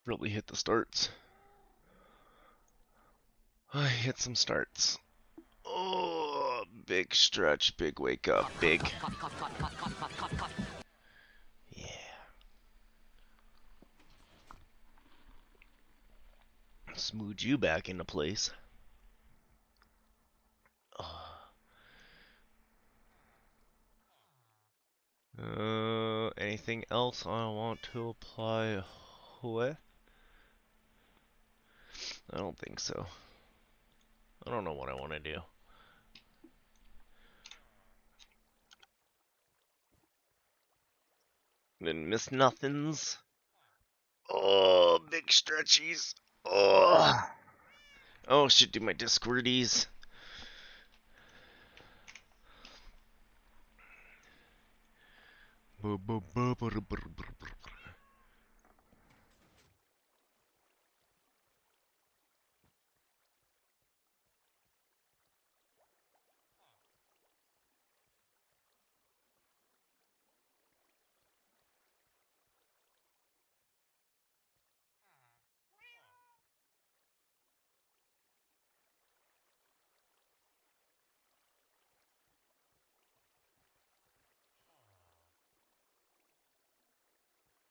Really hit the starts. I hit some starts. Oh, big stretch, big wake up, big. Yeah. Smooch you back into place. Anything else I want to apply with? I don't think so. I don't know what I want to do. Didn't miss nothings. Oh, big stretchies. Oh. Oh, should do my Discordies.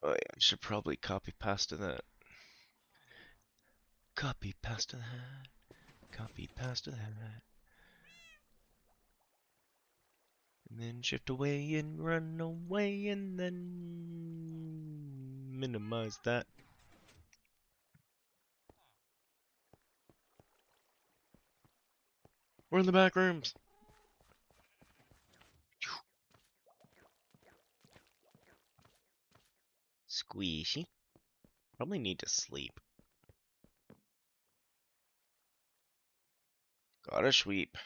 Oh yeah, I should probably copy paste to that. Copy paste to that. Copy paste to that. And then shift away and run away and then minimize that. We're in the back rooms. Squishy. Probably need to sleep. Gotta sweep.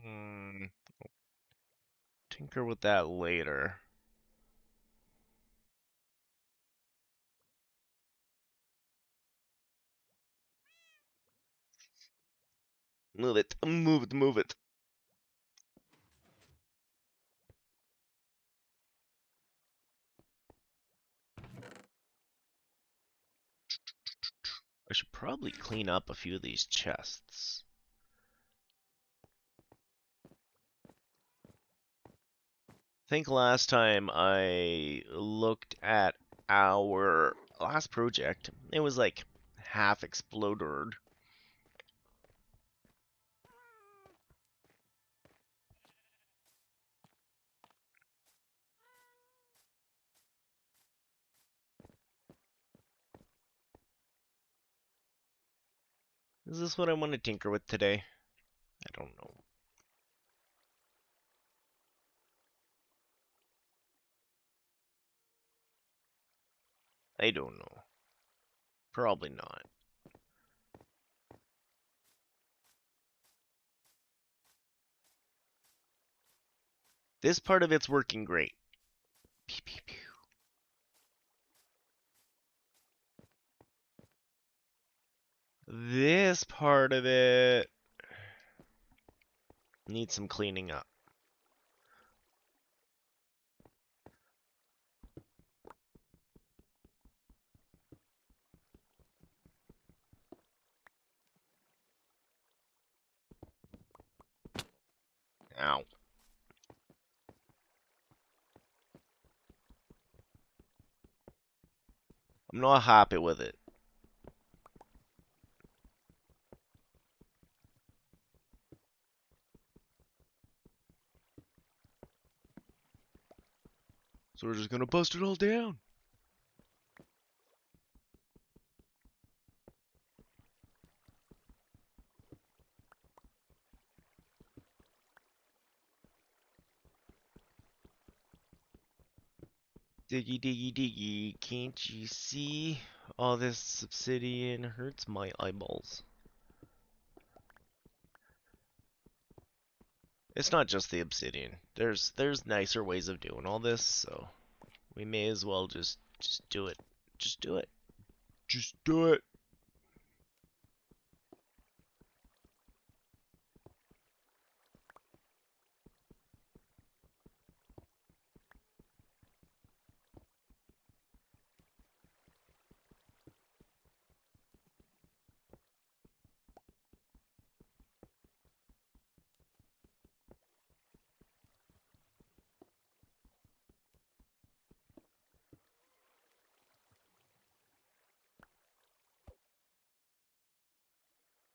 Hmm. Tinker with that later. Move it. Move it. Move it. I should probably clean up a few of these chests. I think last time I looked at our last project, it was like half exploded. Is this what I want to tinker with today? I don't know. I don't know. Probably not. This part of it's working great. Pew, pew, pew. This part of it needs some cleaning up. Ow. I'm not happy with it. So we're just gonna bust it all down. Diggy, diggy, diggy. Can't you see? All this obsidian hurts my eyeballs. It's not just the obsidian. There's nicer ways of doing all this, so we may as well just do it. Just do it. Just do it.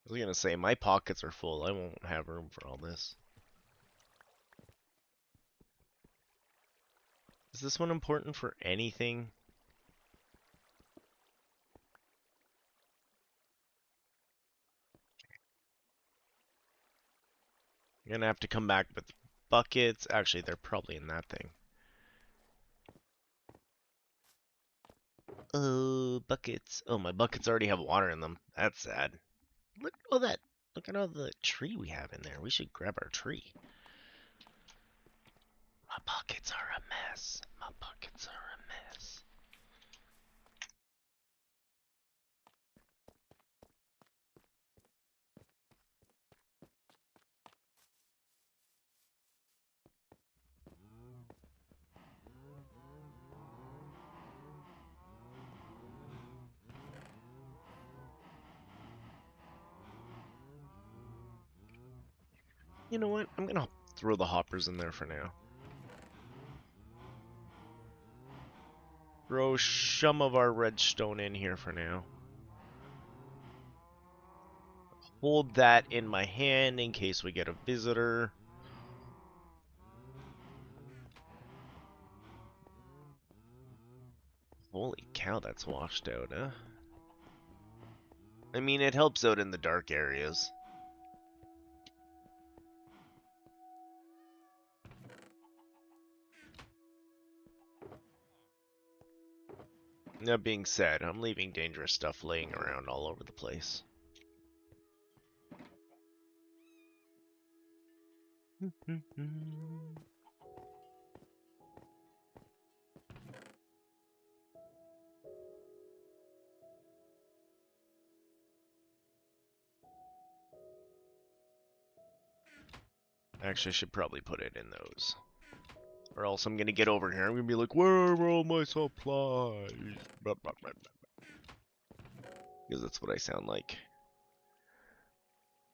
I was gonna say, my pockets are full. I won't have room for all this. Is this one important for anything? You're gonna have to come back with buckets. Actually, they're probably in that thing. Oh, buckets. Oh, my buckets already have water in them. That's sad. Look at all that. Look at all the tree we have in there. We should grab our tree. My buckets are a mess. My buckets are a mess. You know what? I'm gonna throw the hoppers in there for now. Throw some of our redstone in here for now. Hold that in my hand in case we get a visitor. Holy cow, that's washed out, huh? I mean, it helps out in the dark areas. That being said, I'm leaving dangerous stuff laying around all over the place. Actually, I should probably put it in those. Or else I'm gonna get over here. I'm gonna be like, where are all my supplies? Because that's what I sound like.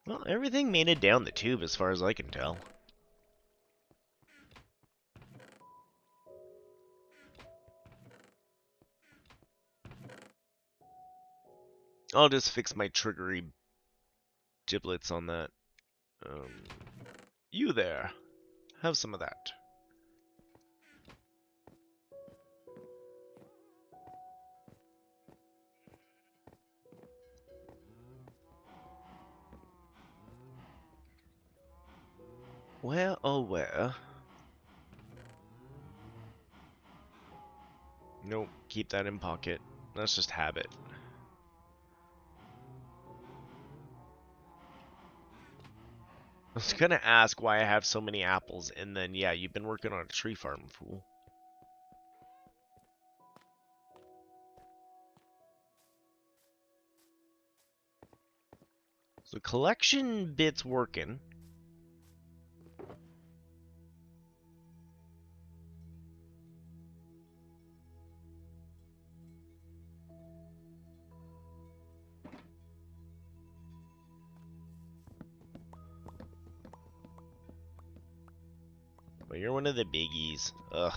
Well, everything made it down the tube as far as I can tell. I'll just fix my triggery giblets on that. You there. Have some of that. Where, oh where? Nope, keep that in pocket. That's just habit. I was gonna ask why I have so many apples, and then, yeah, you've been working on a tree farm, fool. So collection bit's working. But you're one of the biggies. Ugh.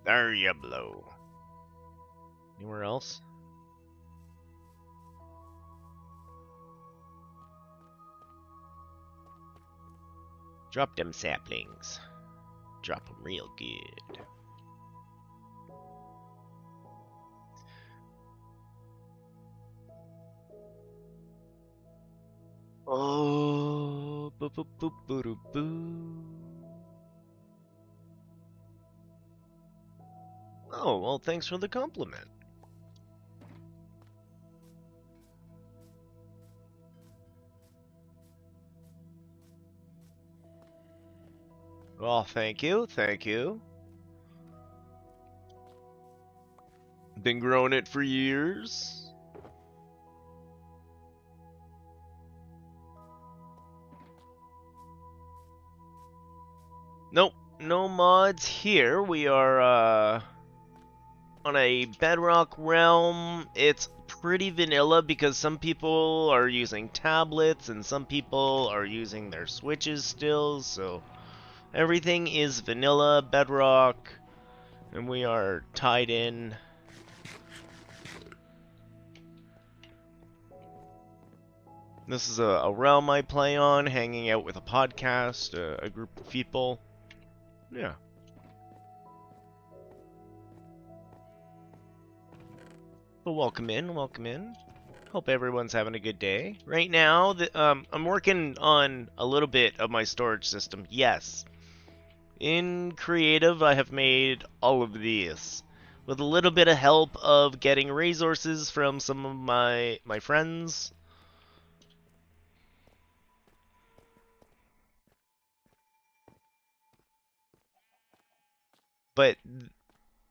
There you blow. Anywhere else? Drop them saplings. Drop them real good. Oh, boo boo boo boo boo. Oh, well, thanks for the compliment. Well, thank you, thank you. Been growing it for years. Nope, no mods here. We are, on a Bedrock realm, it's pretty vanilla because some people are using tablets and some people are using their switches still, so everything is vanilla Bedrock, and we are tied in. This is a realm I play on, hanging out with a podcast, a group of people. Yeah. Well, welcome in, welcome in. Hope everyone's having a good day. Right now, I'm working on a little bit of my storage system. Yes. In creative, I have made all of these. With a little bit of help of getting resources from some of my friends. But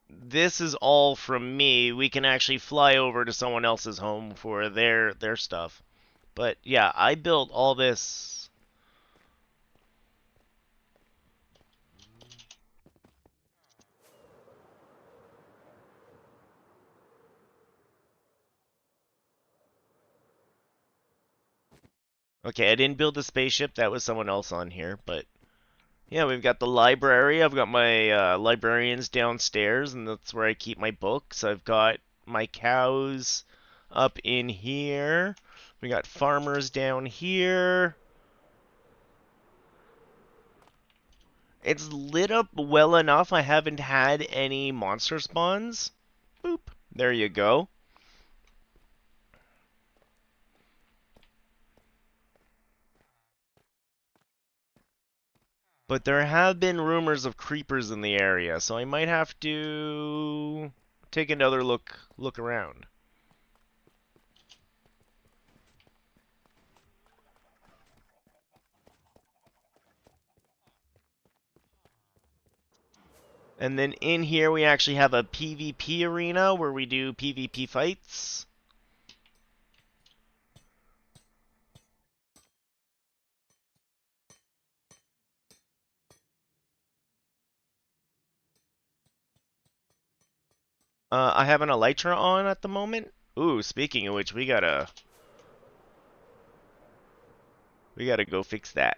this is all from me. We can actually fly over to someone else's home for their stuff. But yeah, I built all this. Okay, I didn't build the spaceship. That was someone else on here. But yeah, we've got the library. I've got my librarians downstairs, and that's where I keep my books. I've got my cows up in here. We got farmers down here. It's lit up well enough. I haven't had any monster spawns. Boop. There you go. But there have been rumors of creepers in the area, so I might have to take another look around. And then in here we actually have a PvP arena where we do PvP fights. I have an Elytra on at the moment. Ooh, speaking of which, we gotta go fix that.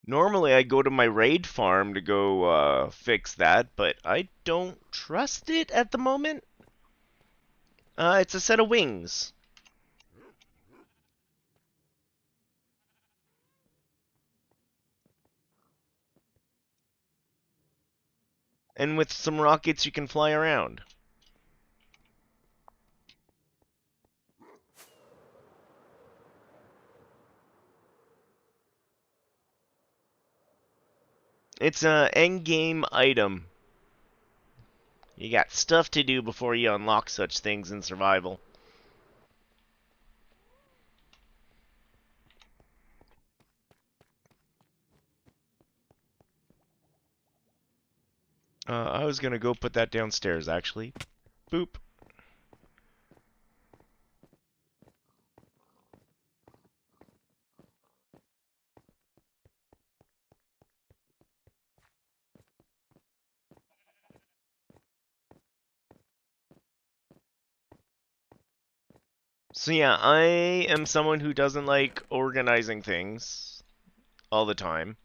Normally I go to my raid farm to go fix that, but I don't trust it at the moment. It's a set of wings. And with some rockets you can fly around. It's an endgame item. You got stuff to do before you unlock such things in survival. I was gonna go put that downstairs actually. Boop. So yeah, I am someone who doesn't like organizing things all the time.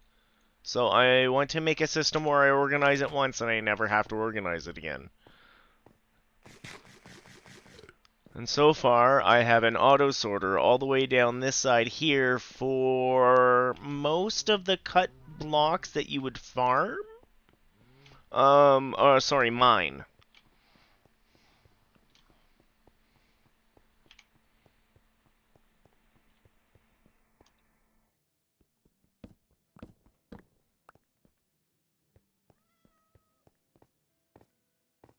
So I want to make a system where I organize it once and I never have to organize it again. And so far, I have an auto sorter all the way down this side here for most of the cut blocks that you would farm. Sorry, mine.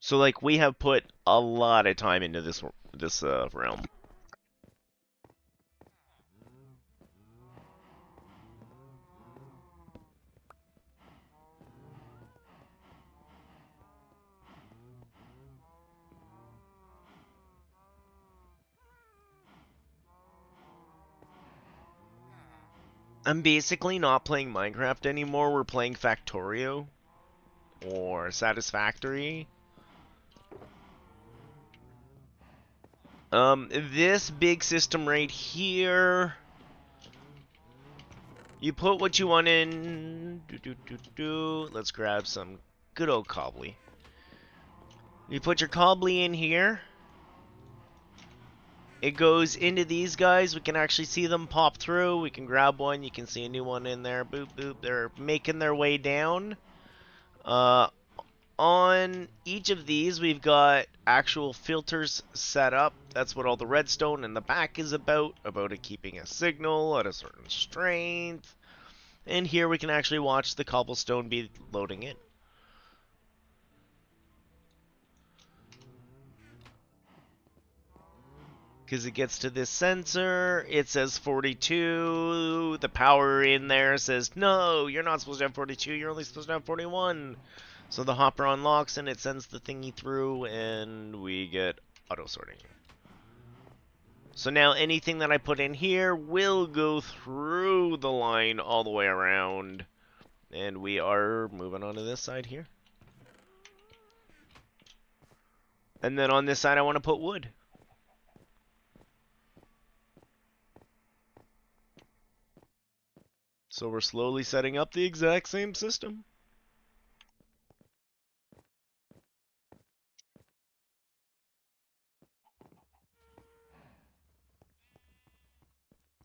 So like we have put a lot of time into this realm. I'm basically not playing Minecraft anymore. We're playing Factorio or Satisfactory. This big system right here, you put what you want in. Let's grab some good old cobbly. You put your cobbly in here. It goes into these guys. We can actually see them pop through. We can grab one. You can see a new one in there. Boop, boop. They're making their way down. On each of these, we've got actual filters set up. That's what all the redstone in the back is about it keeping a signal at a certain strength. And here we can actually watch the cobblestone be loading in. Because it gets to this sensor, it says 42. The power in there says, no, you're not supposed to have 42, you're only supposed to have 41. So the hopper unlocks and it sends the thingy through, and we get auto sorting. So now anything that I put in here will go through the line all the way around. And we are moving on to this side here. And then on this side I want to put wood. So we're slowly setting up the exact same system.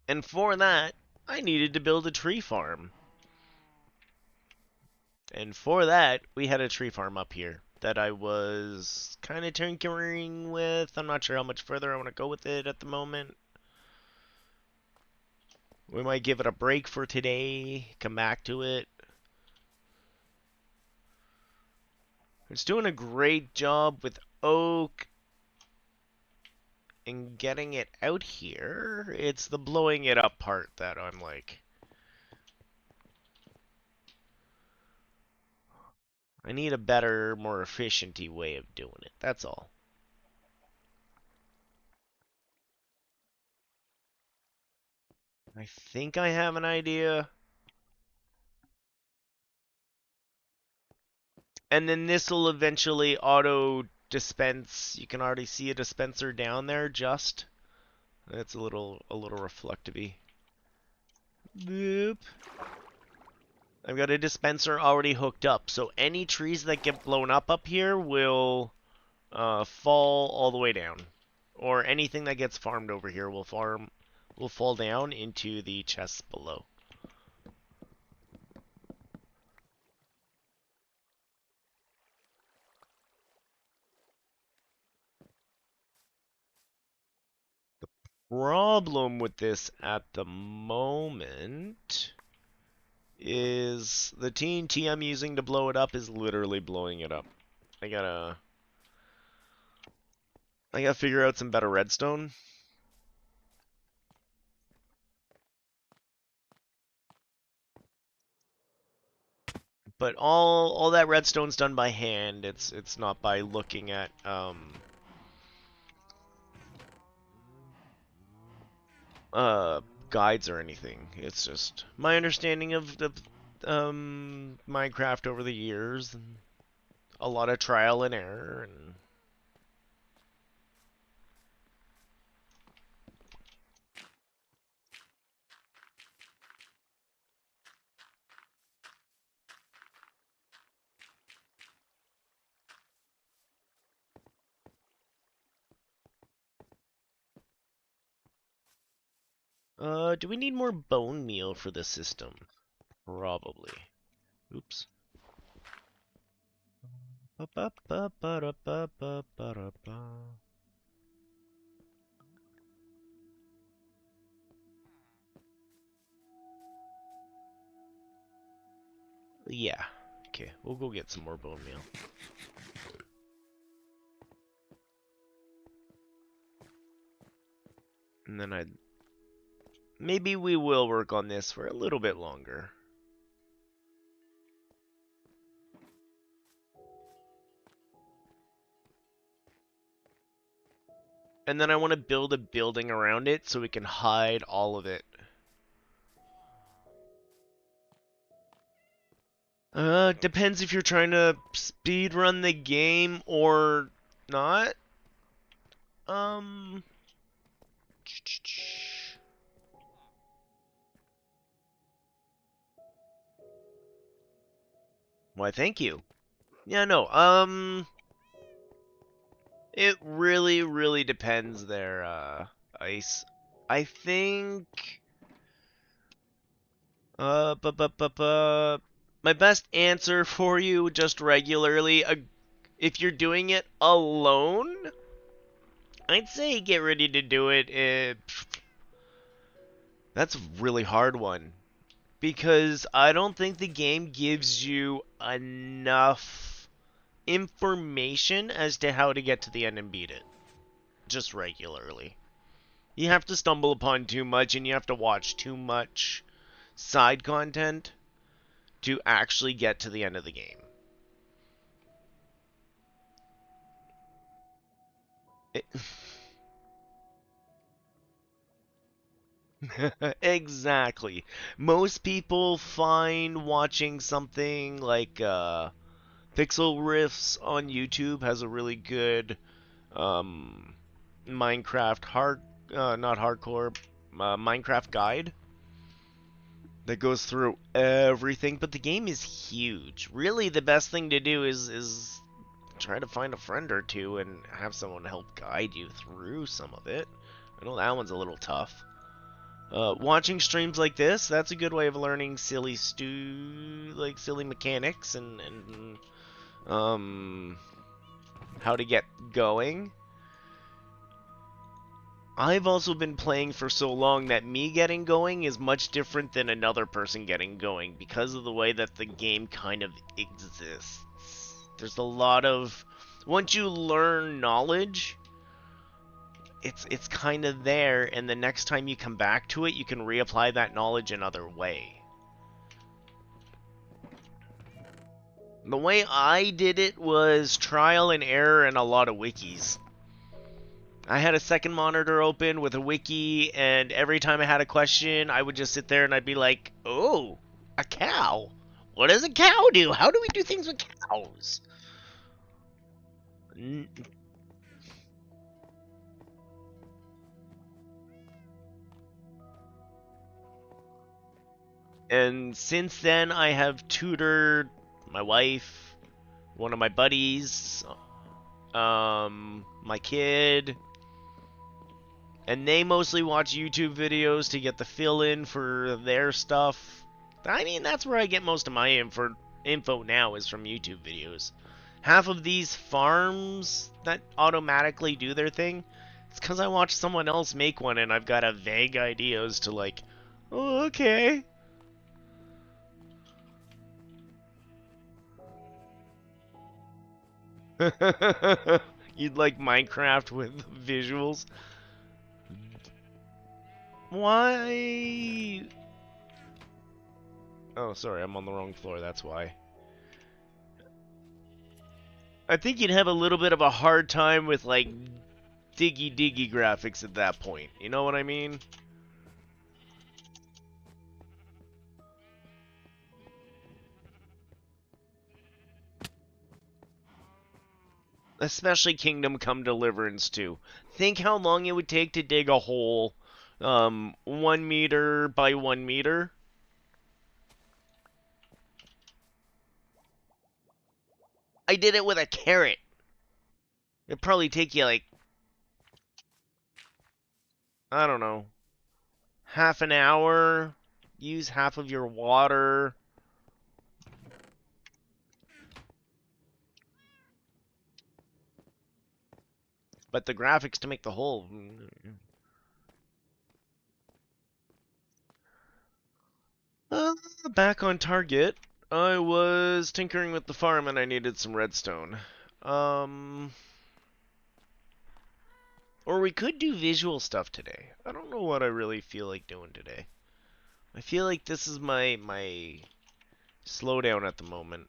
And for that, I needed to build a tree farm. And for that, we had a tree farm up here that I was kind of tinkering with. I'm not sure how much further I want to go with it at the moment. We might give it a break for today, come back to it. It's doing a great job with oak and getting it out here. It's the blowing it up part that I'm like, I need a better, more efficient way of doing it. That's all. I think I have an idea. And then this will eventually auto dispense. You can already see a dispenser down there just. That's a little reflective-y. Boop. I've got a dispenser already hooked up, so any trees that get blown up here will fall all the way down. Or anything that gets farmed over here will fall down into the chests below. Problem with this at the moment is the TNT I'm using to blow it up is literally blowing it up. I gotta figure out some better redstone. But all that redstone's done by hand. It's not by looking at guides or anything. It's just my understanding of the Minecraft over the years, and a lot of trial and error. And do we need more bone meal for the system? Probably. Oops. Yeah. Okay, we'll go get some more bone meal. And then maybe we will work on this for a little bit longer. And then I want to build a building around it so we can hide all of it. Depends if you're trying to speed run the game or not. Um, why, thank you. Yeah, no, it really, really depends there, Ice. I think, my best answer for you, just regularly, if you're doing it alone, I'd say get ready to do it. That's a really hard one. Because I don't think the game gives you enough information as to how to get to the end and beat it. Just regularly. You have to stumble upon too much and you have to watch too much side content to actually get to the end of the game. It exactly. Most people find watching something like Pixel Riffs on YouTube has a really good um, Minecraft not hardcore, Minecraft guide that goes through everything. But the game is huge. Really, the best thing to do is try to find a friend or two and have someone help guide you through some of it. I know that one's a little tough. Watching streams like this, that's a good way of learning silly mechanics and how to get going. I've also been playing for so long that me getting going is much different than another person getting going because of the way that the game kind of exists. There's a lot of once you learn knowledge, it's kind of there, and the next time you come back to it, you can reapply that knowledge another way. The way I did it was trial and error and a lot of wikis. I had a second monitor open with a wiki, and every time I had a question, I would just sit there and I'd be like, oh, a cow. What does a cow do? How do we do things with cows? And since then, I have tutored my wife, one of my buddies, my kid, and they mostly watch YouTube videos to get the fill in for their stuff. I mean, that's where I get most of my info now is from YouTube videos. Half of these farms that automatically do their thing, it's because I watched someone else make one and I've got a vague idea as to like, oh, okay. You'd like Minecraft with visuals? Why? Oh, sorry, I'm on the wrong floor, that's why. I think you'd have a little bit of a hard time with, like, diggy graphics at that point. You know what I mean? Especially Kingdom Come Deliverance 2. Think how long it would take to dig a hole, 1 meter by 1 meter. I did it with a carrot. It'd probably take you, like, I don't know, half an hour. Use half of your water. But the graphics to make the hole. Back on target. I was tinkering with the farm and I needed some redstone. Um, or we could do visual stuff today. I don't know what I really feel like doing today. I feel like this is my slowdown at the moment.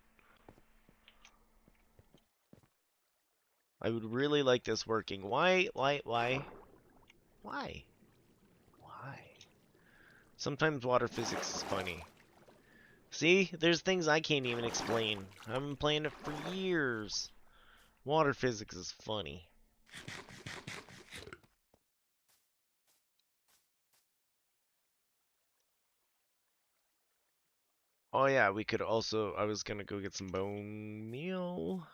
I would really like this working. Why? Why? Sometimes water physics is funny. See, there's things I can't even explain. I've been playing it for years. Water physics is funny. Oh yeah, we could also, I was gonna go get some bone meal.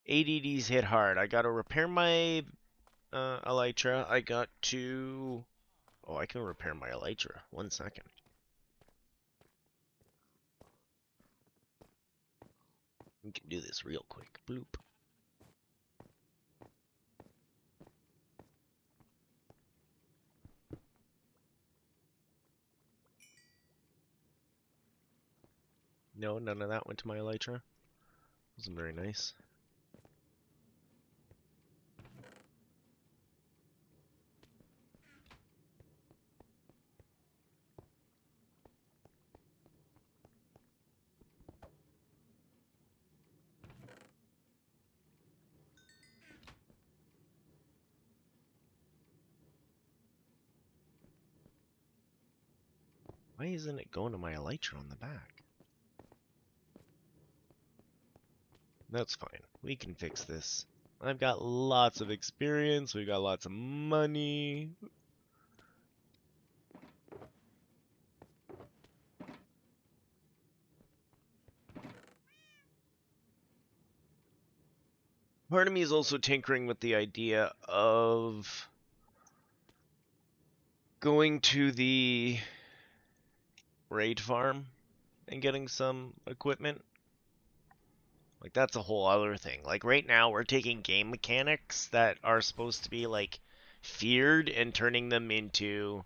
ADD's hit hard. I gotta repair my elytra. I got to... Oh, I can repair my elytra. 1 second. We can do this real quick. Bloop. No, none of that went to my elytra. Wasn't very nice. Why isn't it going to my elytra on the back? That's fine. We can fix this. I've got lots of experience. We've got lots of money. Part of me is also tinkering with the idea of going to the raid farm and getting some equipment. Like, that's a whole other thing. Like, right now, we're taking game mechanics that are supposed to be, like, feared and turning them into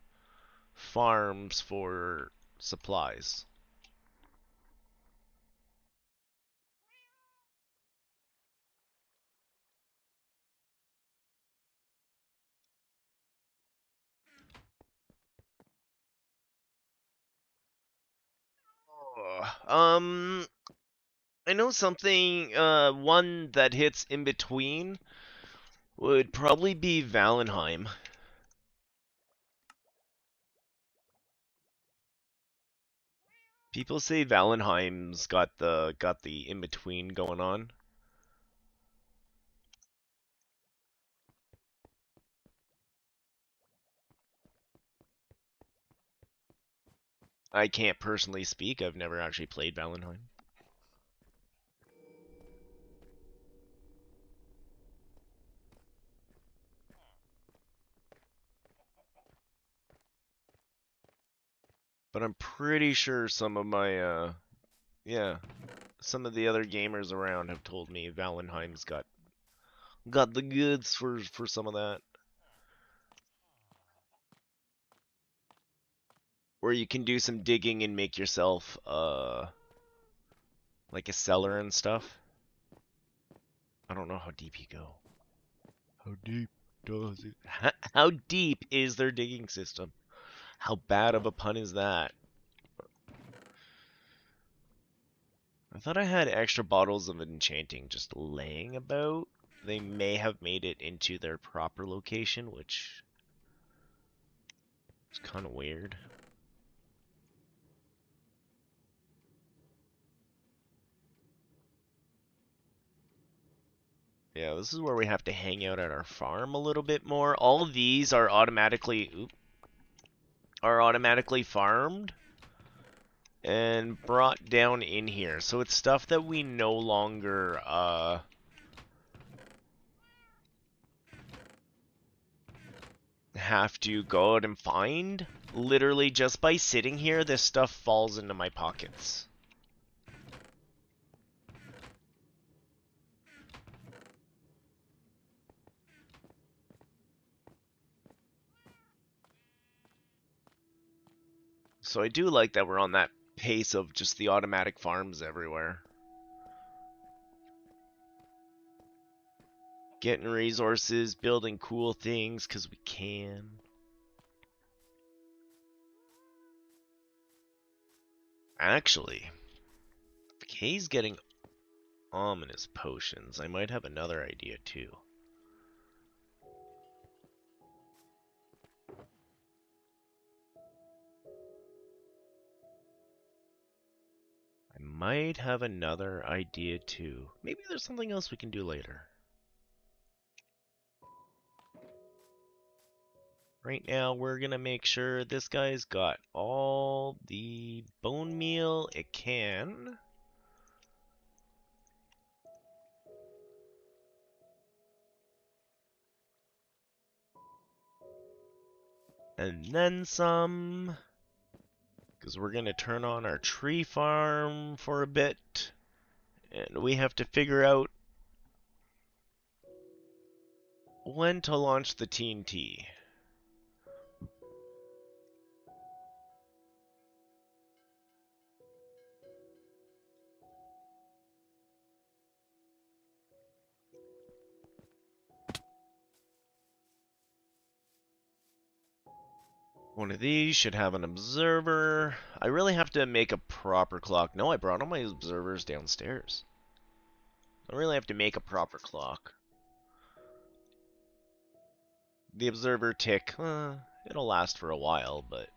farms for supplies. I know something, one that hits in between would probably be Valenheim. People say Valenheim's got the in between going on. I can't personally speak. I've never actually played Valenheim. But I'm pretty sure some of my yeah, some of the other gamers around have told me Valenheim's got the goods for some of that. Where you can do some digging and make yourself like a cellar and stuff. I don't know how deep you go. How deep does it? How deep is their digging system? How bad of a pun is that? I thought I had extra bottles of enchanting just laying about. They may have made it into their proper location, which is kind of weird. Yeah, this is where we have to hang out at our farm a little bit more. All of these are automatically farmed and brought down in here. So it's stuff that we no longer have to go out and find. Literally just by sitting here, this stuff falls into my pockets. So I do like that we're on that pace of just the automatic farms everywhere. Getting resources, building cool things because we can. Actually, if Kay's getting ominous potions, I might have another idea too. might have another idea too. Maybe there's something else we can do later. Right now, we're gonna make sure this guy's got all the bone meal it can. And then some. Because we're gonna turn on our tree farm for a bit. And we have to figure out when to launch the TNT. One of these should have an observer. I really have to make a proper clock. No, I brought all my observers downstairs. I really have to make a proper clock. The observer tick, it'll last for a while, but...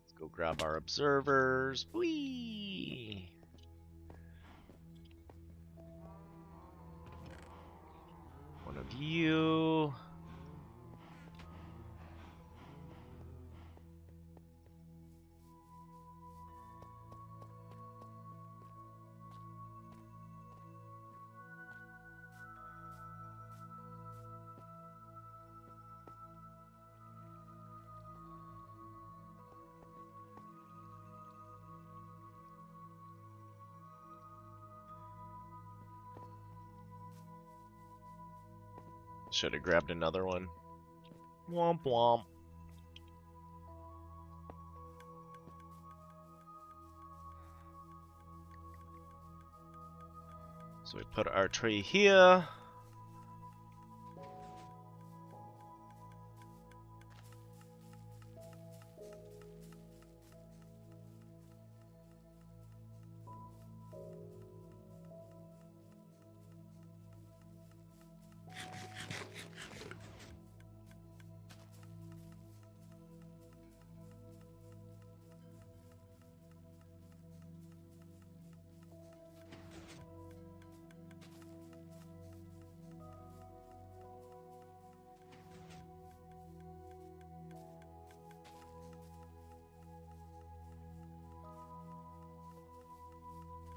Let's go grab our observers. Whee! One of you. Should have grabbed another one. Womp womp. So we put our tree here.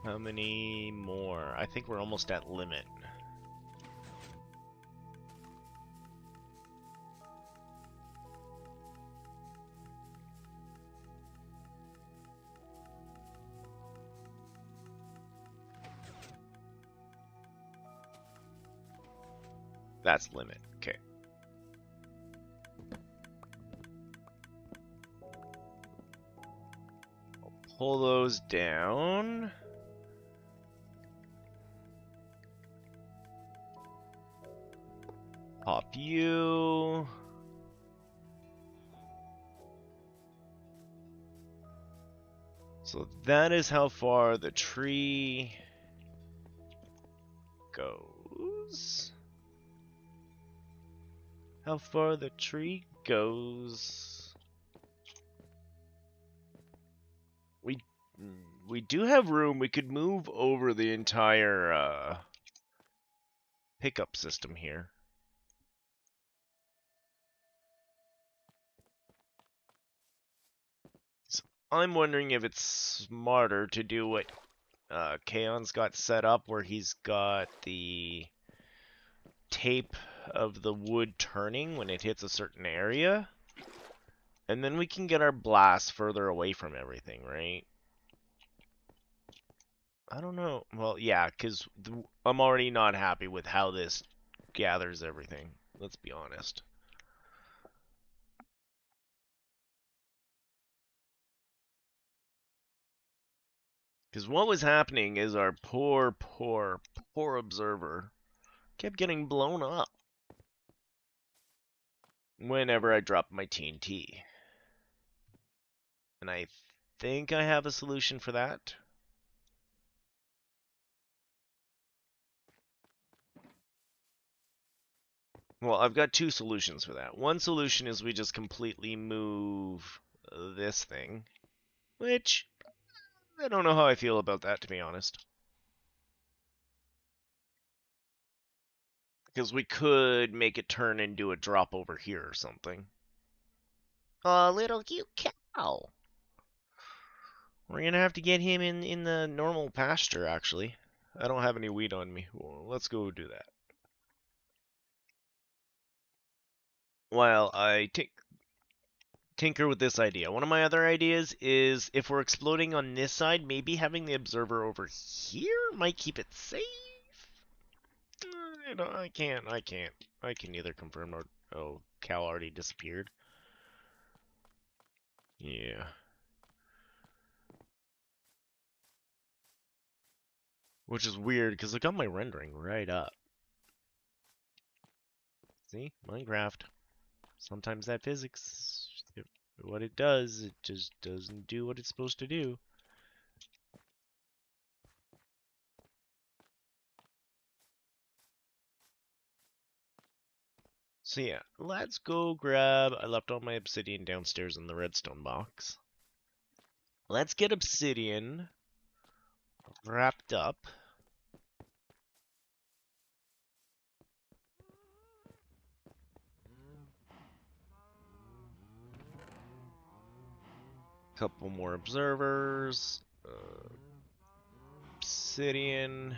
How many more? I think we're almost at limit. That's limit. Okay. I'll pull those down. Pop you. So that is how far the tree goes. How far the tree goes. We do have room. We could move over the entire pickup system here. So I'm wondering if it's smarter to do what Kaon's got set up, where he's got the tape of the wood turning when it hits a certain area. And then we can get our blast further away from everything, right? I don't know. Well, yeah, because I'm already not happy with how this gathers everything. Let's be honest. Because what was happening is our poor observer kept getting blown up whenever I dropped my TNT. And I think I have a solution for that. Well, I've got two solutions for that. One solution is we just completely move this thing, which I don't know how I feel about that, to be honest. Because we could make it turn and do a drop over here or something. A little cute cow. We're gonna have to get him in the normal pasture, actually. I don't have any wheat on me. Well, let's go do that. While I tinker with this idea. One of my other ideas is if we're exploding on this side, maybe having the observer over here might keep it safe. I can't. I can neither confirm or... Oh, Cal already disappeared. Yeah. Which is weird, because I got my rendering right up. See? Minecraft. Sometimes that physics, what it does, it just doesn't do what it's supposed to do. So yeah, let's go grab... I left all my obsidian downstairs in the redstone box. Let's get obsidian wrapped up. Couple more observers. Obsidian.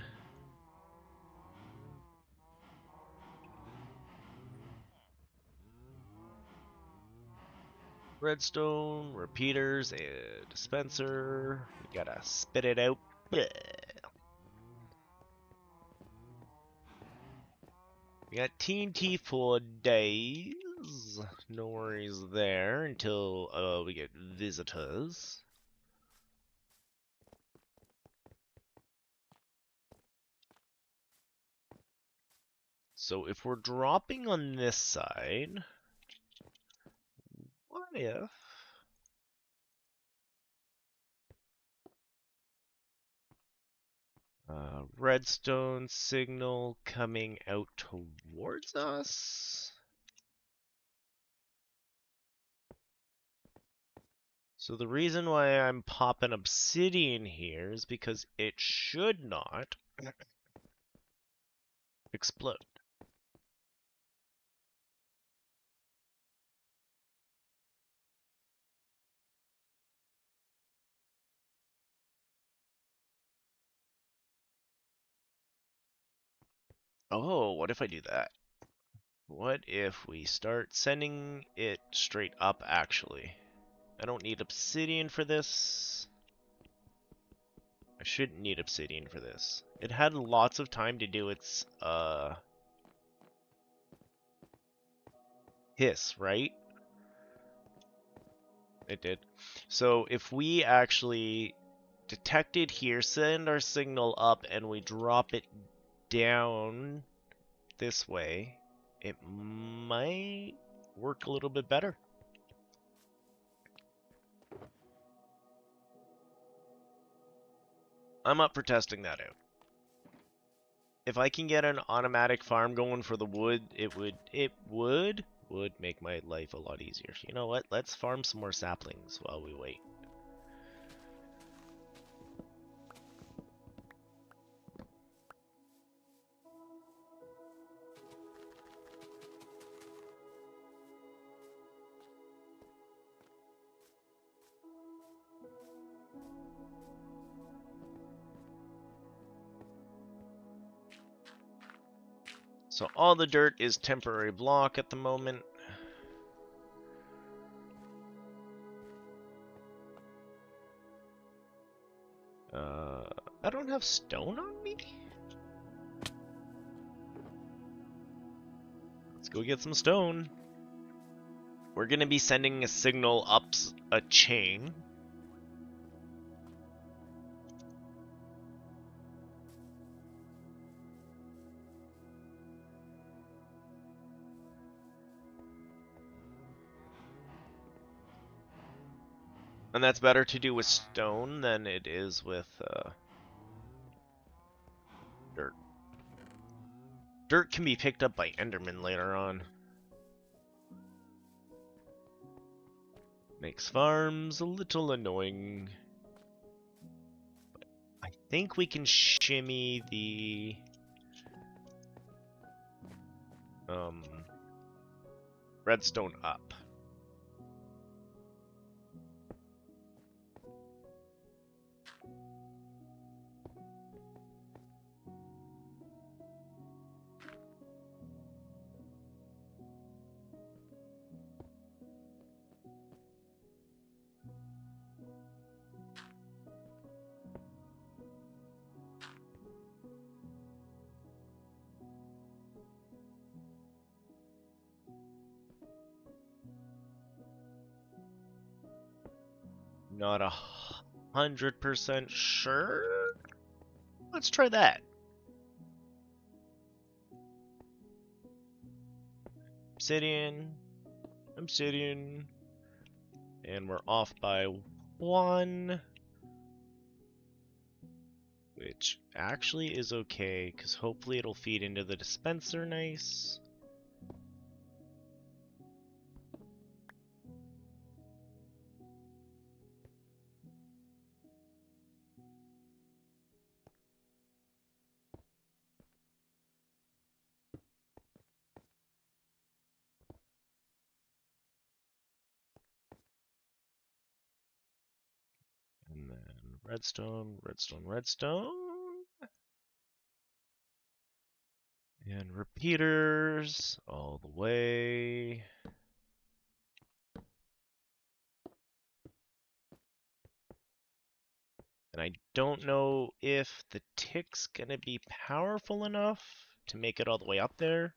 Redstone, repeaters, a dispenser. We gotta spit it out. Blech. We got TNT for days. No worries there until we get visitors. So if we're dropping on this side, what if... redstone signal coming out towards us? So the reason why I'm popping obsidian here is because it should not explode. Oh, what if I do that? What if we start sending it straight up, actually? I don't need obsidian for this. I shouldn't need obsidian for this. It had lots of time to do its, hiss, right? It did. So if we actually detect it here, send our signal up, and we drop it down this way, it might work a little bit better. I'm up for testing that out. If I can get an automatic farm going for the wood, it would make my life a lot easier. You know what? Let's farm some more saplings while we wait. So all the dirt is temporary block at the moment. I don't have stone on me? Let's go get some stone. We're gonna be sending a signal up a chain. And that's better to do with stone than it is with dirt. Dirt can be picked up by Enderman later on. Makes farms a little annoying. But I think we can shimmy the redstone up. Not 100% sure. Let's try that. Obsidian, and we're off by 1, which actually is okay, because hopefully it'll feed into the dispenser nice. And then redstone. And repeaters all the way. And I don't know if the tick's gonna be powerful enough to make it all the way up there.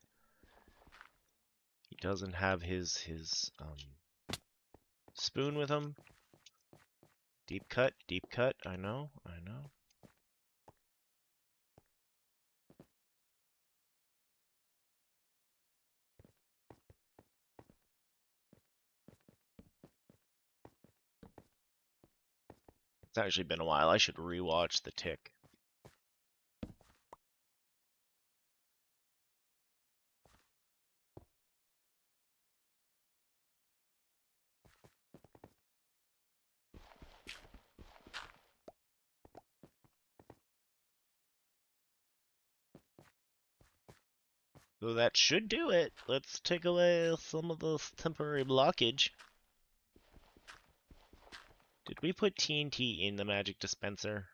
He doesn't have his spoon with him. Deep cut, I know. It's actually been a while. I should rewatch the tick. So that should do it. Let's take away some of this temporary blockage. Did we put TNT in the magic dispenser?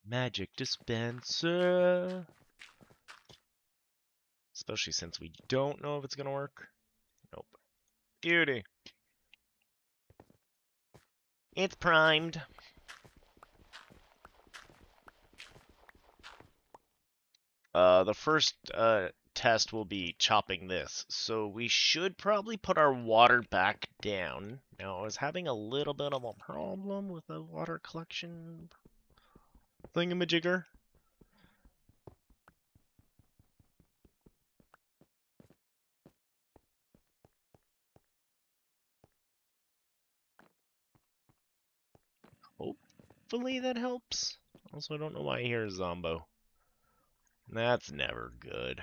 Magic dispenser. Especially since we don't know if it's gonna work. Nope. Beauty. It's primed. The first test will be chopping this, so we should probably put our water back down. Now, I was having a little bit of a problem with the water collection thingamajigger. Hopefully that helps. Also, I don't know why I hear Zombo. That's never good.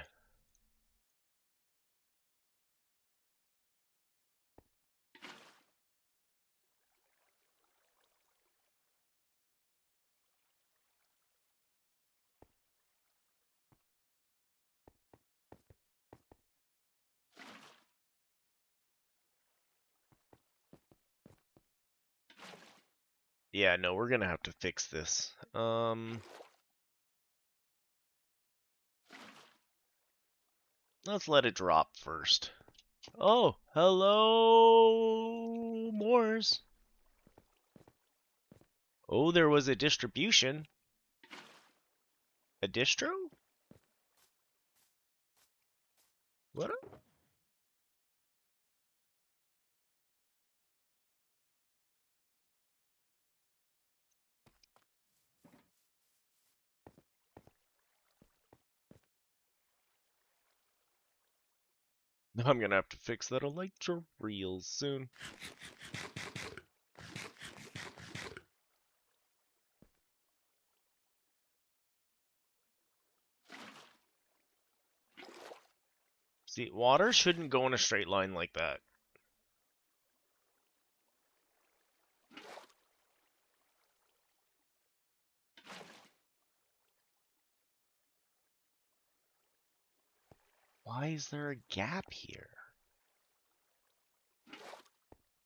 Yeah, no, we're gonna have to fix this. Let's let it drop first. Oh, hello, Moors. Oh, there was a distribution. A distro? What? I'm gonna have to fix that elytra real soon. See, water shouldn't go in a straight line like that. Why is there a gap here?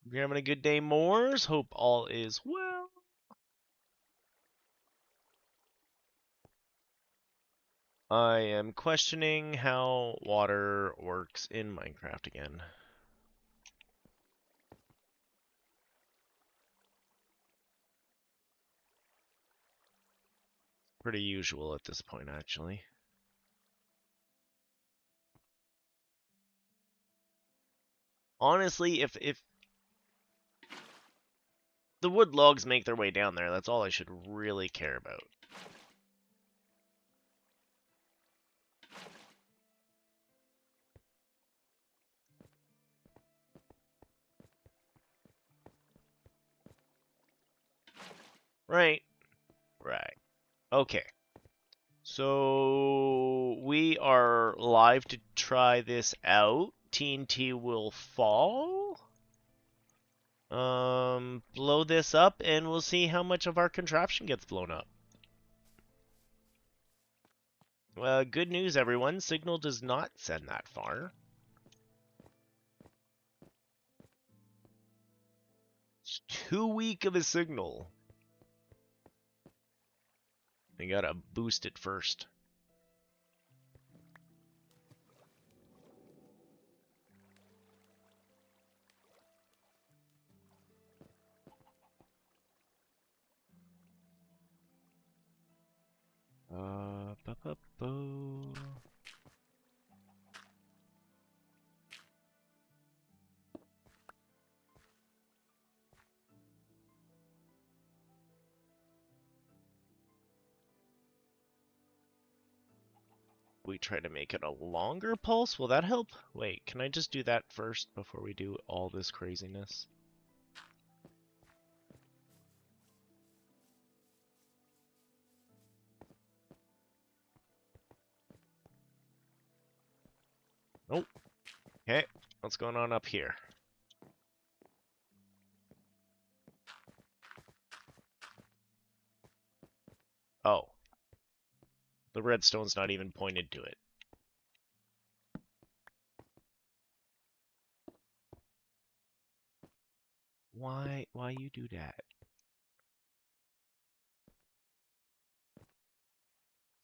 You're having a good day, Moors? Hope all is well. I am questioning how water works in Minecraft again. Pretty usual at this point, actually. Honestly, if the wood logs make their way down there, that's all I should really care about. Right. Right. Okay. So we are live to try this out. TNT will fall. Blow this up and we'll see how much of our contraption gets blown up. Good news, everyone. Signal does not send that far. It's too weak of a signal. I gotta boost it first. Ba-ba-bo. We try to make it a longer pulse. Will that help? Wait, can I just do that first before we do all this craziness? Nope. Okay, what's going on up here? Oh. The redstone's not even pointed to it. Why you do that?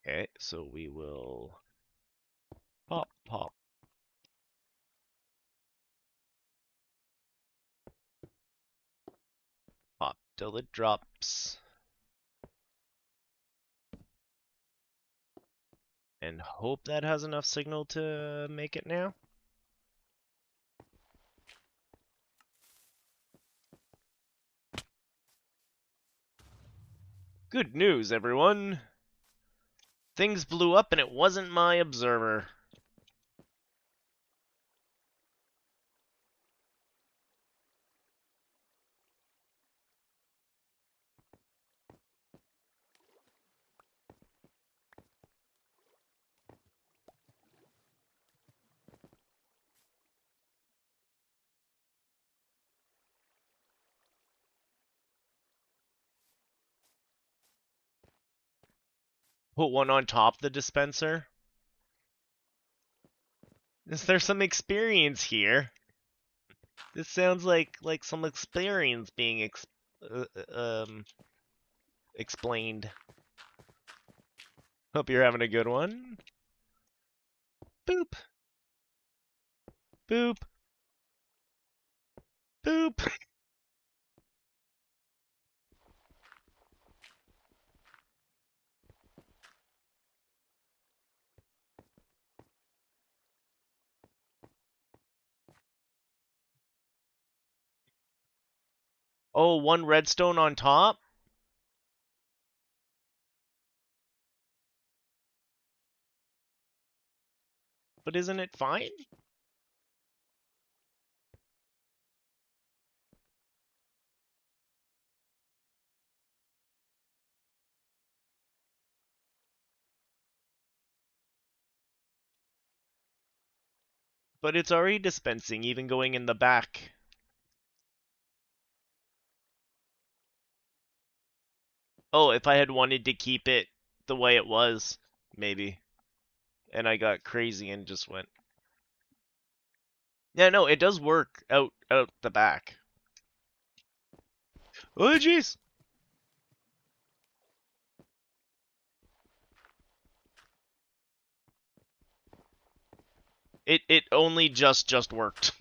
Okay, so we will pop, pop. Pop till it drops. And hope that has enough signal to make it now. Good news, everyone! Things blew up and it wasn't my observer. Put one on top the dispenser. Is there some experience here? This sounds like some experience being explained. Hope you're having a good one. Boop. Boop. Boop. Oh, one redstone on top? But isn't it fine? But it's already dispensing, even going in the back. Oh, if I had wanted to keep it the way it was, maybe. And I got crazy and just went. Yeah, no, it does work out the back. Oh, jeez. It only just worked.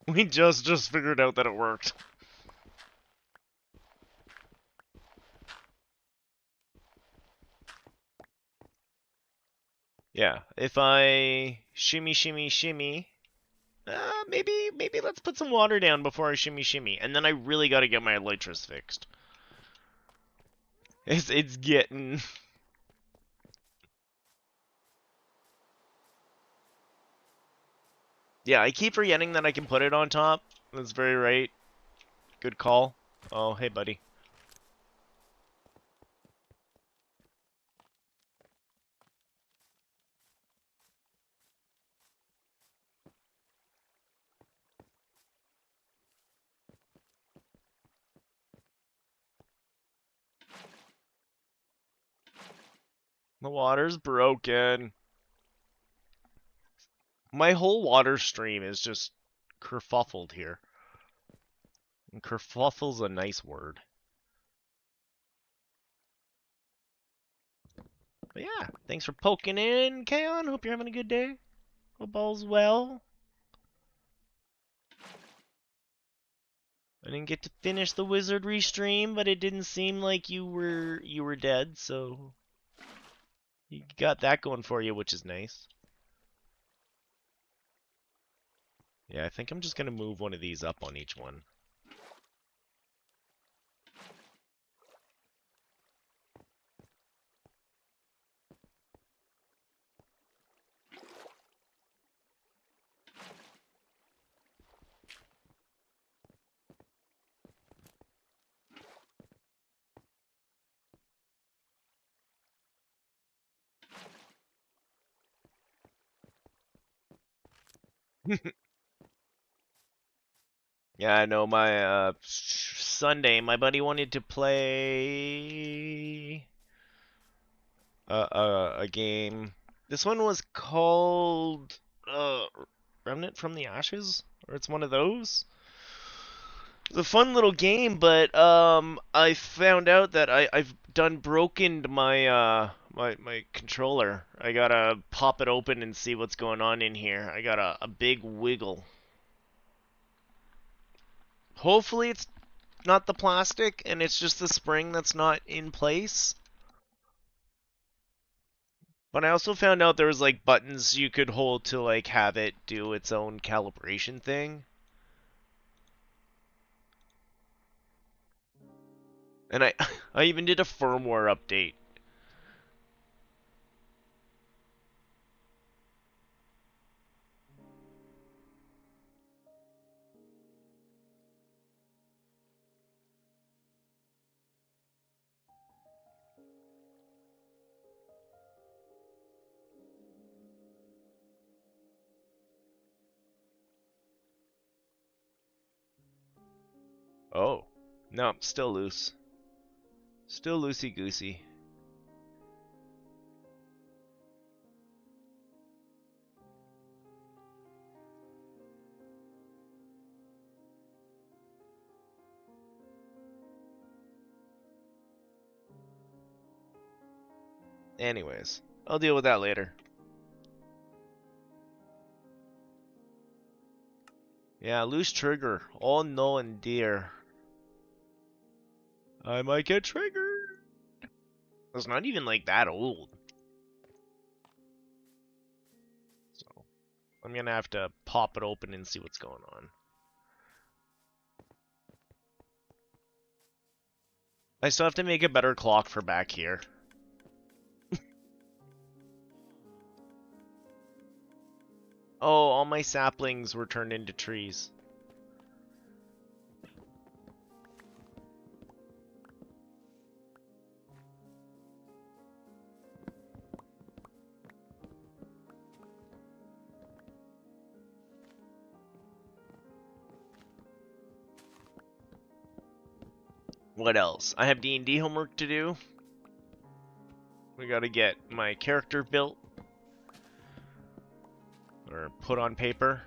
We just figured out that it worked. Yeah, if I shimmy, maybe let's put some water down before I shimmy, and then I really got to get my elytras fixed. It's getting. Yeah, I keep forgetting that I can put it on top. That's very right. Good call. Oh, hey, buddy. The water's broken. My whole water stream is just kerfuffled here. And kerfuffle's a nice word. But yeah, thanks for poking in, Kaon. Hope you're having a good day. Hope all's well. I didn't get to finish the wizardry stream, but it didn't seem like you were dead, so you got that going for you, which is nice. Yeah, I think I'm just gonna move one of these up on each one. Yeah, I know my Sunday, my buddy wanted to play a game. This one was called Remnant from the Ashes, or it's one of those. It's a fun little game, but I found out that I've done broken my my controller. I gotta pop it open and see what's going on in here. I got a big wiggle. Hopefully it's not the plastic and it's just the spring that's not in place. But I also found out there was like buttons you could hold to like have it do its own calibration thing. And I I even did a firmware update. Oh. No, still loose. Still loosey goosey. Anyways, I'll deal with that later. Yeah, loose trigger. Oh no and dear. I might get triggered. It's not even like that old. So I'm gonna have to pop it open and see what's going on. I still have to make a better clock for back here. Oh, all my saplings were turned into trees. What else? I have D&D homework to do. We gotta get my character built. Or put on paper.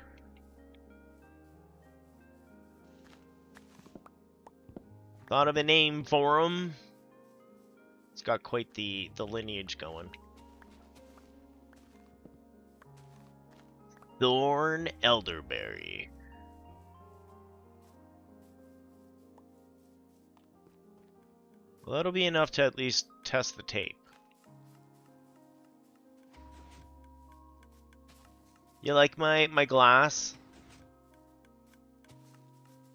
Thought of a name for him. It's got quite the lineage going. Thorn Elderberry. Well, that'll be enough to at least test the tape. You like my glass?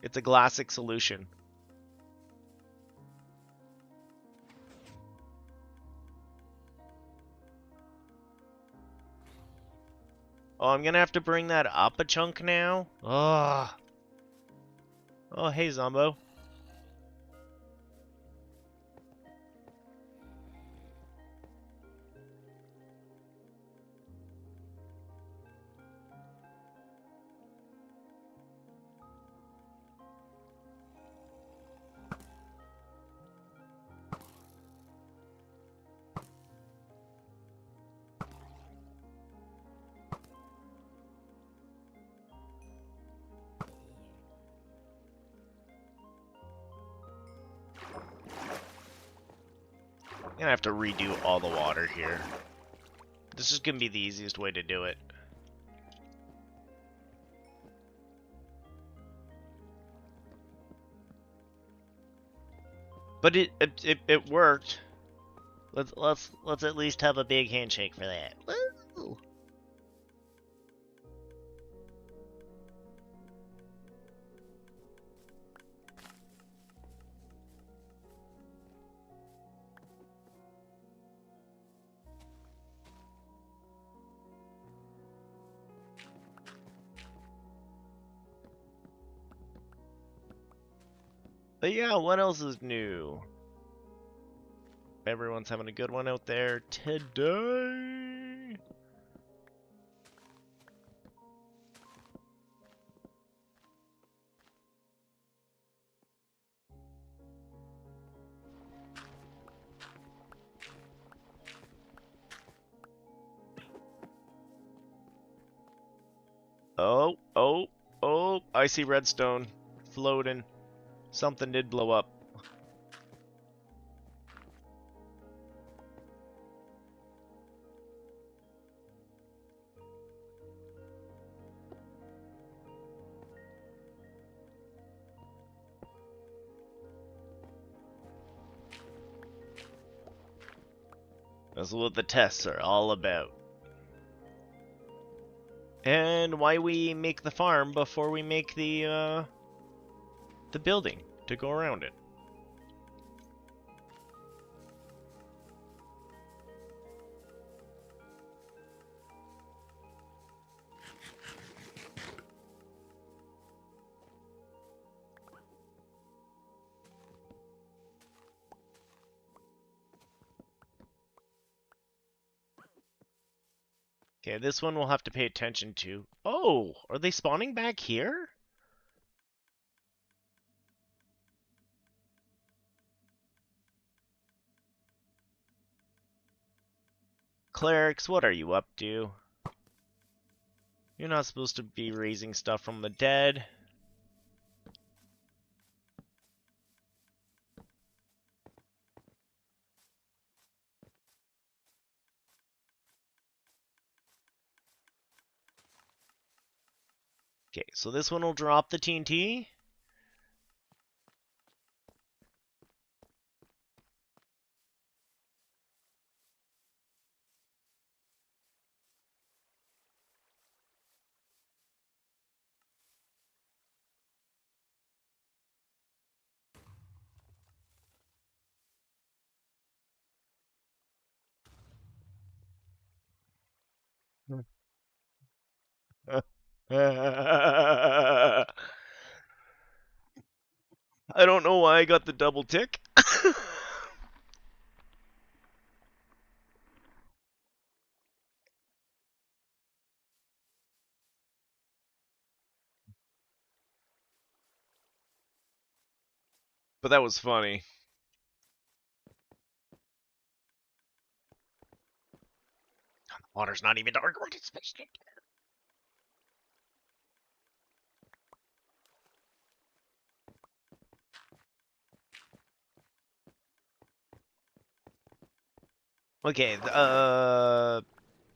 It's a glassic solution. Oh, I'm gonna have to bring that up a chunk now? Ugh. Oh, hey, Zombo. I'm gonna have to redo all the water here. This is gonna be the easiest way to do it. But it worked. Let's at least have a big handshake for that. Woo! But yeah, what else is new? Everyone's having a good one out there today. Oh, oh, oh, I see redstone floating. Something did blow up. That's what the tests are all about. And why we make the farm before we make the building to go around it. Okay, this one we'll have to pay attention to. Oh, are they spawning back here? Clerics, what are you up to? You're not supposed to be raising stuff from the dead. Okay, so this one will drop the TNT. I don't know why I got the double tick. But that was funny. Water's not even dark what it's supposed to do. Okay,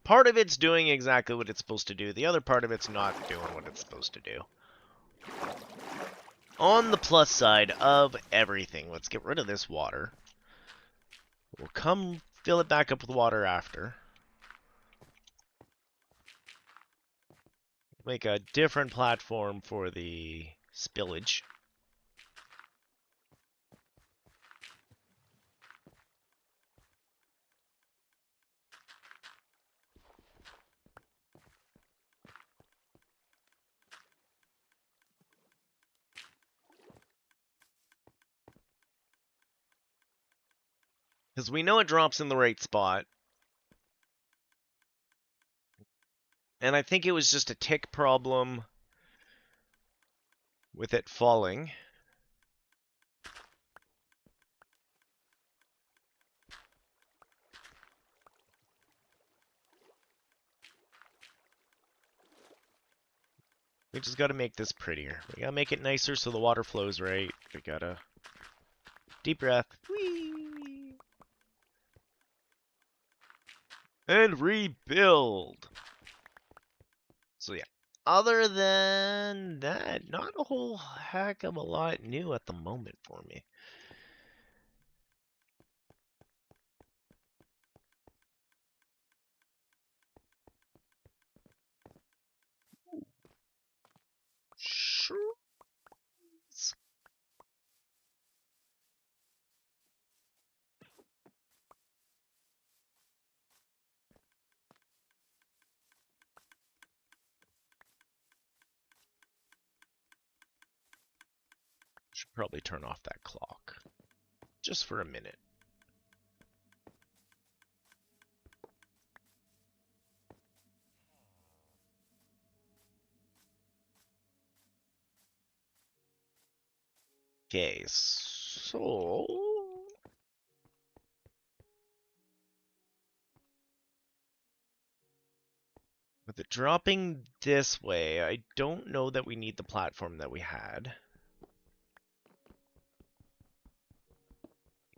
part of it's doing exactly what it's supposed to do. The other part of it's not doing what it's supposed to do. On the plus side of everything, let's get rid of this water. We'll come fill it back up with water after. Make a different platform for the spillage. Because we know it drops in the right spot. And I think it was just a tick problem with it falling. We just gotta make this prettier. We gotta make it nicer so the water flows right. We gotta... Deep breath. Whee! And rebuild! So yeah. Other than that, not a whole heck of a lot new at the moment for me. Sure. Should probably turn off that clock. Just for a minute. Okay, so... With it dropping this way, I don't know that we need the platform that we had.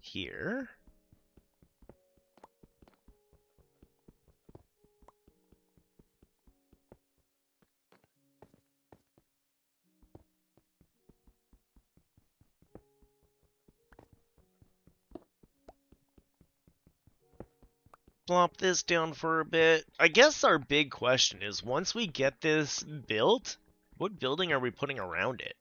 Here. Plop this down for a bit. I guess our big question is, once we get this built, what building are we putting around it?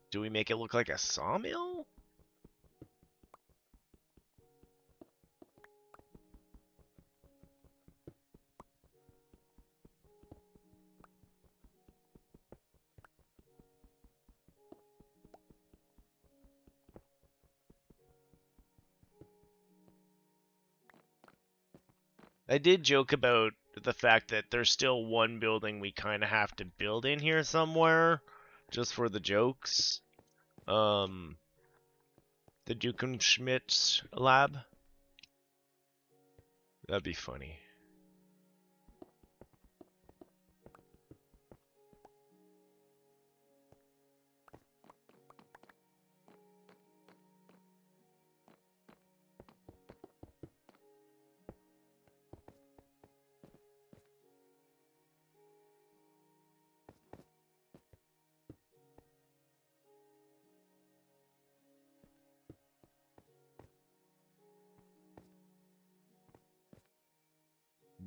Do we make it look like a sawmill? I did joke about the fact that there's still one building we kind of have to build in here somewhere, just for the jokes. The Dukenschmidt lab. That'd be funny.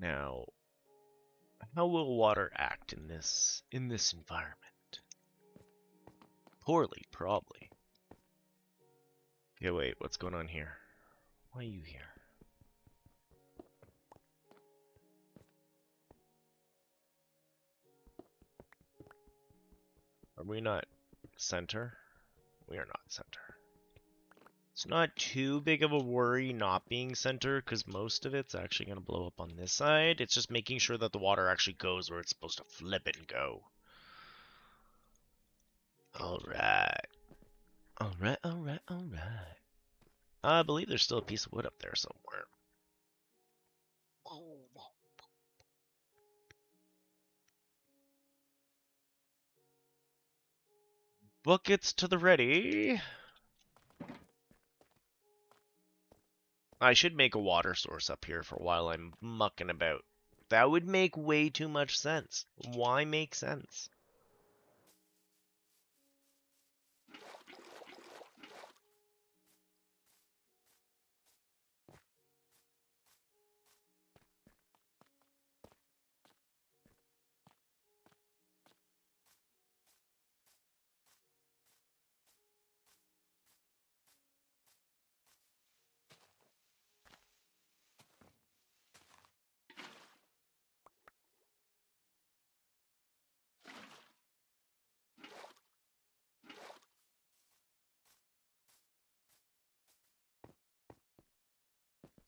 Now, how will water act in this environment? Poorly, probably. Okay, wait, what's going on here? Why are you here? Are we not center? We are not center. It's not too big of a worry not being center, because most of it's actually going to blow up on this side. It's just making sure that the water actually goes where it's supposed to flip it and go. Alright. Alright, alright, alright. I believe there's still a piece of wood up there somewhere. Buckets to the ready. I should make a water source up here for while I'm mucking about. That would make way too much sense. Why make sense?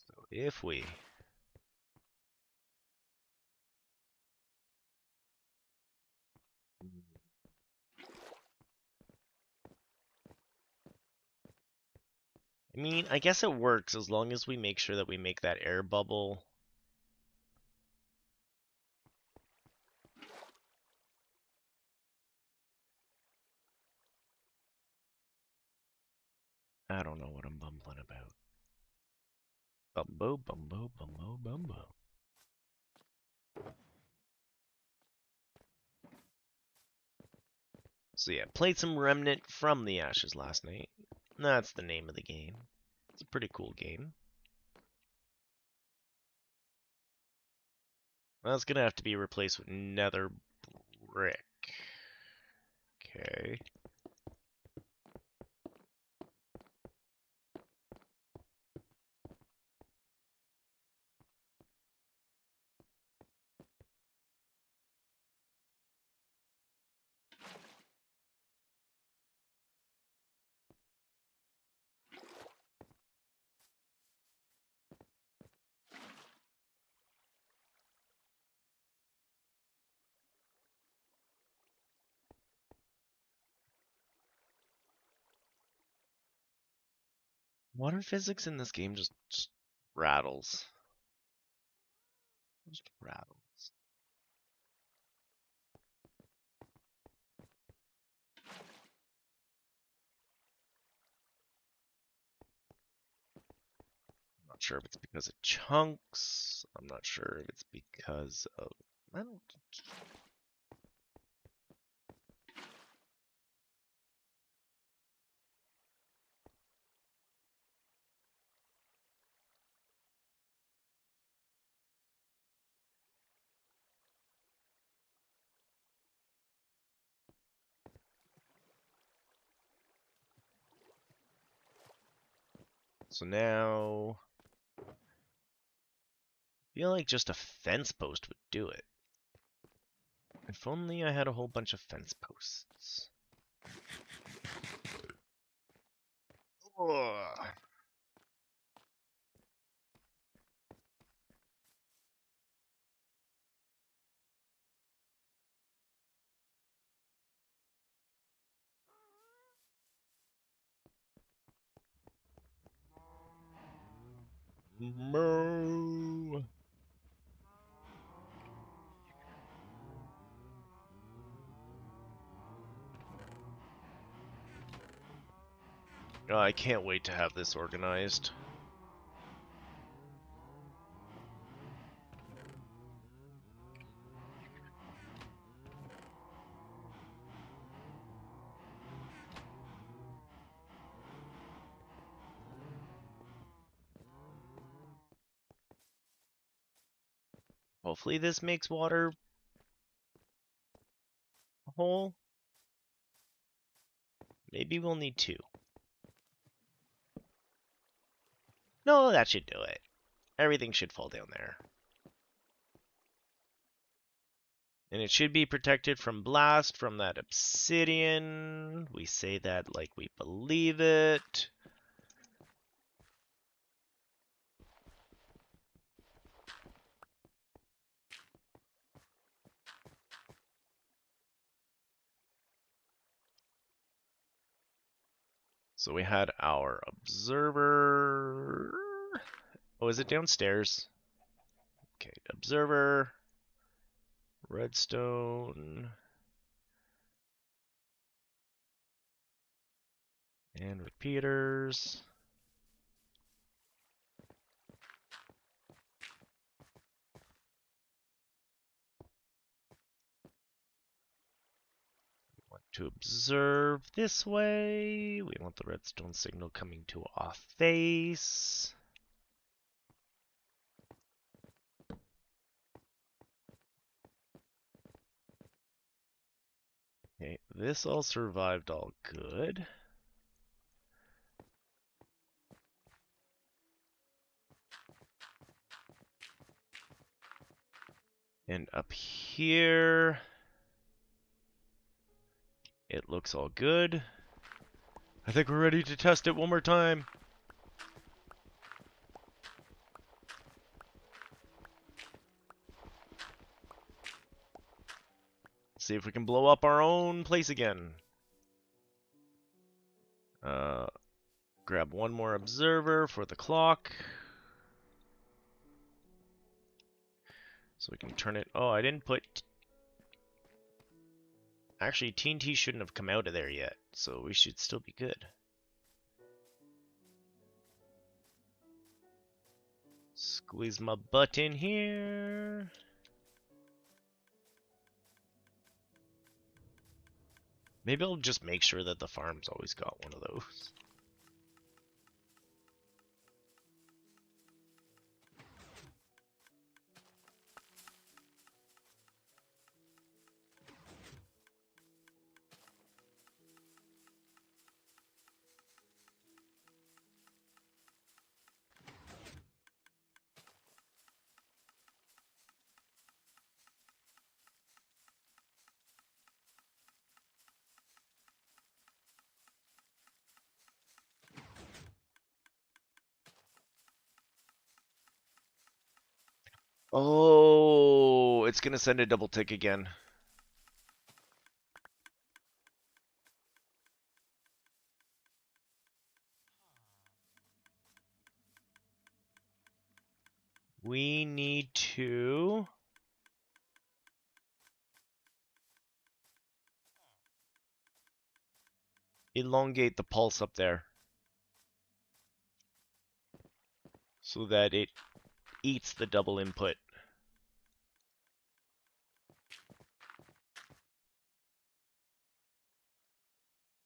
So if we... I mean, I guess it works as long as we make sure that we make that air bubble. I don't know what I'm bumbling about. Bumbo, bumbo, bumbo, bumbo. So yeah, played some Remnant from the Ashes last night. That's the name of the game. It's a pretty cool game. That's gonna have to be replaced with nether brick. Okay. Water physics in this game just rattles. Just rattles. I'm not sure if it's because of chunks. I'm not sure if it's because of... I don't... So now... I feel like just a fence post would do it. If only I had a whole bunch of fence posts. Ugh. Moo. Oh, I can't wait to have this organized. Hopefully this makes water whole. Maybe we'll need two. No, that should do it. Everything should fall down there. And it should be protected from blast from that obsidian. We say that like we believe it. So we had our observer. Oh, is it downstairs? Okay, observer, redstone, and repeaters. Want to observe this way. We want the redstone signal coming to our face. Okay, this all survived all good. And up here, it looks all good. I think we're ready to test it one more time. See if we can blow up our own place again. Grab one more observer for the clock. So we can turn it. Oh, I didn't put. Actually, TNT shouldn't have come out of there yet, so we should still be good. Squeeze my butt in here. Maybe I'll just make sure that the farm's always got one of those. Oh, it's gonna send a double tick again. We need to elongate the pulse up there so that it eats the double input.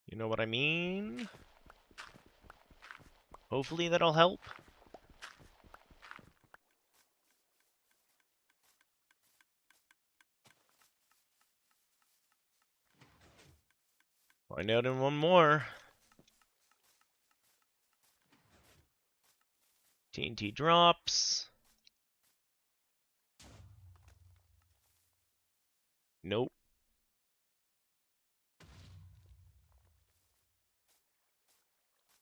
You know what I mean? Hopefully that'll help. Find out in one more. TNT drops. Nope.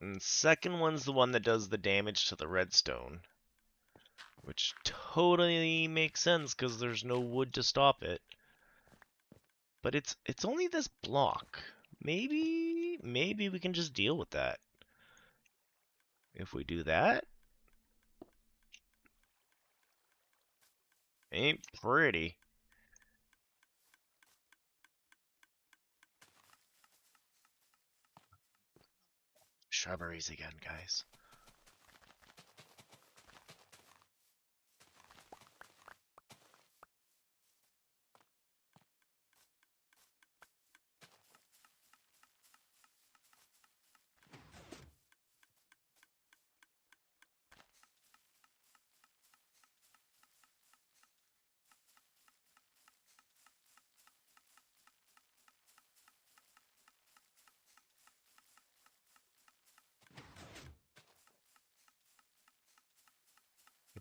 And the second one's the one that does the damage to the redstone. Which totally makes sense because there's no wood to stop it. But it's only this block. Maybe we can just deal with that. If we do that, ain't pretty. Shrubberies again, guys.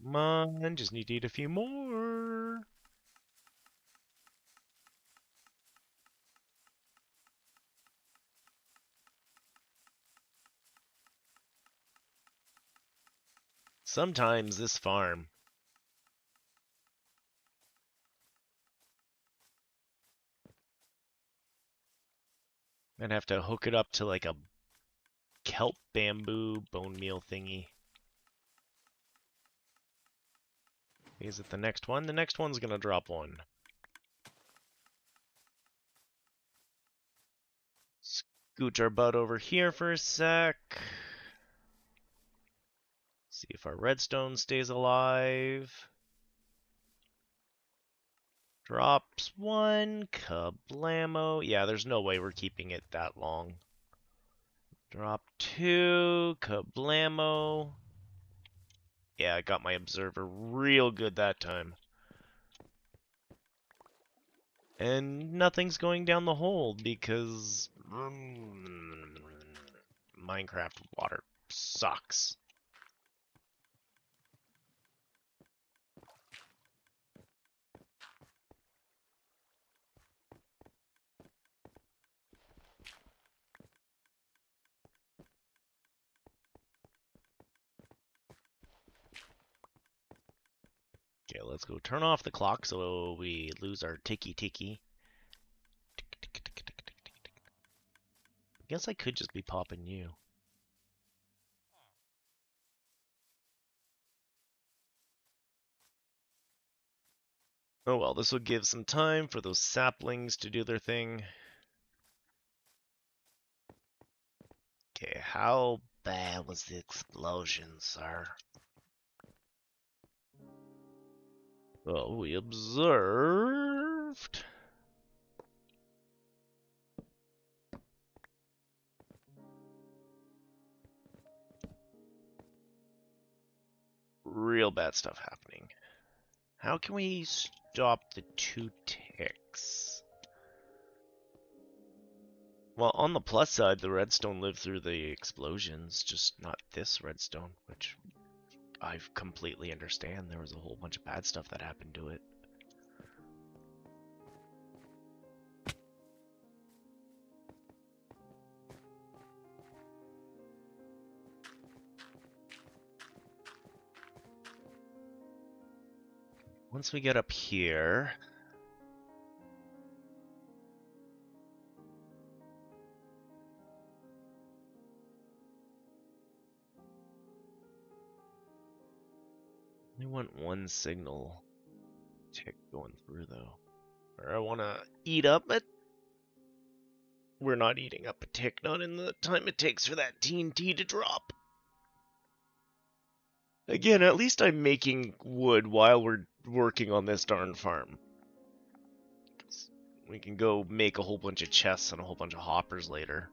Come on, just need to eat a few more. Sometimes this farm. I'd have to hook it up to like a kelp bamboo bone meal thingy. Is it the next one? The next one's gonna drop one. Scooch our butt over here for a sec. See if our redstone stays alive. Drops one. Kablamo. Yeah, there's no way we're keeping it that long. Drop two. Kablamo. Yeah, I got my observer real good that time. And nothing's going down the hole because Minecraft water sucks. Okay, let's go turn off the clock so we lose our ticky. I guess I could just be popping you. Oh well, this will give some time for those saplings to do their thing. Okay, how bad was the explosion, sir? Well, we observed. Real bad stuff happening. How can we stop the 2 ticks? Well, on the plus side, the redstone lived through the explosions, just not this redstone, which I completely understand. There was a whole bunch of bad stuff that happened to it. Once we get up here, we want one signal tick going through though. Or I want to eat up it. We're not eating up a tick, not in the time it takes for that TNT to drop. Again, at least I'm making wood while we're working on this darn farm. We can go make a whole bunch of chests and a whole bunch of hoppers later.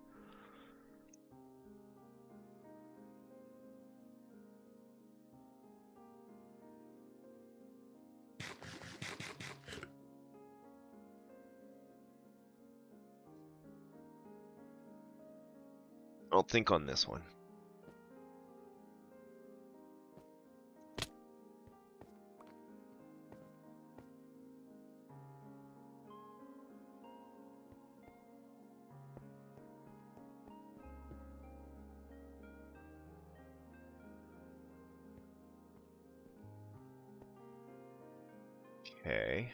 I'll think on this one. Okay.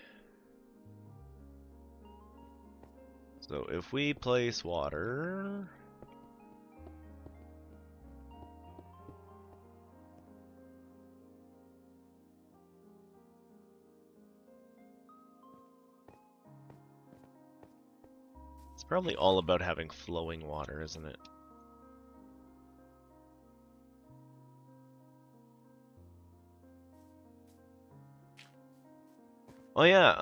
So if we place water... It's probably all about having flowing water, isn't it? Oh yeah,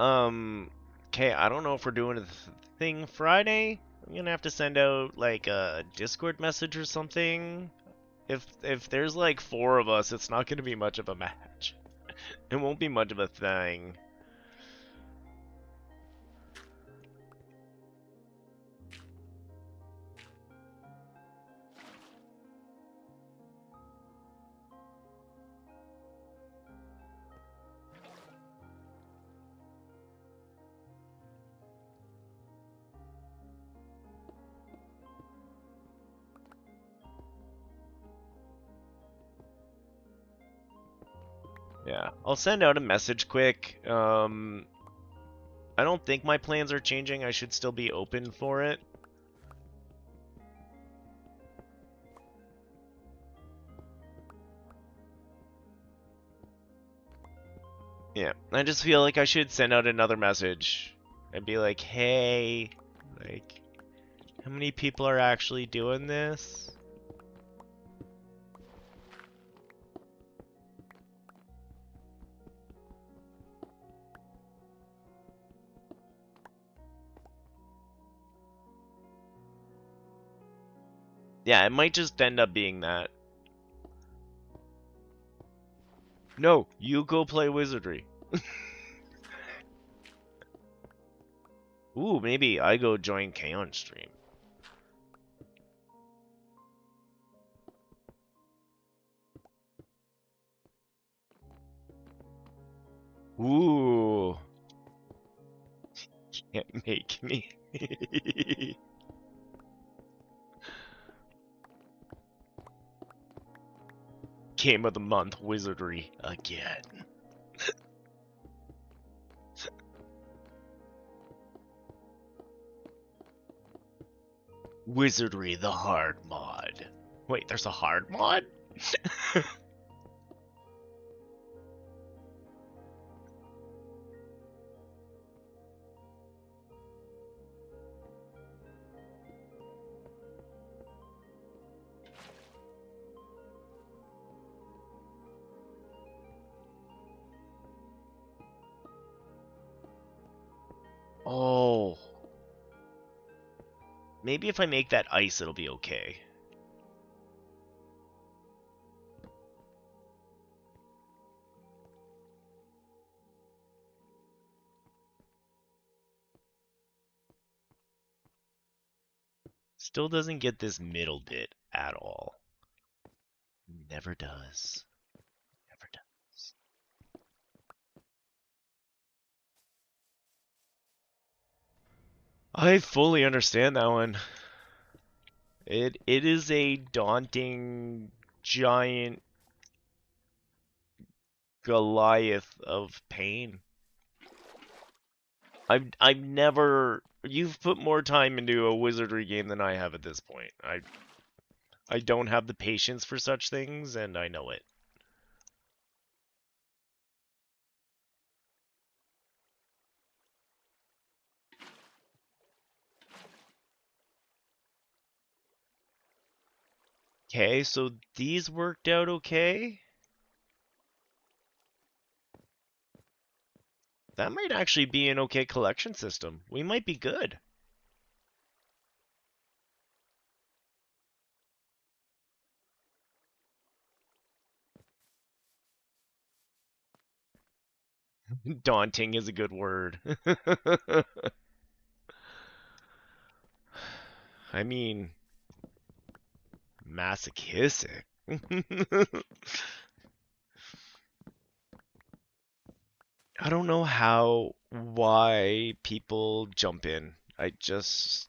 okay, I don't know if we're doing a thing Friday. I'm gonna have to send out like a Discord message or something. If there's like 4 of us, it's not gonna be much of a match. It won't be much of a thing. Yeah, I'll send out a message quick. I don't think my plans are changing. I should still be open for it. Yeah, I just feel like I should send out another message and be like, hey, like, how many people are actually doing this? Yeah, it might just end up being that. No, you go play Wizardry. Ooh, maybe I go join Kaon stream. Ooh, can't make me. Game of the month, Wizardry again. Wizardry, the hard mod. Wait, there's a hard mod? Oh. Maybe if I make that ice, it'll be okay. Still doesn't get this middle bit at all. Never does. Never does. I fully understand that one. It is a daunting giant Goliath of pain. I've never you've put more time into a wizardry game than I have at this point. I don't have the patience for such things and I know it. Okay, so these worked out okay? That might actually be an okay collection system. We might be good. Daunting is a good word. I mean, masochistic. I don't know why people jump in. I just,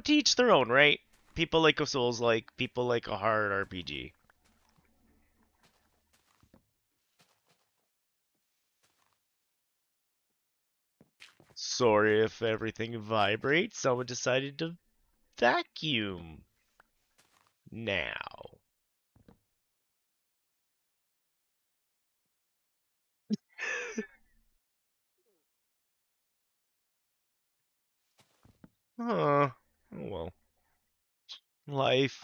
teach their own, right? People like a Souls like, people like a hard RPG. Sorry if everything vibrates. Someone decided to vacuum now. Huh. Oh well. Life.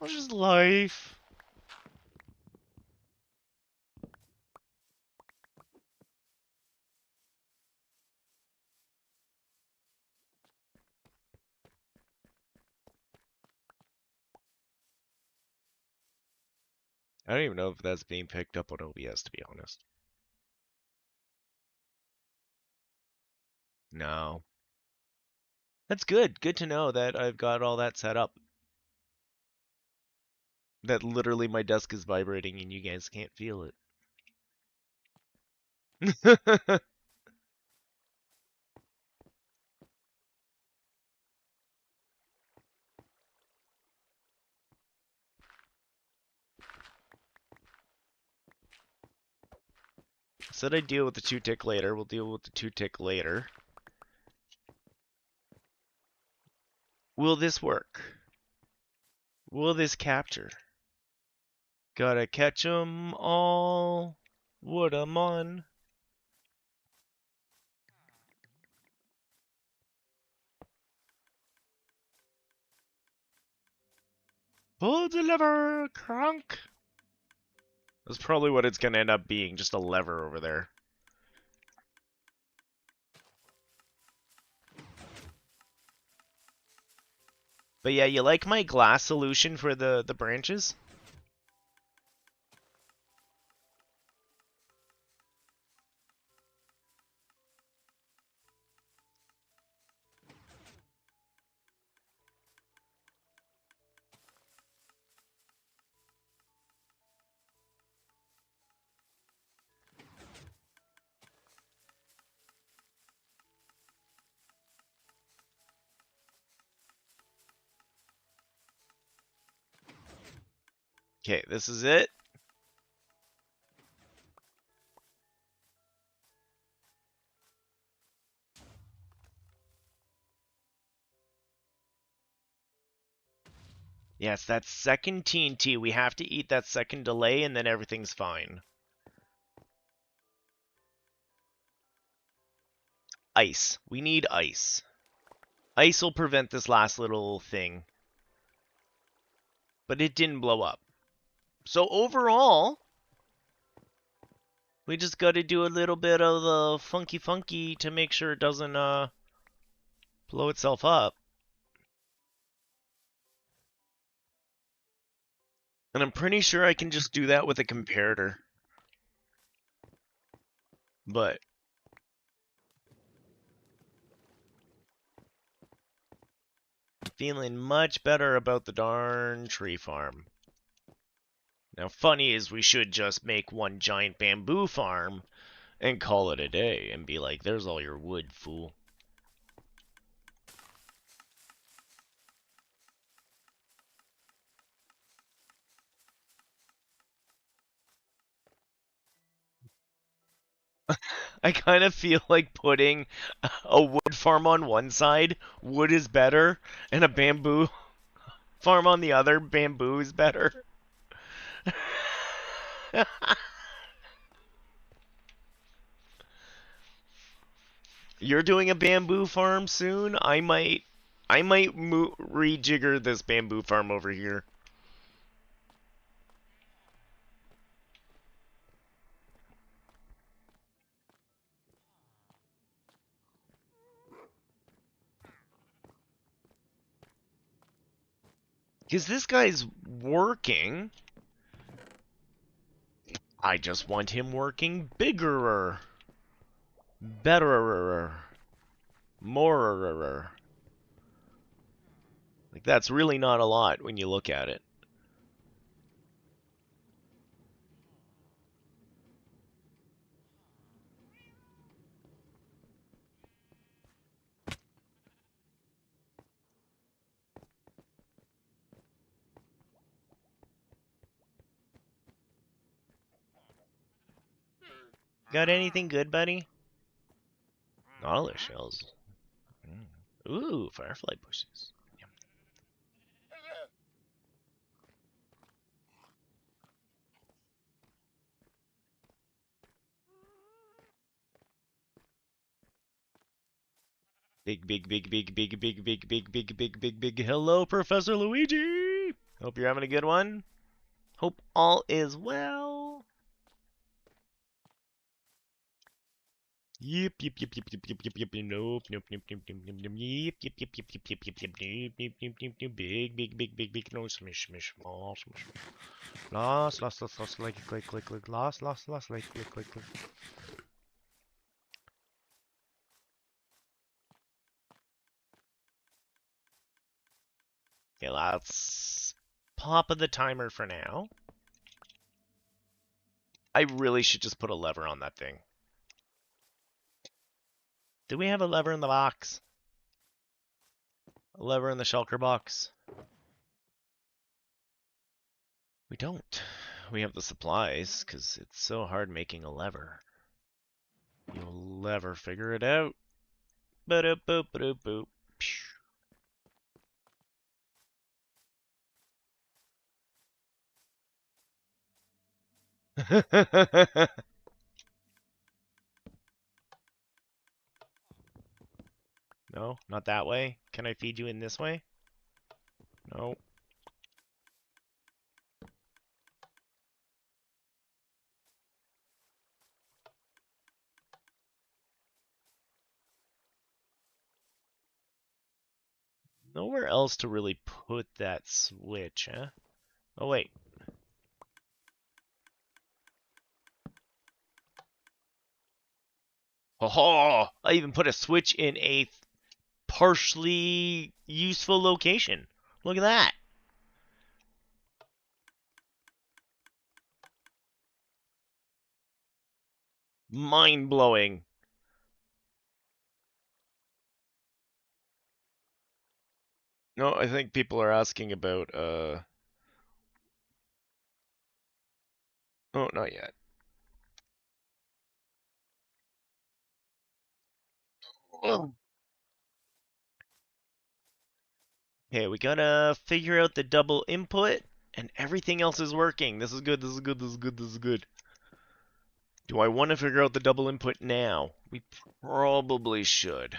It's just life. I don't even know if that's being picked up on OBS, to be honest. No. That's good. Good to know that I've got all that set up. That literally my desk is vibrating and you guys can't feel it. Said I'd deal with the 2-tick later. We'll deal with the 2-tick later. Will this work? Will this capture? Gotta catch 'em all. What a mon. Pull the lever, crunk. That's probably what it's gonna end up being, just a lever over there. But yeah, you like my glass solution for the branches? Okay, this is it. Yes, that second TNT. We have to eat that second delay and then everything's fine. Ice. We need ice. Ice will prevent this last little thing. But it didn't blow up. So overall, we just got to do a little bit of the funky to make sure it doesn't blow itself up. And I'm pretty sure I can just do that with a comparator. But feeling much better about the darn tree farm. Now, funny is we should just make one giant bamboo farm and call it a day and be like, there's all your wood, fool. I kind of feel like putting a wood farm on one side, wood is better, and a bamboo farm on the other, bamboo is better. You're doing a bamboo farm soon? I might rejigger this bamboo farm over here. Because this guy's working. I just want him working bigger, better, more. Like, that's really not a lot when you look at it. Got anything good, buddy? Knowledge shells. Ooh, firefly bushes. Big. Hello, Professor Luigi. Hope you're having a good one. Hope all is well. Yep. Nope. Yep. Big. No, smish. Small, smish. Lost, click. Lost, click. Okay, let's pop the timer for now. I really should just put a lever on that thing. Do we have a lever in the box? A lever in the shulker box? We don't. We have the supplies, because it's so hard making a lever. You'll never figure it out. Ba-da-boop. Not that way? Can I feed you in this way? No. Nowhere else to really put that switch, huh? Oh, wait. Oh, I even put a switch in a partially useful location. Look at that. Mind-blowing. No, I think people are asking about, oh, not yet. Oh. Okay, we gotta figure out the double input, and everything else is working. This is good, this is good, this is good, this is good. Do I want to figure out the double input now? We probably should.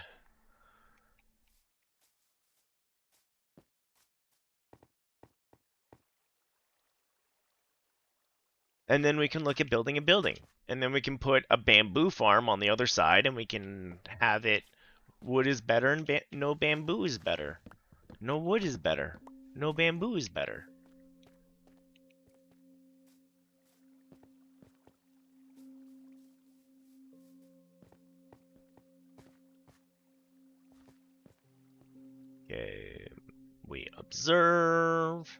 And then we can look at building a building. And then we can put a bamboo farm on the other side, and we can have it wood is better and no bamboo is better. No wood is better. No bamboo is better. Okay, we observe.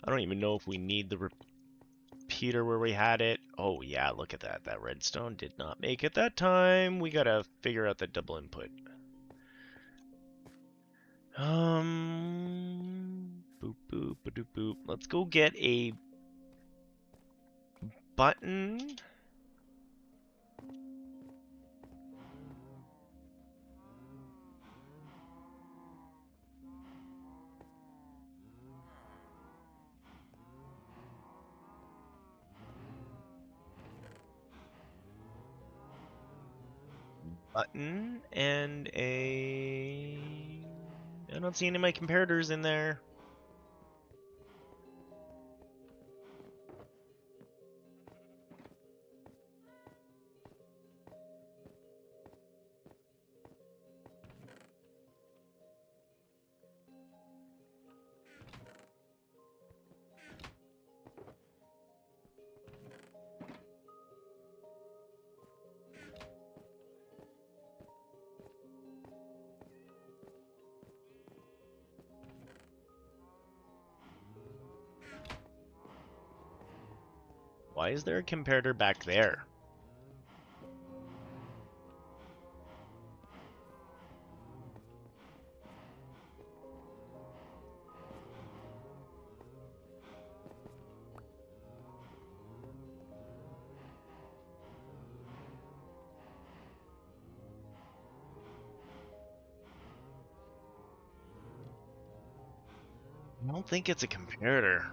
I don't even know if we need the repeater where we had it. Oh yeah, look at that. That redstone did not make it that time. We gotta figure out the double input. Boop boop boop boop. Let's go get a button. Button and a. I don't see any of my comparators in there. Why is there a comparator back there? I don't think it's a comparator.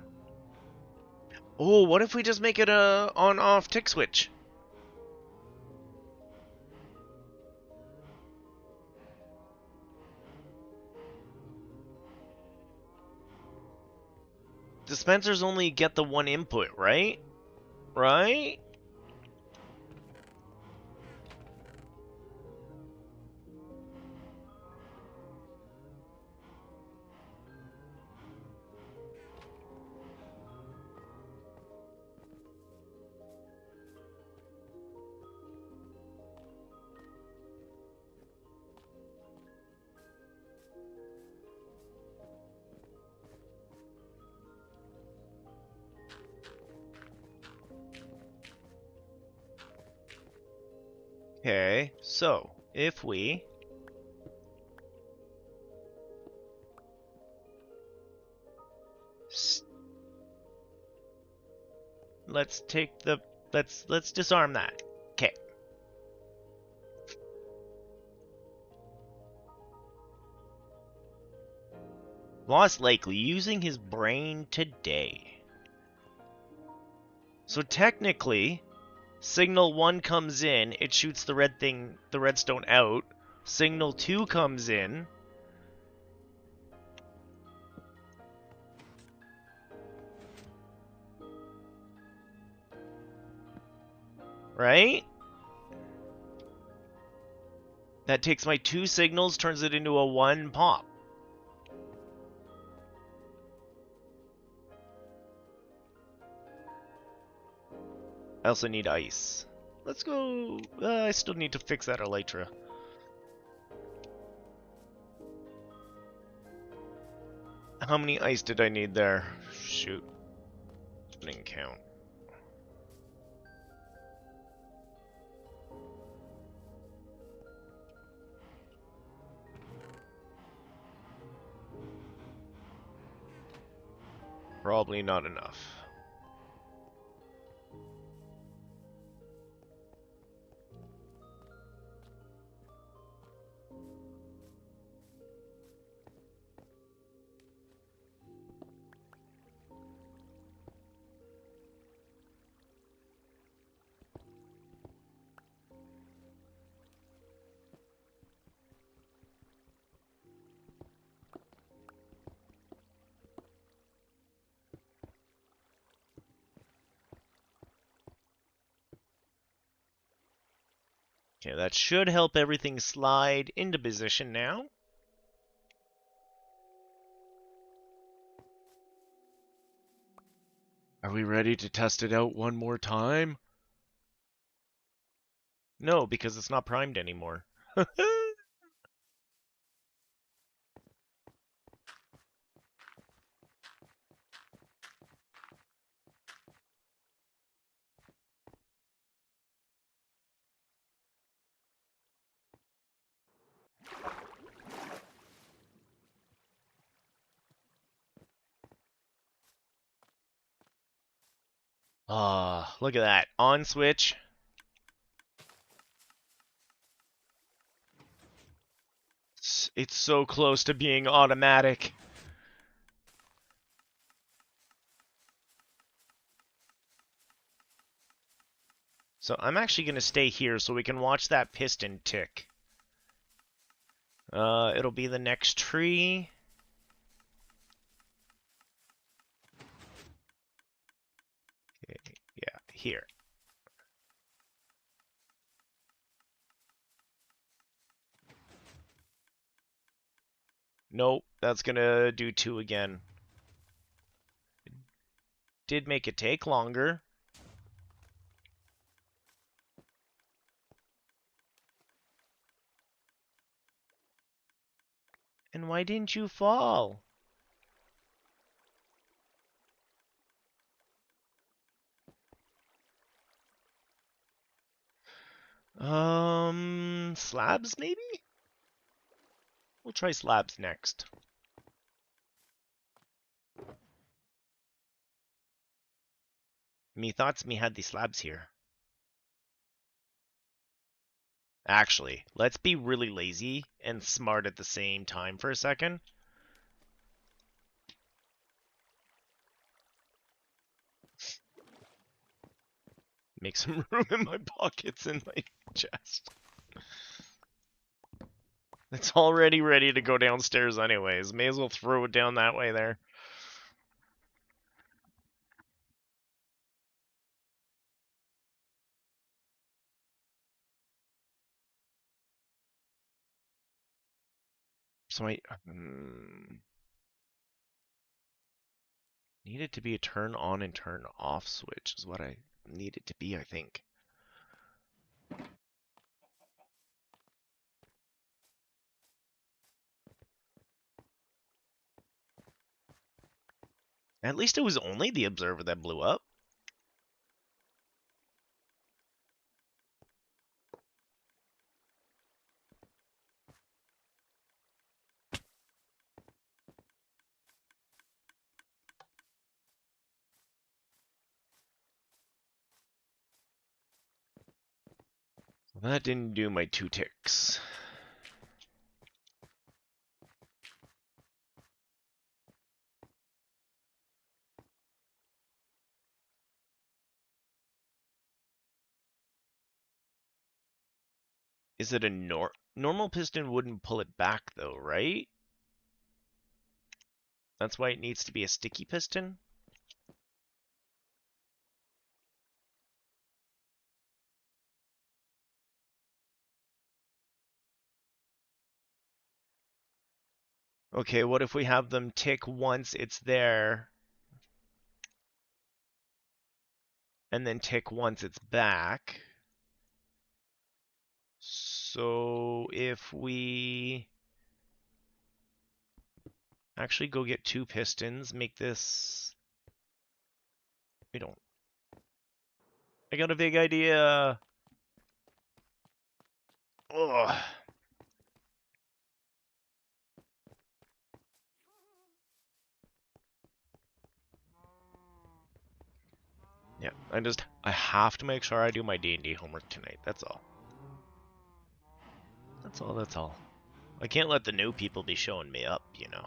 Oh, what if we just make it a on-off tick switch? Dispensers only get the one input, right? Right? Okay, so if we let's take the let's disarm that. Okay. Lost Likely using his brain today. So technically, signal 1 comes in, it shoots the redstone out. Signal 2 comes in. Right? That takes my 2 signals, turns it into a 1 pop. I also need ice. Let's go... I still need to fix that elytra. How many ice did I need there? Shoot. Didn't count. Probably not enough. Okay, that should help everything slide into position now. Are we ready to test it out one more time? No, because it's not primed anymore. Ah, look at that. On switch. It's so close to being automatic. So I'm actually going to stay here so we can watch that piston tick. It'll be the next tree. Okay, yeah, here. Nope, that's gonna do 2 again. Did make it take longer. And why didn't you fall? Slabs maybe? We'll try slabs next. Me thoughts me had the slabs here. Actually, let's be really lazy and smart at the same time for a second. Make some room in my pockets and my chest. It's already ready to go downstairs anyways. May as well throw it down that way there. So I need it to be a turn on and turn off switch is what I need it to be, I think. At least it was only the observer that blew up. That didn't do my 2 ticks. Is it a normal piston wouldn't pull it back though, right? That's why it needs to be a sticky piston? Okay, what if we have them tick once it's there, and then tick once it's back? So if we actually go get 2 pistons, make this... We don't... I got a big idea! Ugh. Yeah, I have to make sure I do my D&D homework tonight, that's all. That's all. I can't let the new people be showing me up, you know.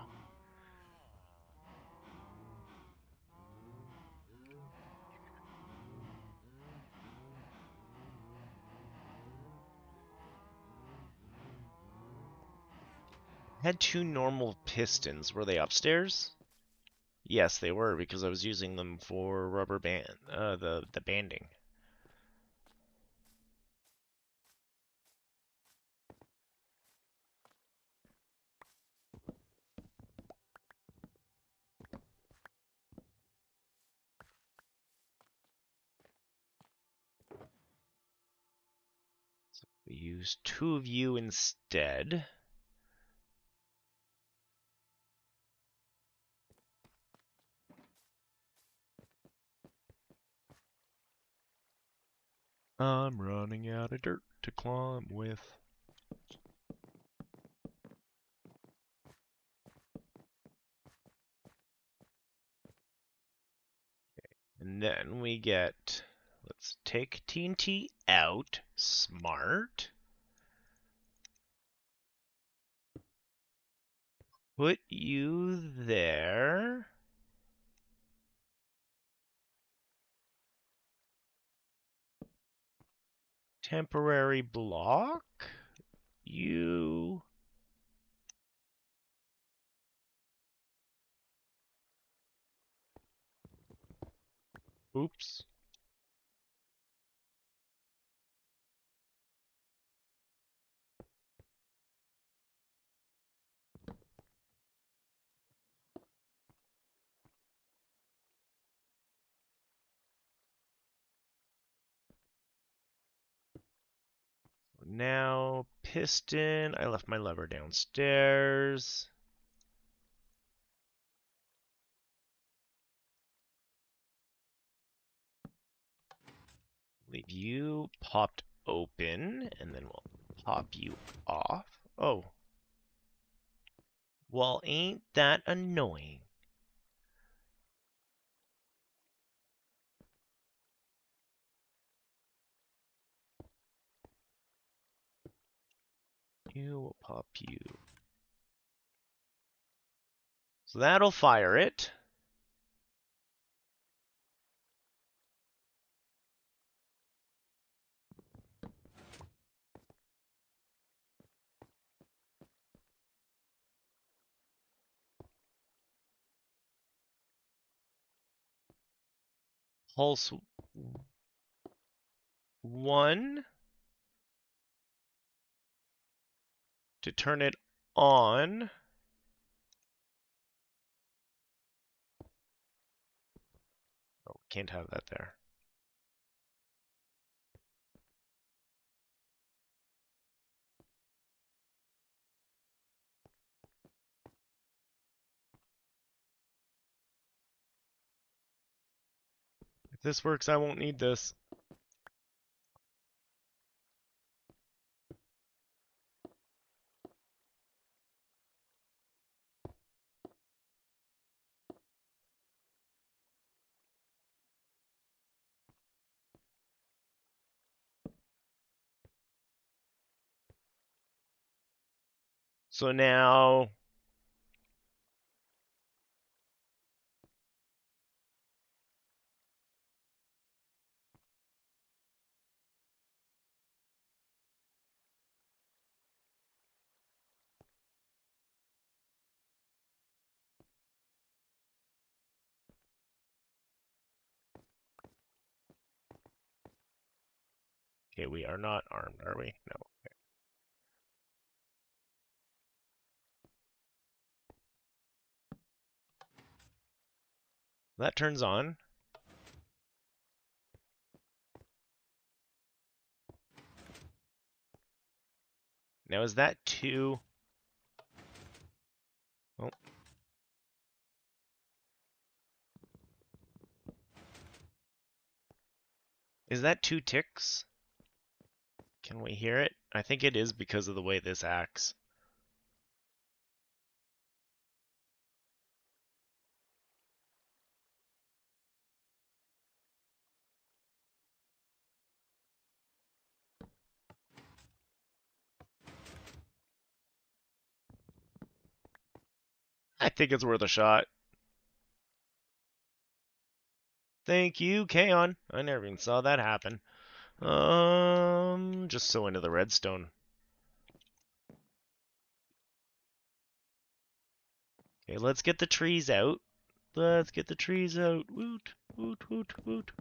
I had 2 normal pistons. Were they upstairs? Yes, they were, because I was using them for rubber band, the banding. So we use 2 of you instead. I'm running out of dirt to climb with. And then we get, let's take TNT out, smart. Put you there. Temporary block. You. Oops. Now, piston. I left my lever downstairs. Leave you popped open, and then we'll pop you off. Oh. Well, ain't that annoying? You will pop you. So that'll fire it. Pulse 1 to turn it on. Oh, can't have that there. If this works, I won't need this. So now we are not armed, are we? No. Okay. That turns on. Now is that 2? Oh. Is that 2 ticks? Can we hear it? I think it is because of the way this acts. I think it's worth a shot. Thank you, Kaon. I never even saw that happen. Just so into the redstone. Okay, let's get the trees out. Let's get the trees out. Woot, woot, woot, woot.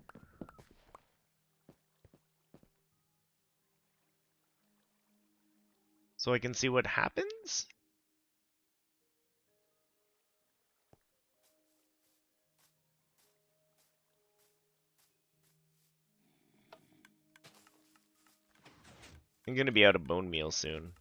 So I can see what happens? I'm gonna be out of bone meal soon.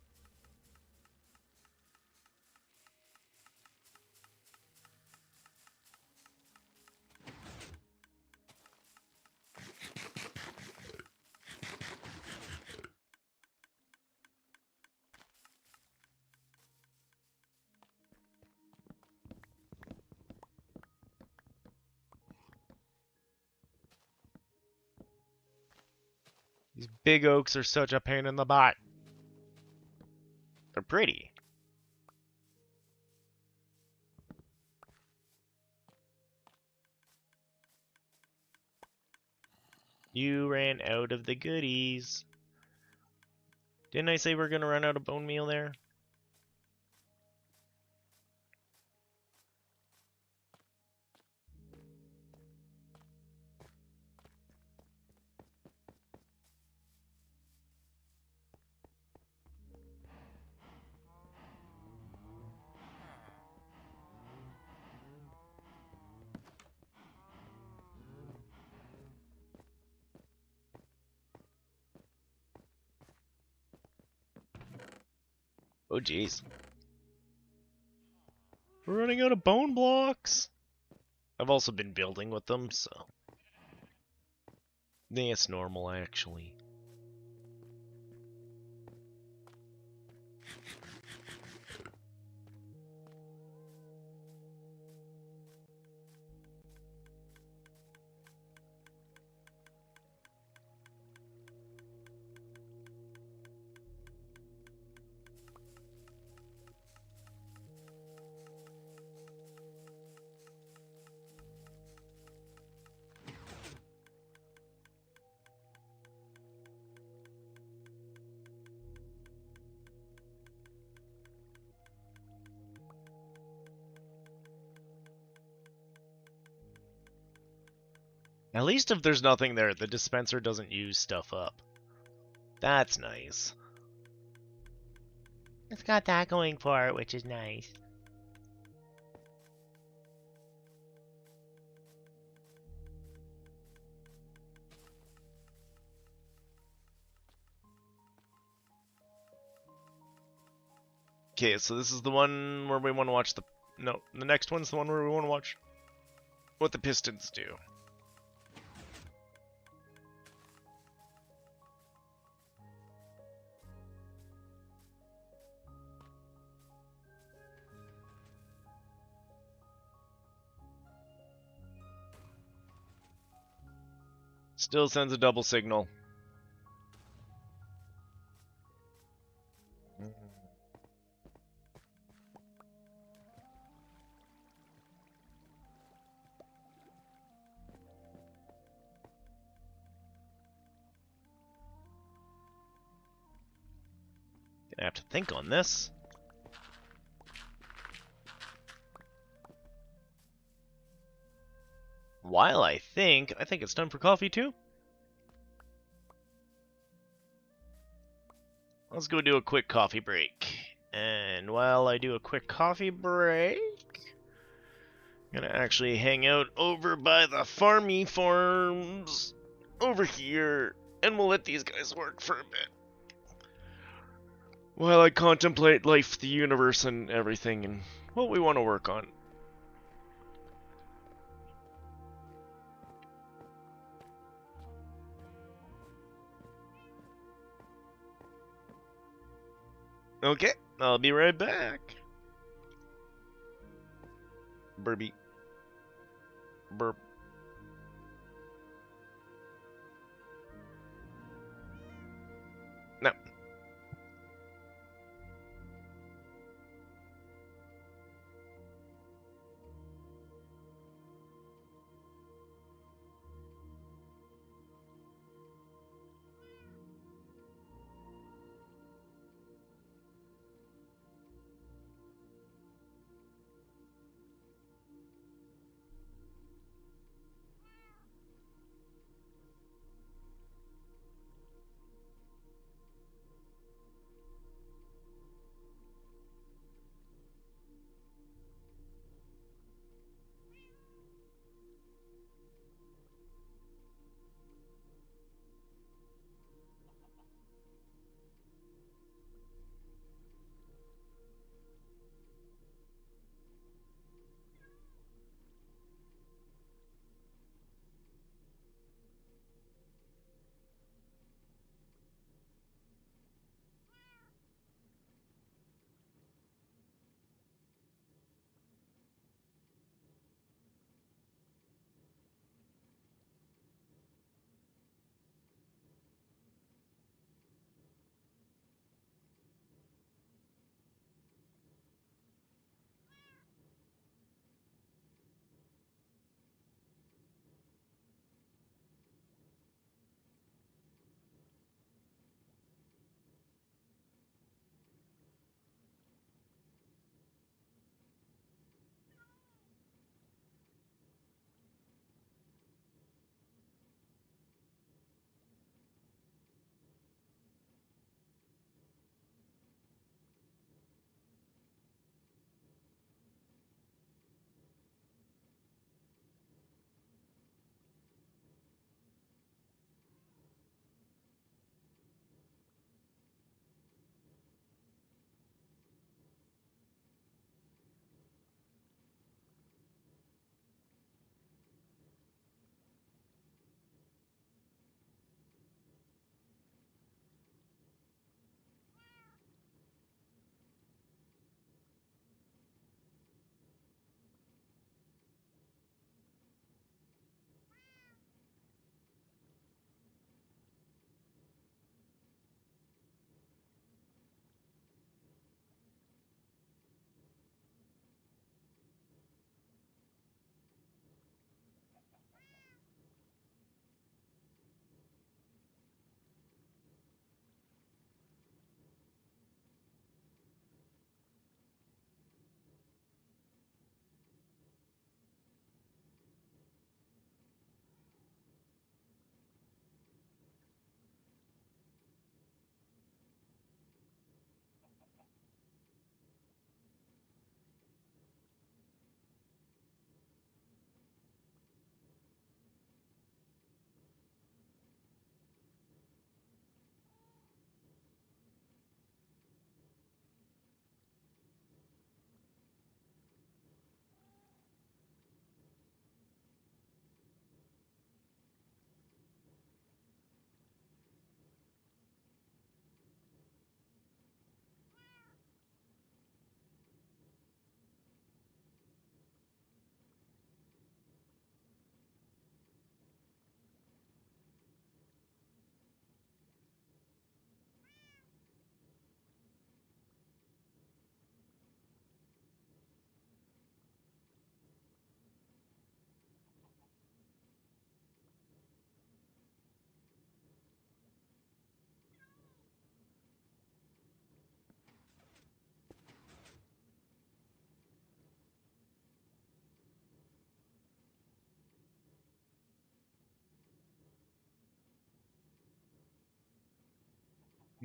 These big oaks are such a pain in the butt. They're pretty. You ran out of the goodies. Didn't I say we're gonna run out of bone meal there? Oh jeez. We're running out of bone blocks. I've also been building with them, so it's normal actually. At least if there's nothing there, the dispenser doesn't use stuff up. That's nice. It's got that going for it, which is nice. Okay, so this is the one where we want to watch the... No, the next one's the one where we want to watch what the pistons do. Still sends a double signal. Gonna have to think on this. While I think it's time for coffee too. let's go do a quick coffee break. And while I do a quick coffee break, I'm gonna actually hang out over by the farmy farms over here, and we'll let these guys work for a bit while I contemplate life, the universe, and everything, and what we want to work on. Okay, I'll be right back. Burby. Burp. No.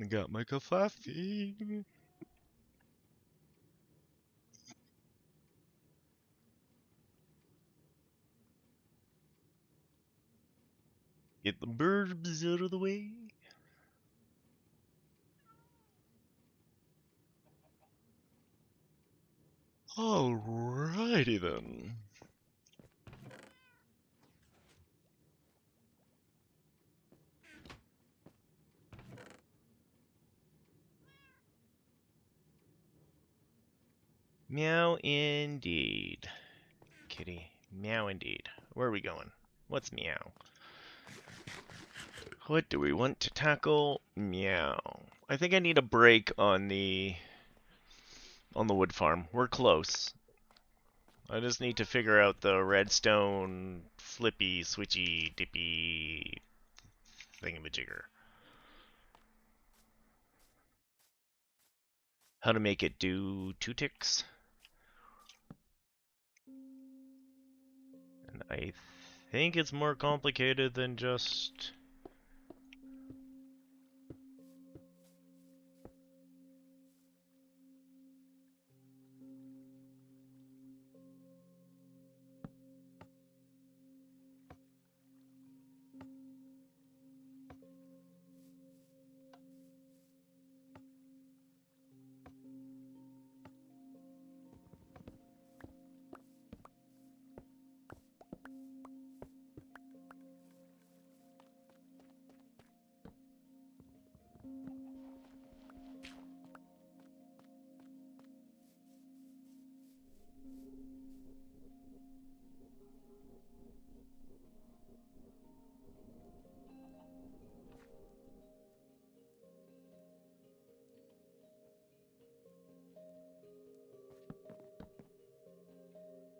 I got my coffee. Get the birds out of the way. Alrighty then. Meow indeed. Kitty. Meow indeed. Where are we going? What's meow? What do we want to tackle? Meow. I think I need a break on the wood farm. We're close. I just need to figure out the redstone flippy, switchy, dippy thingamajigger. How to make it do 2 ticks. And I think it's more complicated than just...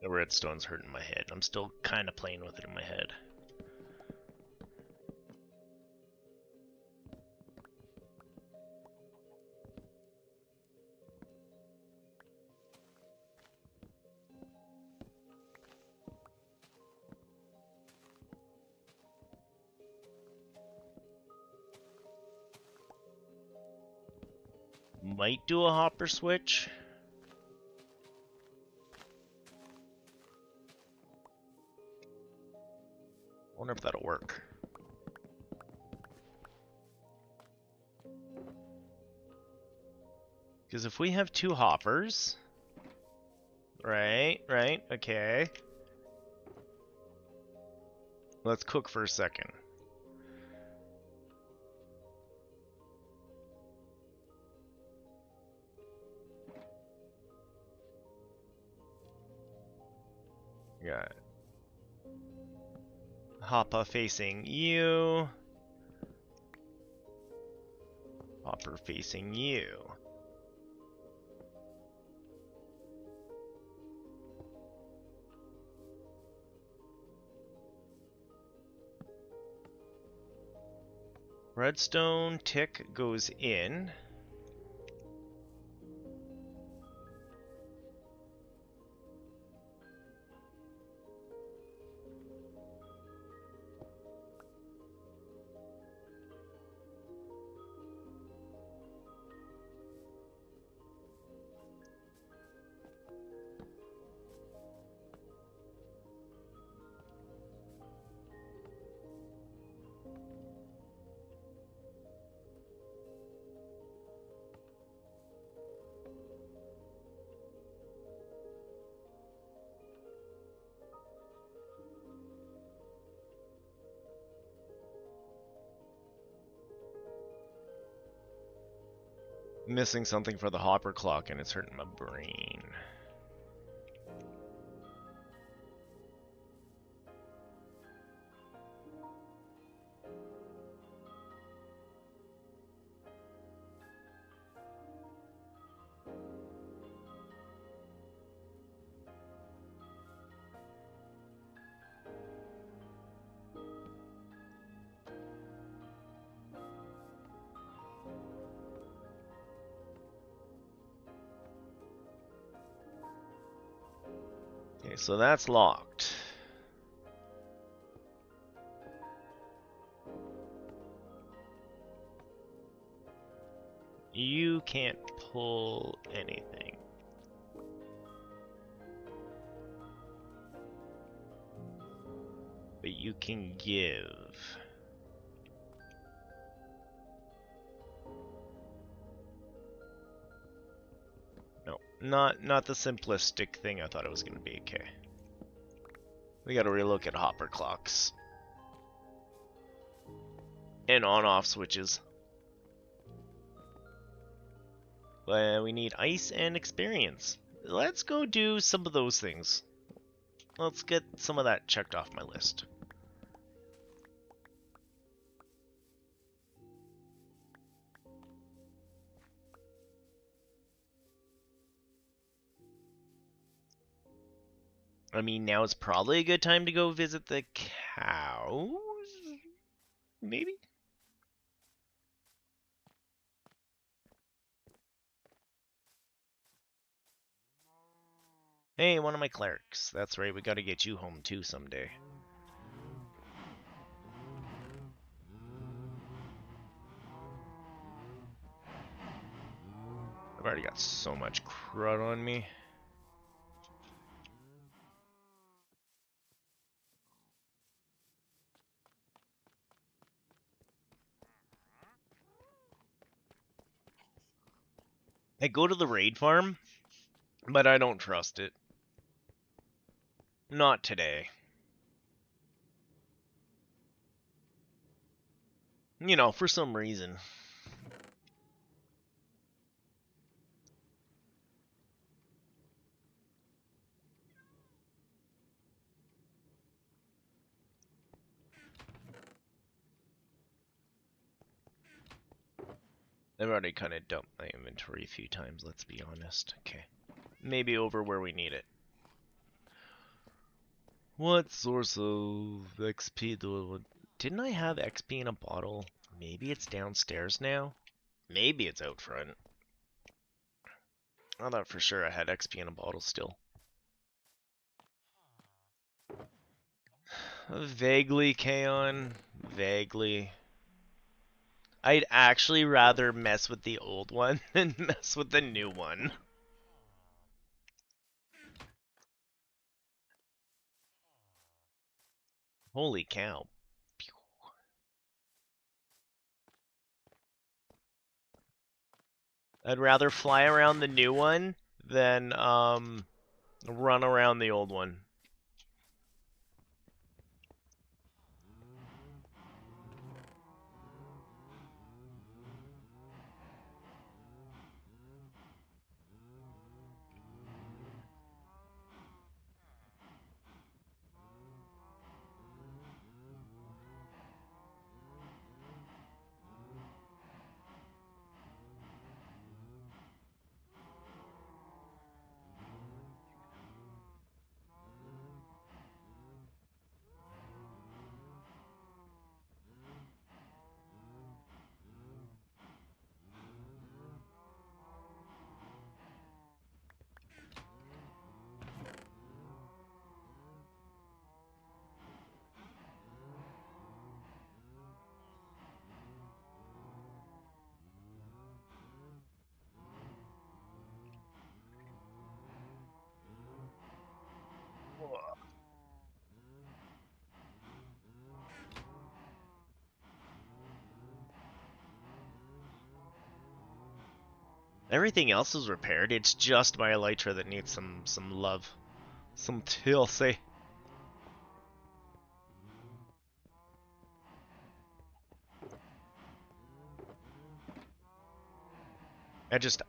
The redstone's hurting my head. I'm still kind of playing with it in my head. Might do a hopper switch. Wonder if that'll work. Because if we have 2 hoppers... Right, okay. Let's cook for a second. Got Hopper facing you. Hopper facing you. Redstone tick goes in. Missing something for the hopper clock and it's hurting my brain. Okay, so that's locked. You can't pull anything. But you can give. No, not the simplistic thing I thought it was going to be. Okay. We got to relook at hopper clocks. And on-off switches. We need ice and experience. Let's go do some of those things. Let's get some of that checked off my list. I mean, now is probably a good time to go visit the cows? Maybe? Hey, one of my clerics. That's right, we gotta get you home too someday. I've already got so much crud on me. I go to the raid farm, but I don't trust it. Not today. You know, for some reason. I've already kind of dumped my inventory a few times, let's be honest. Okay. Maybe over where we need it. What source of XP do I... Didn't I have XP in a bottle? Maybe it's downstairs now? Maybe it's out front. I thought for sure I had XP in a bottle still. Vaguely, Kaon. Vaguely. I'd actually rather mess with the old one than mess with the new one. Holy cow. I'd rather fly around the new one than run around the old one. Everything else is repaired. It's just my elytra that needs some love, some TLC.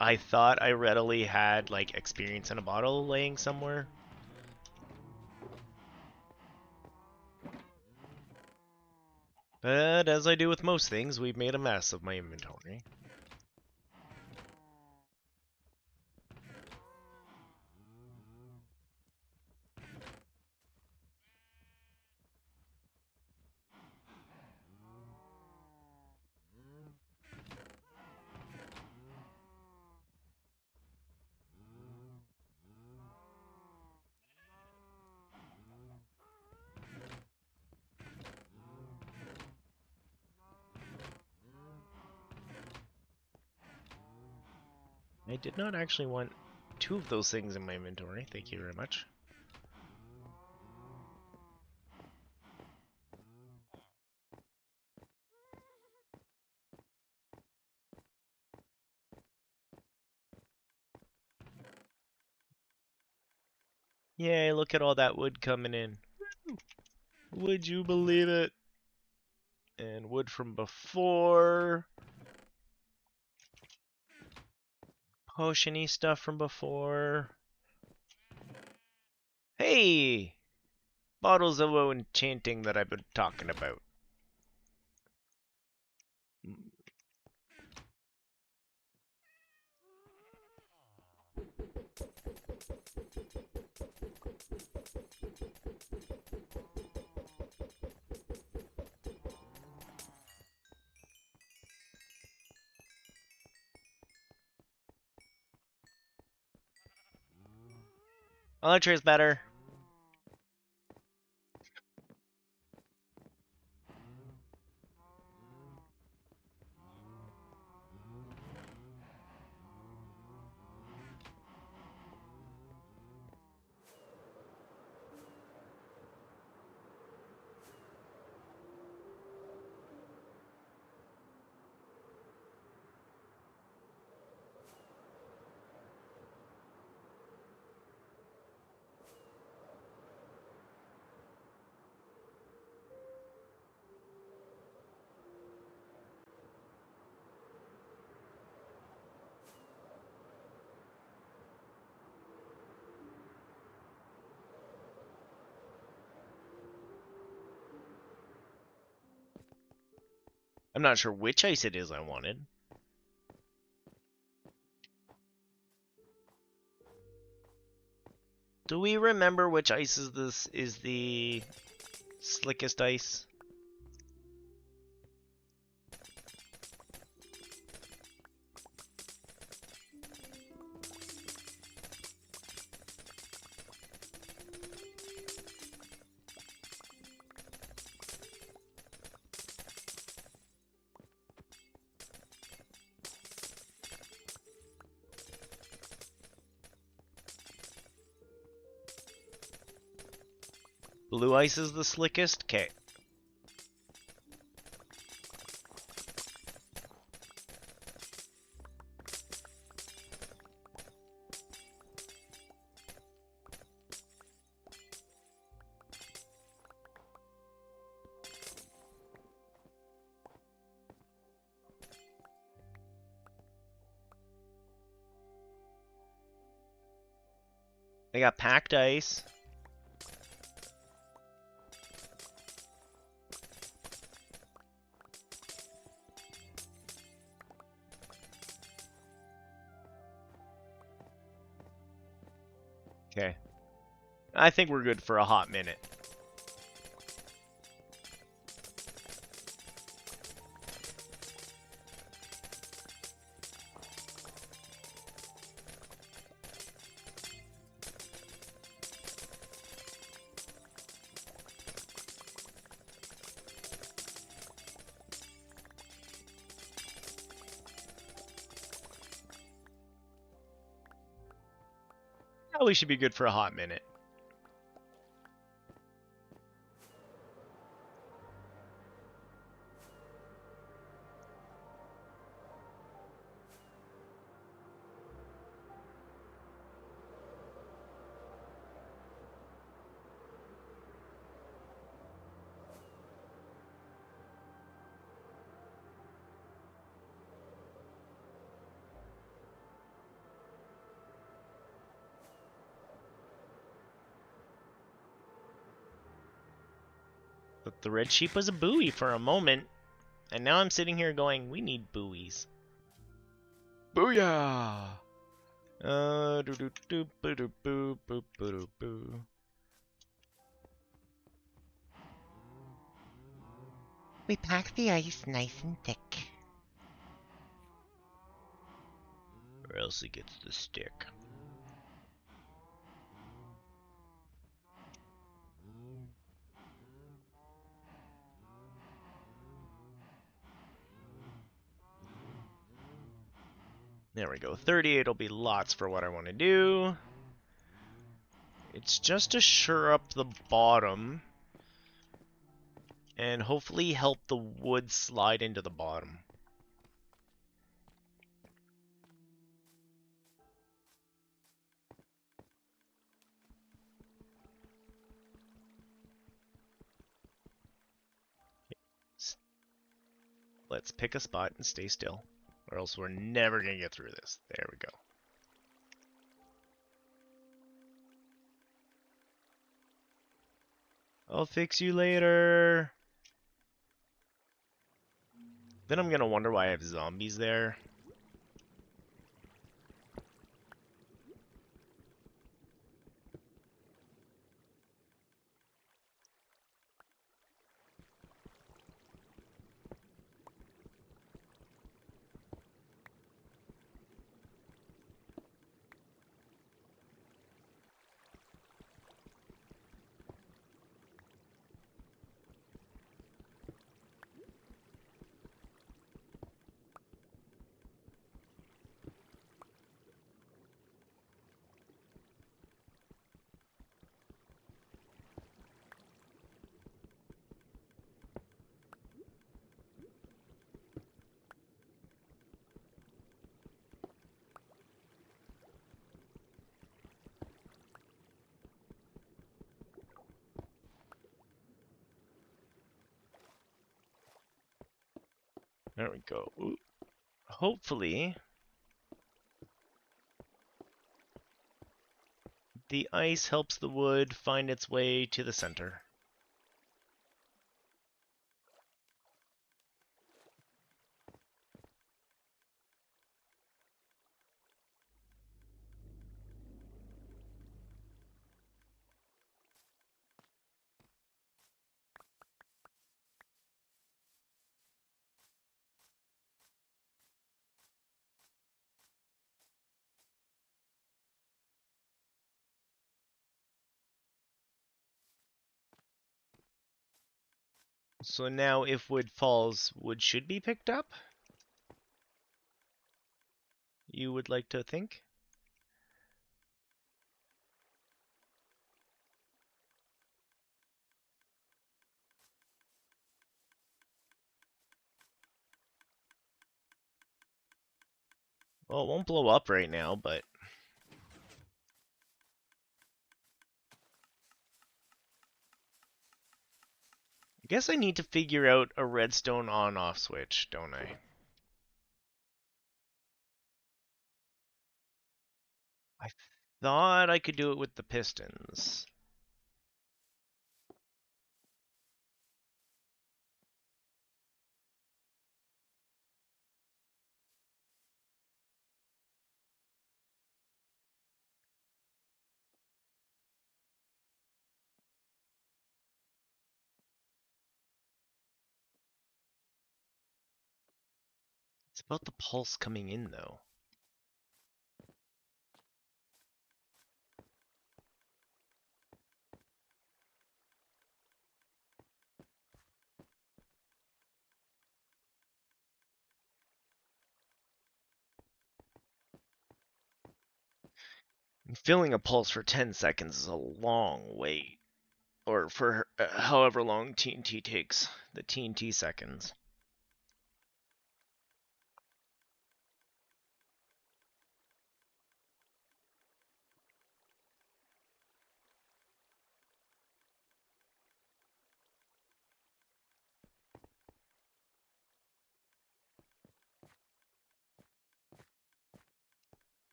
I thought I readily had like experience in a bottle laying somewhere. But as I do with most things, we've made a mess of my inventory. I did not actually want 2 of those things in my inventory. Thank you very much. Yay, look at all that wood coming in. Would you believe it? And wood from before. Potion-y stuff from before. Hey! Bottles of enchanting that I've been talking about. Elytra is better. I'm not sure which ice it is I wanted. Do we remember which ice is this is the slickest ice? Blue ice is the slickest? Okay. I got packed ice. Okay. I think we're good for a hot minute. Probably should be good for a hot minute. But the red sheep was a buoy for a moment, and now I'm sitting here going, we need buoys. Booyah! Do do do boo do boo boo boo do boo. We pack the ice nice and thick, or else it gets the stick. There we go. 38 will be lots for what I want to do. It's just to shore up the bottom and hopefully help the wood slide into the bottom. Let's pick a spot and stay still, or else we're never going to get through this. There we go. I'll fix you later. Then I'm going to wonder why I have zombies there. There we go. Ooh. Hopefully, the ice helps the wood find its way to the center. So now if wood falls, wood should be picked up? You would like to think? Well, it won't blow up right now, but... I guess I need to figure out a redstone on-off switch, don't I? I thought I could do it with the pistons. It's about the pulse coming in, though. Feeling a pulse for 10 seconds is a long wait. Or for however long TNT takes. The TNT seconds.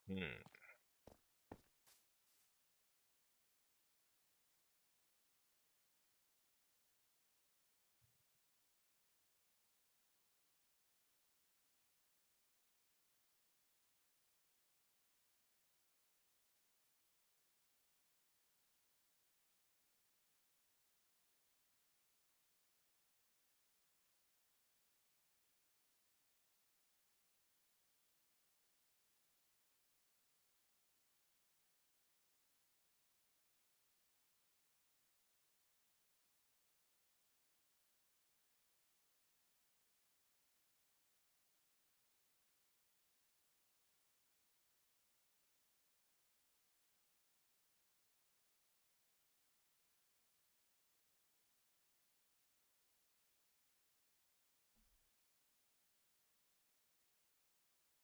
Hmm.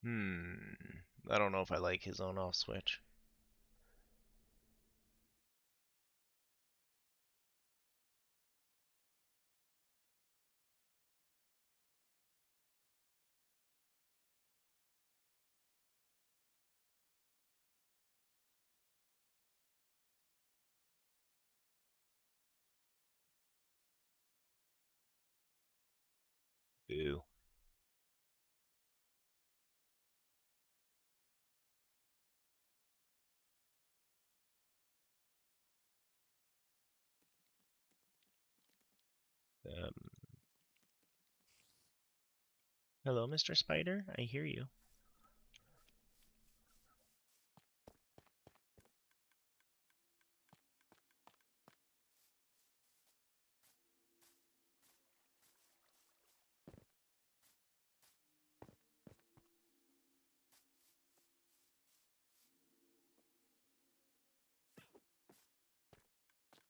I don't know if I like his on-off switch. Boo. Um, Hello, Mr. Spider. I hear you.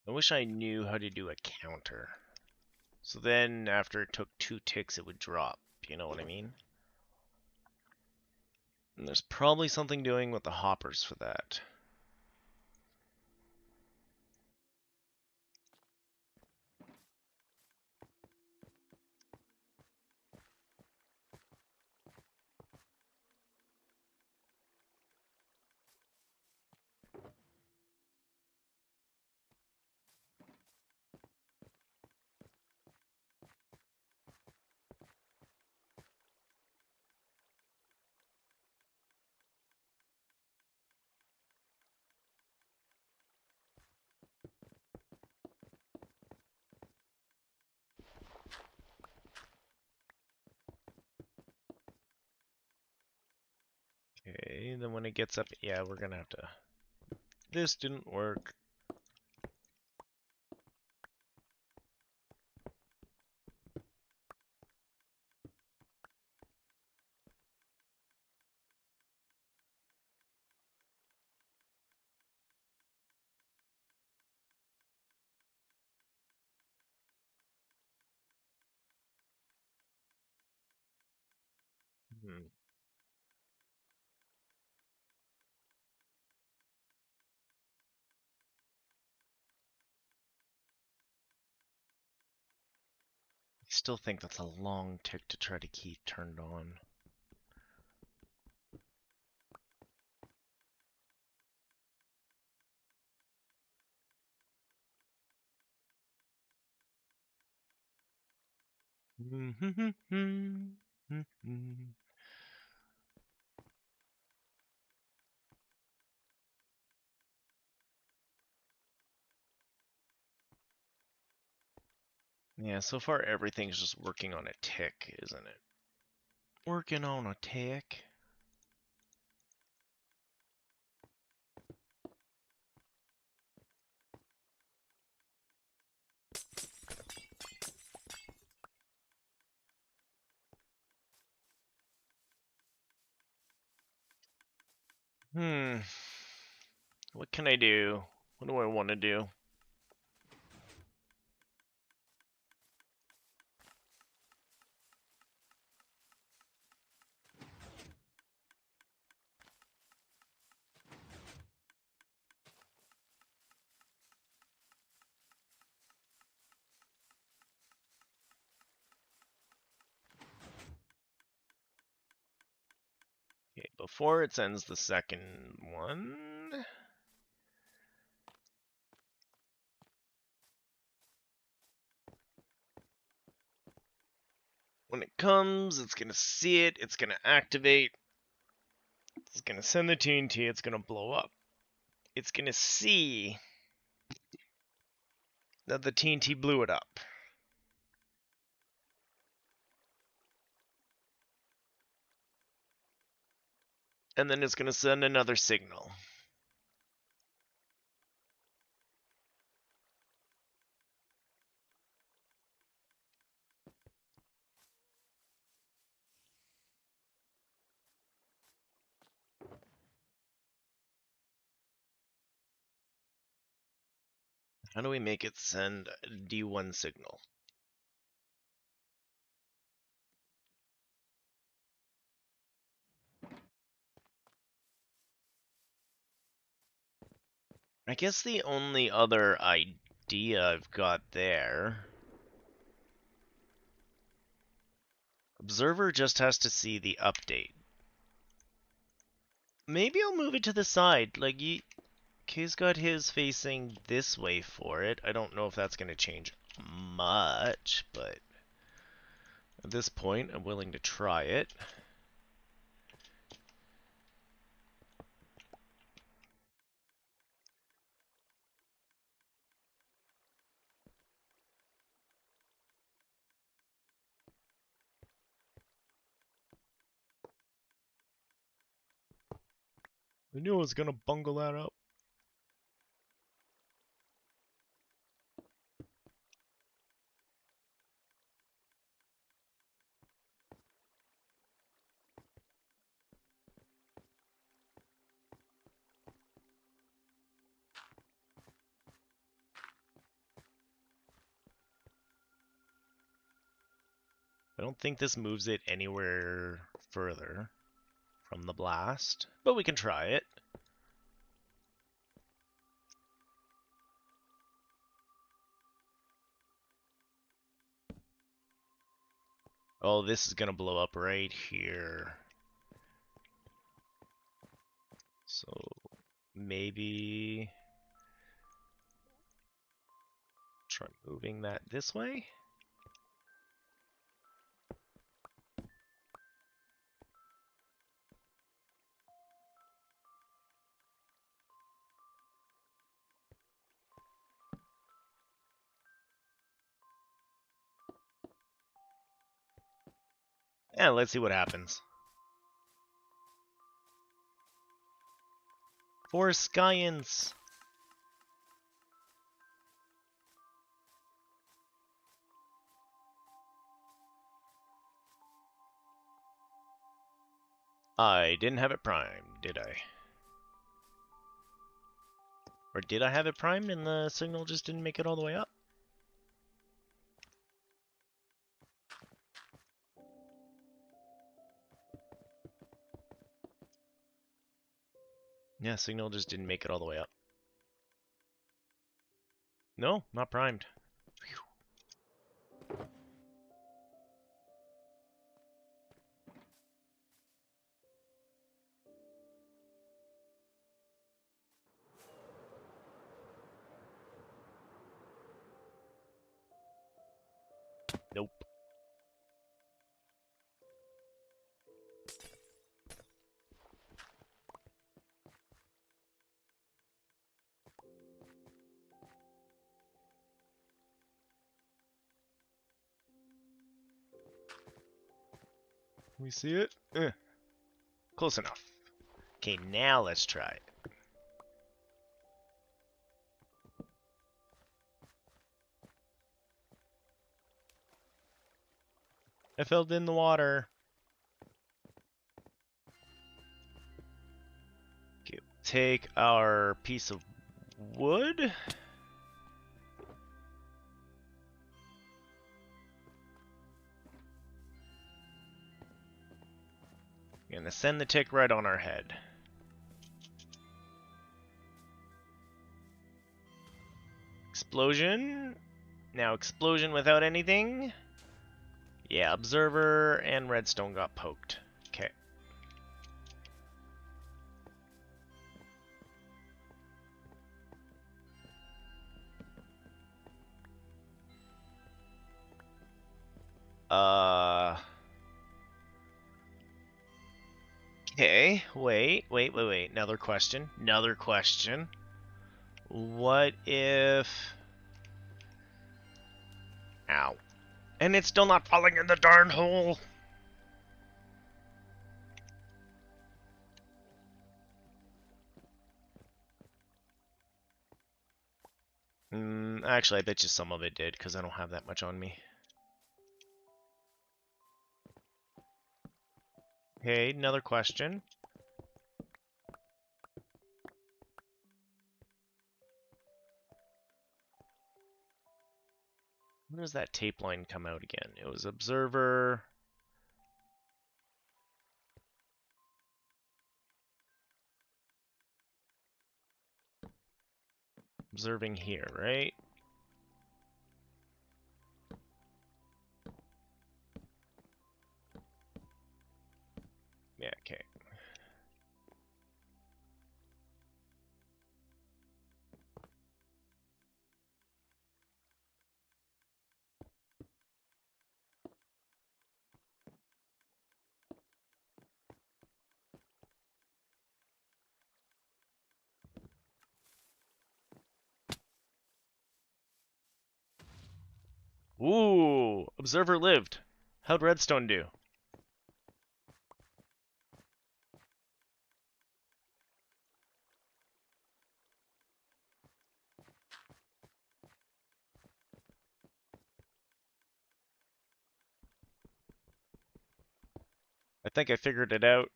I wish I knew how to do a counter. So then after it took 2 ticks, it would drop. You know what I mean? And there's probably something doing with the hoppers for that. Okay, then when it gets up, yeah, we're gonna have to... This didn't work. Hmm. I still think that's a long tick to try to keep turned on. Yeah, so far everything's just working on a tick, isn't it? Working on a tick. What can I do? What do I want to do? Okay, before it sends the second one... When it comes, it's gonna see it, it's gonna activate, it's gonna send the TNT, it's gonna blow up. It's gonna see that the TNT blew it up. And then it's gonna send another signal. How do we make it send a D1 signal? I guess the only other idea I've got there... Observer just has to see the update. Maybe I'll move it to the side. Like, Kay's got his facing this way for it. I don't know if that's going to change much, but at this point, I'm willing to try it. I knew I was going to bungle that up. I don't think this moves it anywhere further from the blast, but we can try it. Oh, this is gonna blow up right here. So maybe try moving that this way. Yeah, let's see what happens. For Science! I didn't have it primed, did I? Or did I have it primed and the signal just didn't make it all the way up? Yeah, signal just didn't make it all the way up. No, not primed. Whew. Nope. We see it? Close enough. Okay, now let's try it. I fell in the water. Okay, take our piece of wood. We're gonna send the tick right on our head. Explosion. Now explosion without anything. Yeah, observer and redstone got poked. Okay. Okay, wait. Another question. What if... Ow. And it's still not falling in the darn hole! Actually, I bet you some of it did, because I don't have that much on me. Okay, another question. Where does that tape line come out again? It was observer. Observing here, right? Yeah, okay. Ooh, observer lived. How'd Redstone do? I think I figured it out.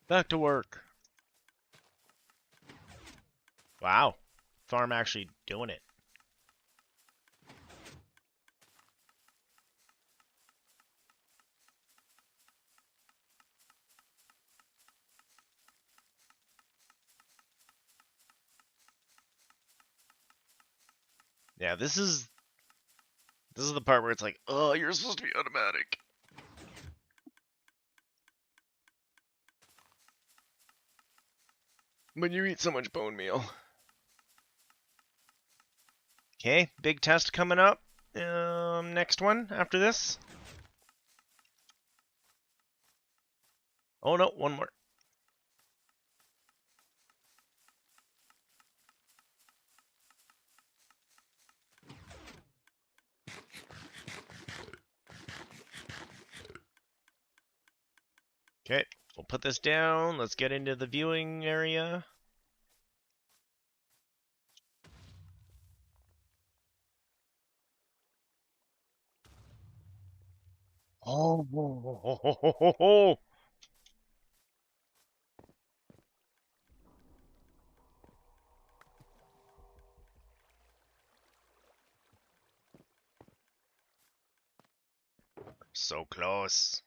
Back to work. Wow. Farm actually doing it. Yeah, this is the part where it's like, oh, you're supposed to be automatic. When you eat so much bone meal. Okay, big test coming up. Next one after this. Oh no, one more. Okay, we'll put this down. Let's get into the viewing area. Oh, so close.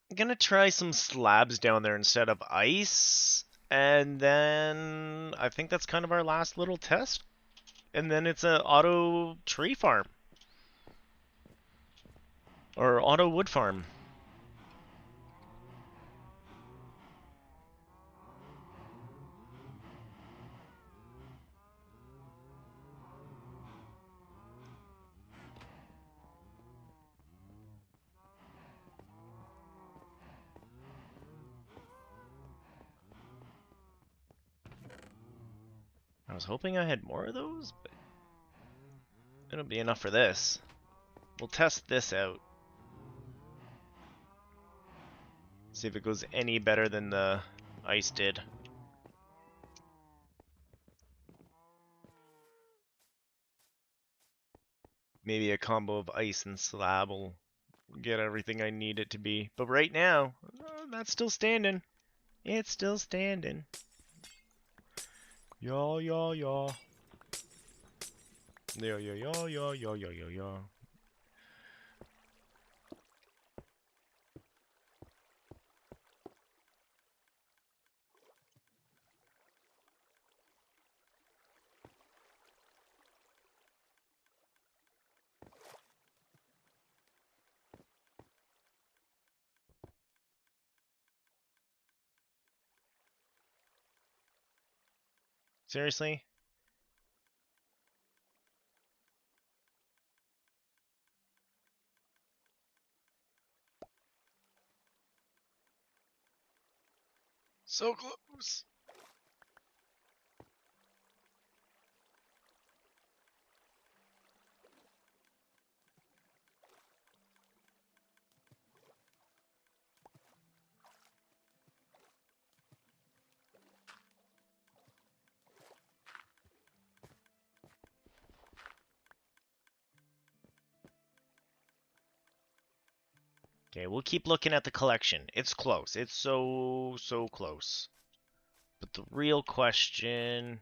I'm gonna try some slabs down there instead of ice, and then I think that's kind of our last little test. And then it's a auto tree farm or auto wood farm. I was hoping I had more of those, but it'll be enough for this. We'll test this out. See if it goes any better than the ice did. Maybe a combo of ice and slab will get everything I need it to be. But right now, that's still standing. It's still standing. Yaw, yaw, yaw. Yaw, yaw, yaw, yaw, yaw, yaw, yaw, yaw. Seriously? So close. Okay, we'll keep looking at the collection. It's close. It's so close. But the real question...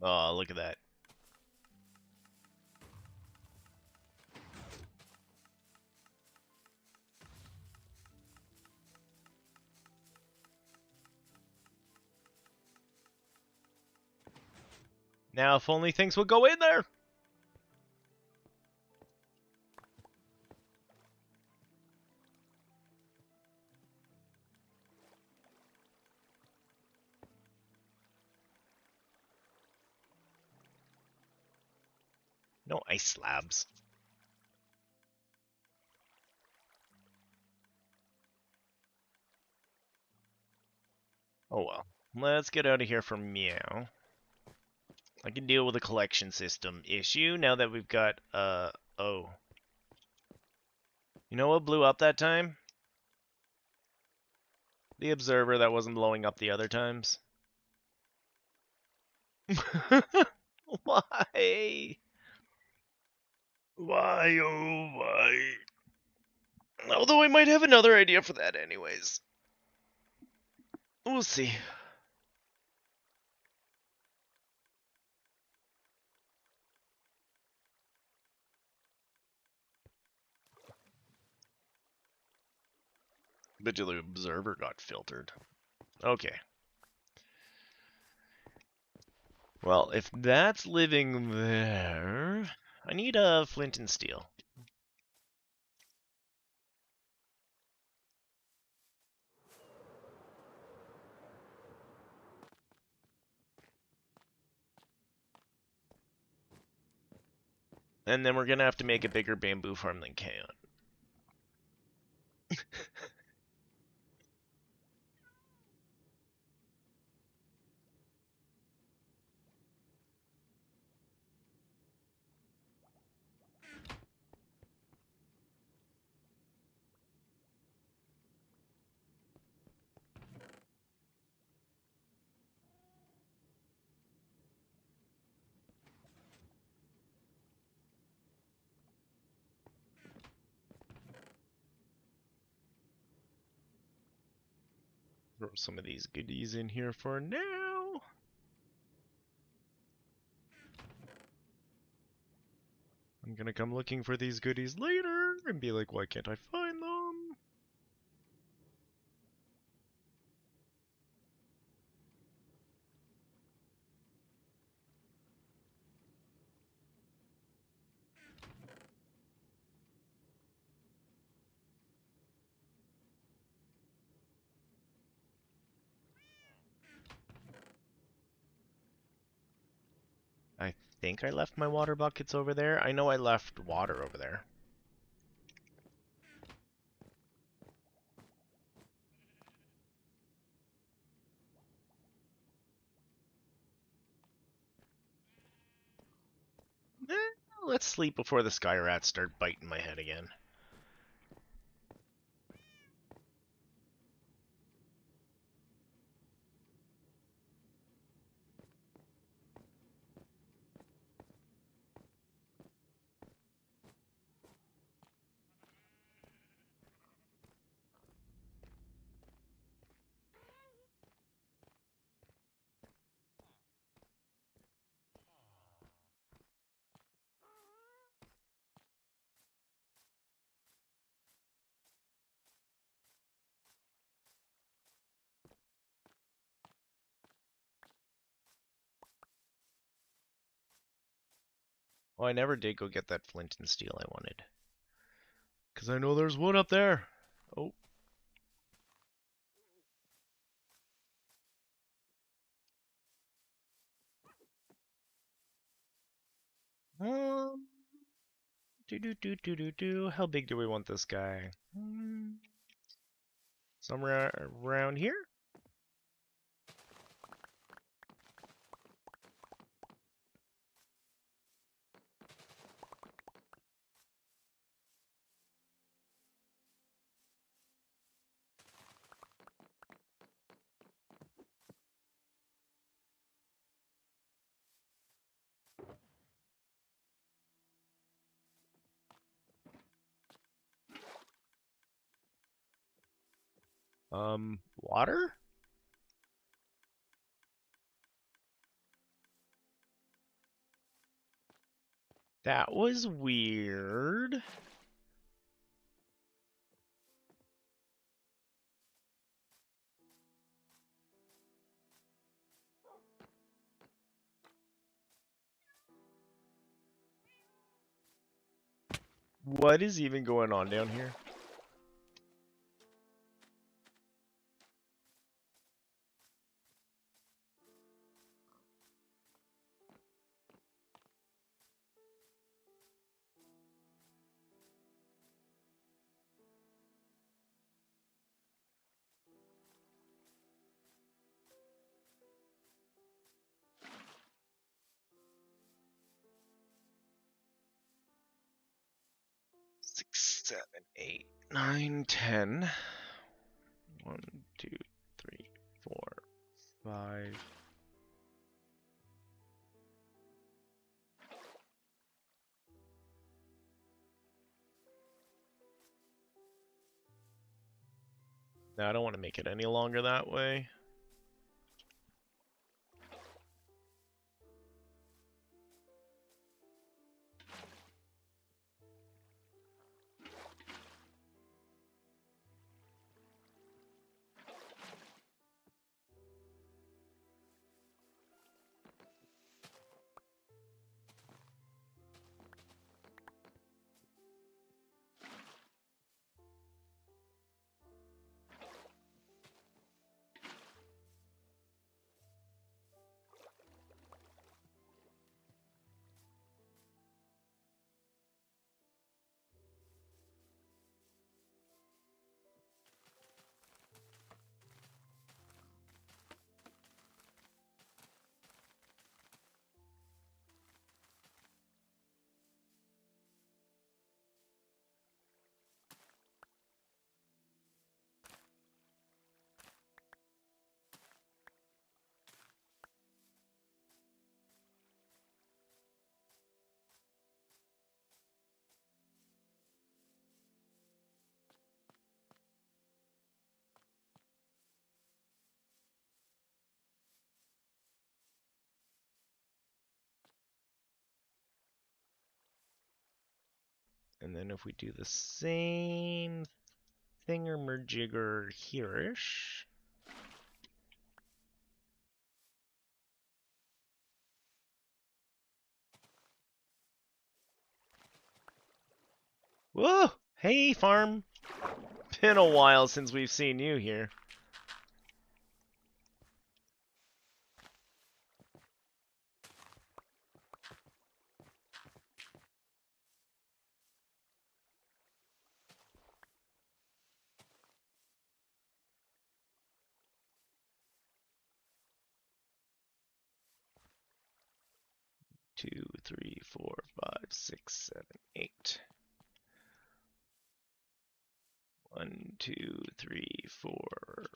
Oh, look at that. Now, if only things would go in there! No ice slabs. Oh well. Let's get out of here for meow. I can deal with a collection system issue now that we've got, oh. You know what blew up that time? The observer that wasn't blowing up the other times. Why? Why, oh why? Although I might have another idea for that anyways. We'll see. Bet you the observer got filtered. Okay. Well, if that's living there, I need a flint and steel. And then we're gonna have to make a bigger bamboo farm than can. Throw some of these goodies in here for now. I'm gonna come looking for these goodies later and be like, why can't I find them? I think I left my water buckets over there. I know I left water over there. Let's sleep before the sky rats start biting my head again. Oh, I never did go get that flint and steel I wanted. Because I know there's one up there. Oh. Um, How big do we want this guy? Somewhere around here? Water? That was weird. What is even going on down here? Six, 7, 8, 9, 10. 1, 2, 3, 4, 5. No, I don't want to make it any longer that way. And then if we do the same thingamajigger here-ish. Whoa! Hey, farm! Been a while since we've seen you here. Two, three, four, 5, 6, 7, 8. 1, 2, 3, 4,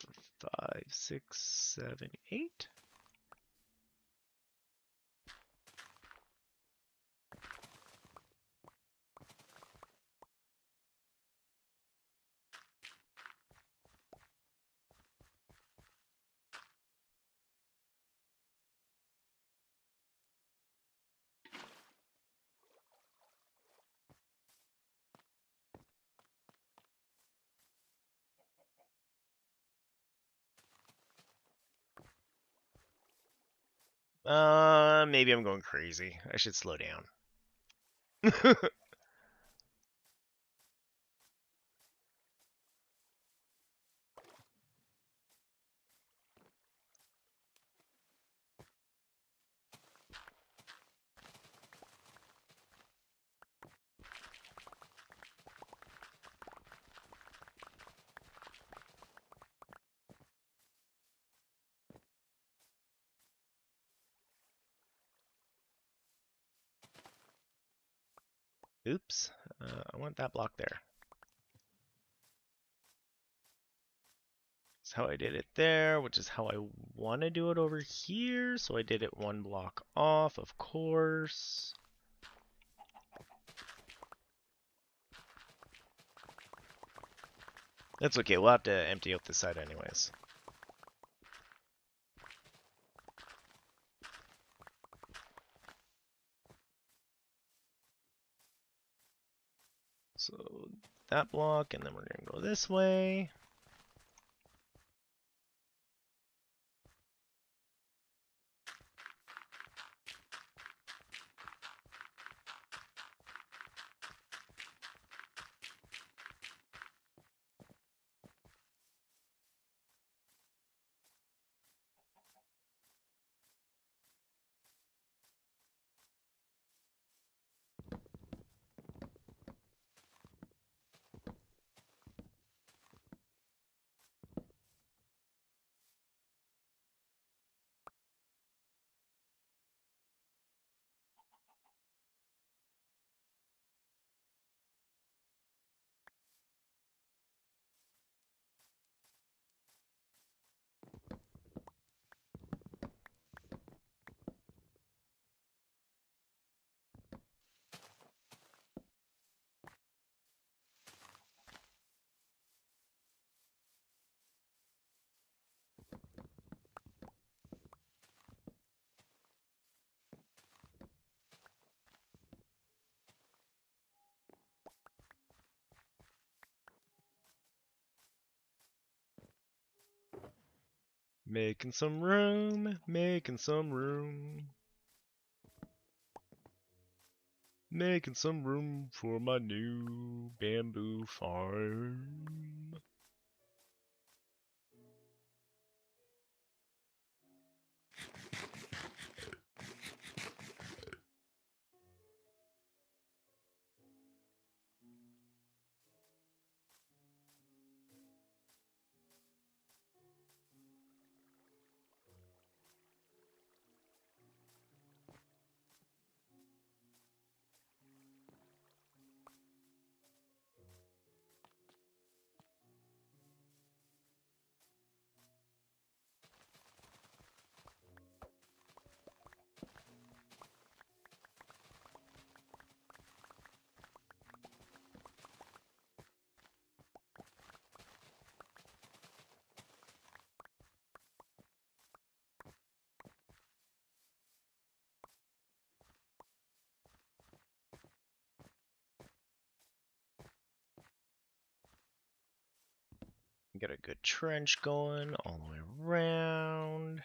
5, 6, 7, 8. Maybe I'm going crazy. I should slow down. Oops. I want that block there. That's how I did it there, which is how I want to do it over here. So I did it one block off, of course. That's okay. We'll have to empty out this side anyways. So that block, and then we're going to go this way. Making some room, making some room. Making some room for my new bamboo farm. Get a good trench going all the way around.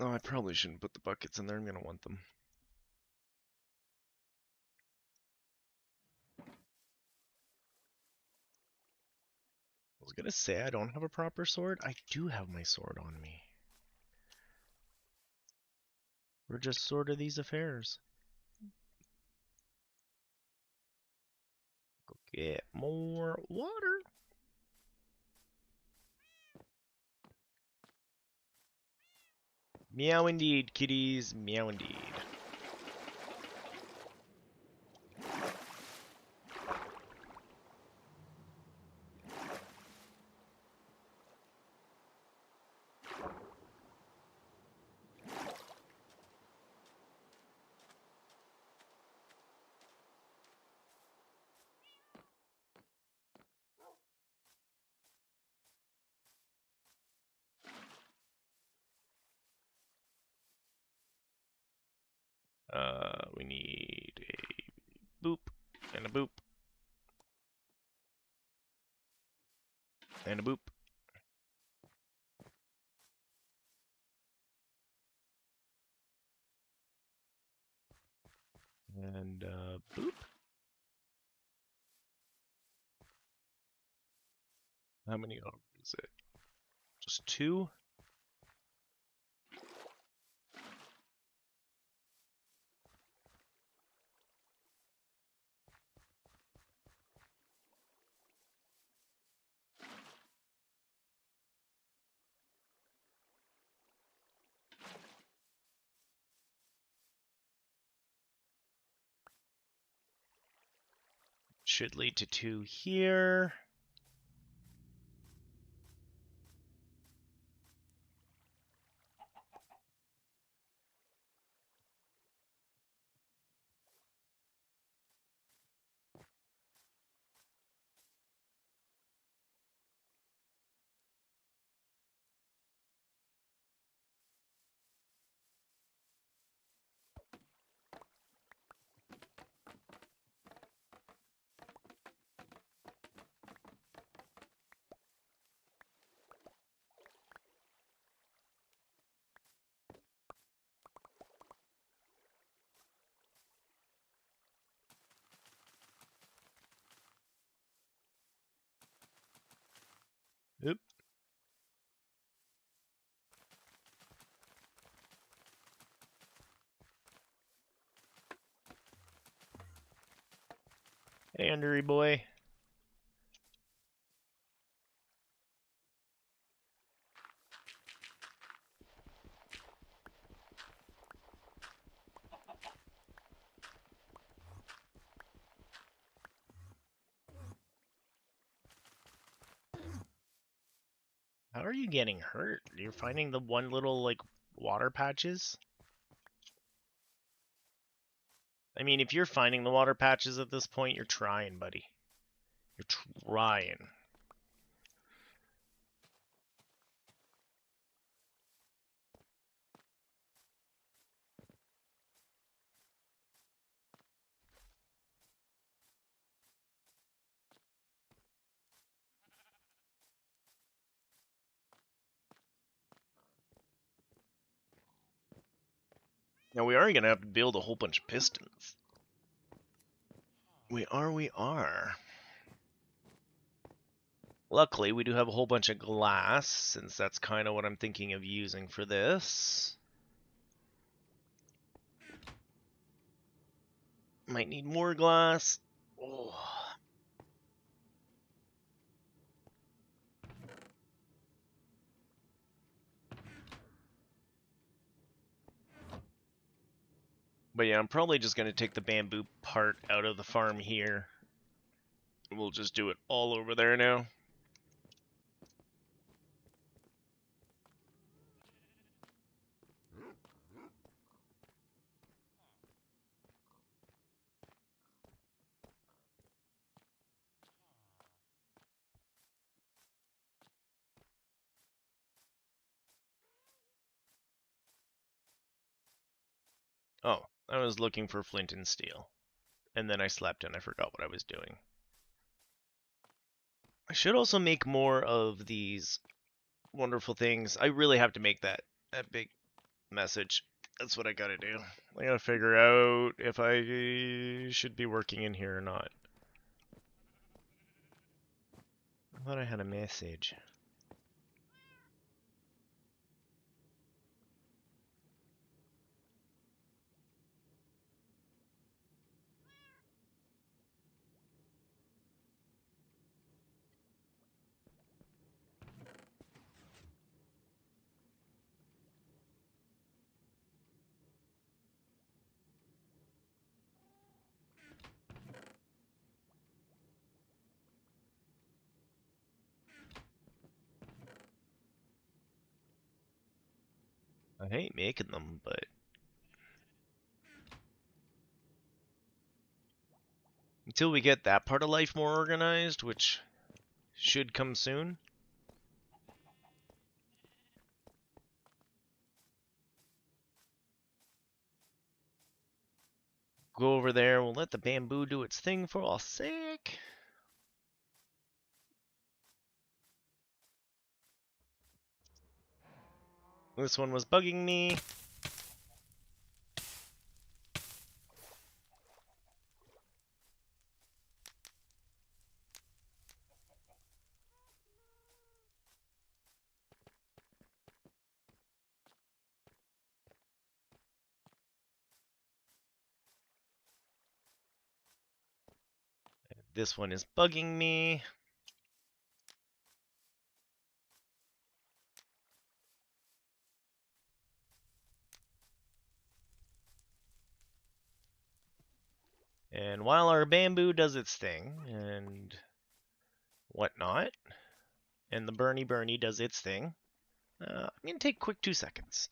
Oh, I probably shouldn't put the buckets in there. I'm gonna want them. I was gonna say I don't have a proper sword. I do have my sword on me. We're just sort of these affairs. Go get more water. Meow indeed, kitties. Meow indeed. We need a boop and a boop and a boop. And boop. How many is it? Just 2? Should lead to 2 here. Oop. Hey, Undery boy. How are you getting hurt? You're finding the one little, like, water patches? I mean, if you're finding the water patches at this point, you're trying, buddy. You're trying. Now, we are going to have to build a whole bunch of pistons. We are. Luckily, we do have a whole bunch of glass, since that's kind of what I'm thinking of using for this. Might need more glass. Oh. But yeah, I'm probably just going to take the bamboo part out of the farm here. We'll just do it all over there now. Oh, I was looking for flint and steel. And then I slept and I forgot what I was doing. I should also make more of these wonderful things. I really have to make that big message. That's what I gotta do. I gotta figure out if I should be working in here or not. I thought I had a message. I hate making them, but until we get that part of life more organized, which should come soon. Go over there. We'll let the bamboo do its thing for our sake. This one was bugging me. This one is bugging me. And while our bamboo does its thing and whatnot, and the Bernie does its thing, I'm going to take a quick 2 seconds.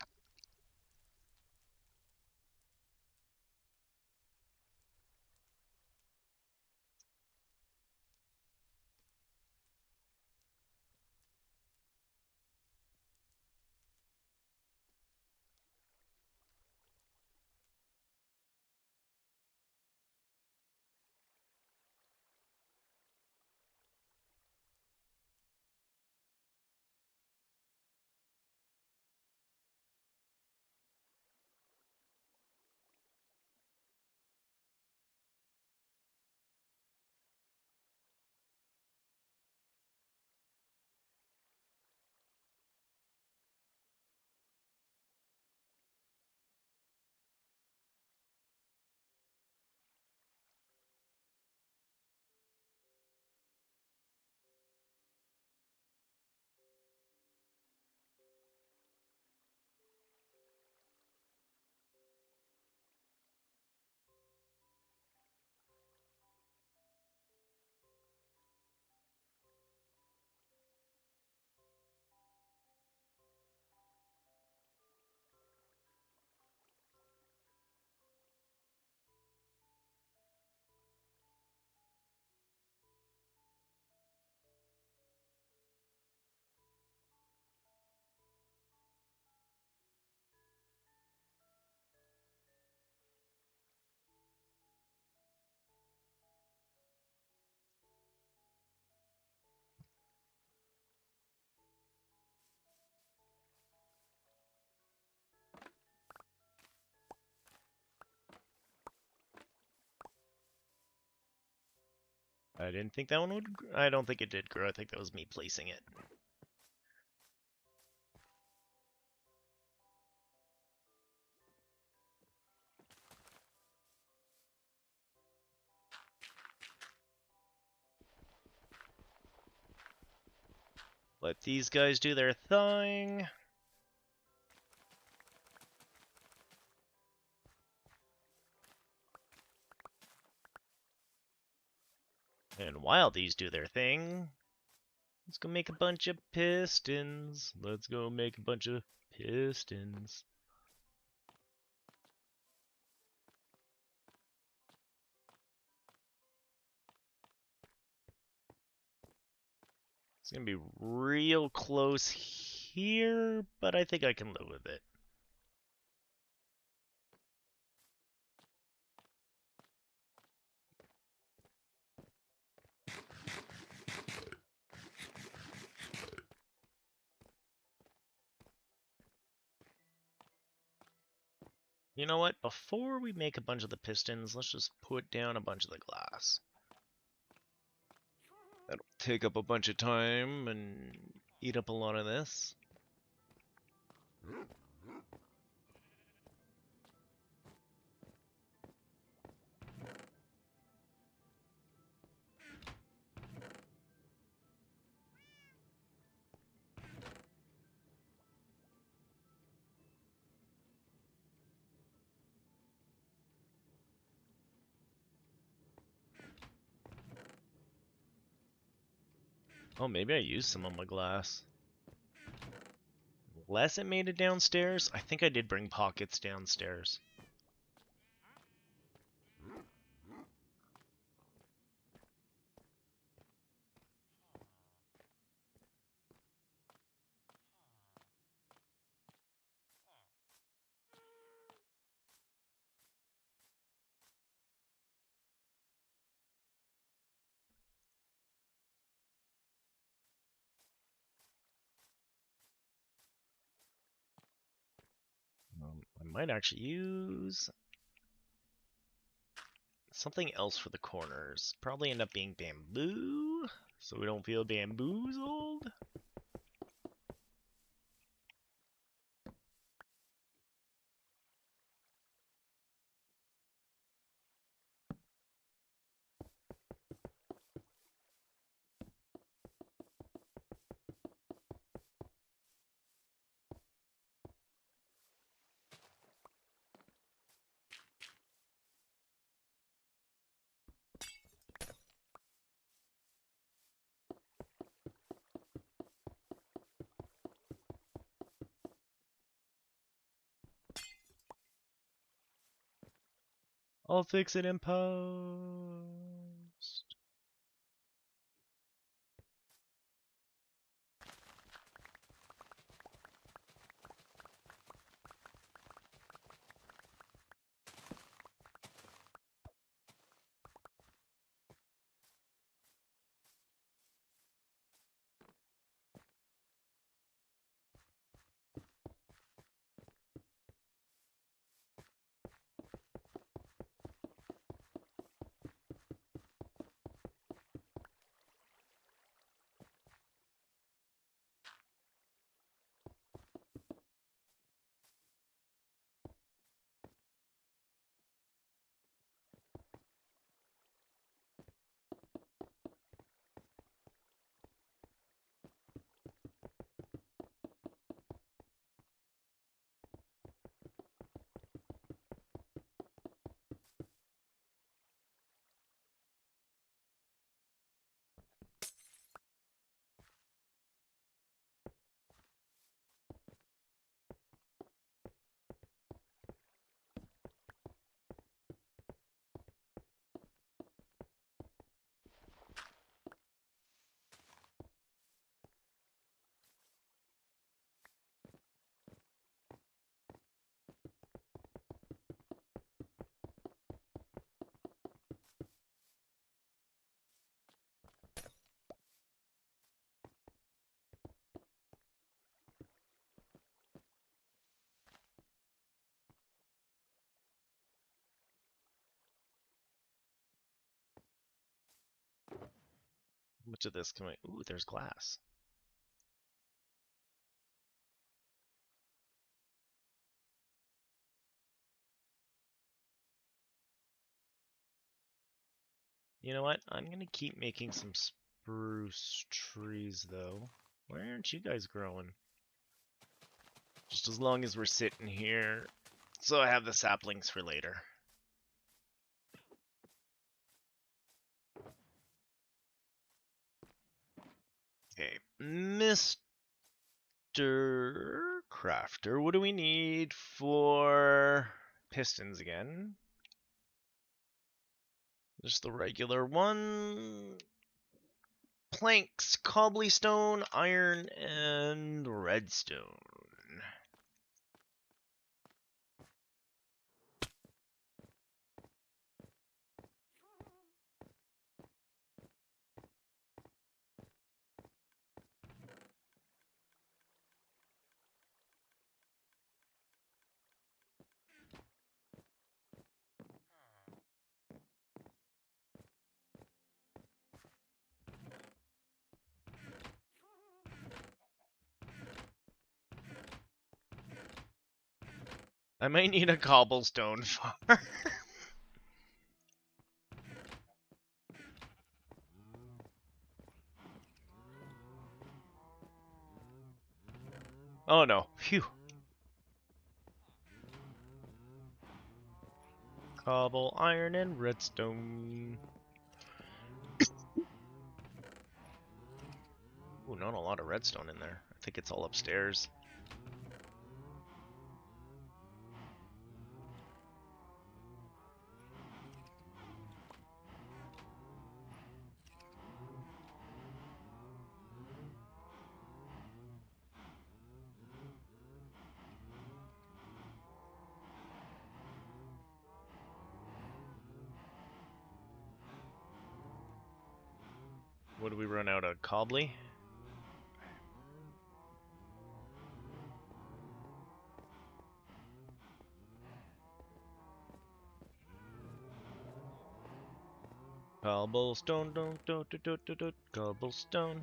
I didn't think that one would... I don't think it did grow. I think that was me placing it. Let these guys do their thing. And while these do their thing, let's go make a bunch of pistons. Let's go make a bunch of pistons. It's gonna be real close here, but I think I can live with it. You know what? Before we make a bunch of the pistons, let's just put down a bunch of the glass. That'll take up a bunch of time and eat up a lot of this. Oh, maybe I used some on my glass. Unless it made it downstairs. I think I did bring pockets downstairs. I might actually use something else for the corners. Probably end up being bamboo, so we don't feel bamboozled. I'll fix it in post. How much of this can we... Ooh, there's glass. You know what? I'm gonna keep making some spruce trees, though. Why aren't you guys growing? Just as long as we're sitting here, so I have the saplings for later. Okay, Mr. Crafter, what do we need for pistons again? Just the regular one. Planks, cobblestone, iron, and redstone. I might need a cobblestone farm. Oh no, phew. Cobble, iron, and redstone. Ooh, not a lot of redstone in there. I think it's all upstairs. What do we run out of? Cobbly? Cobblestone, don't, cobblestone.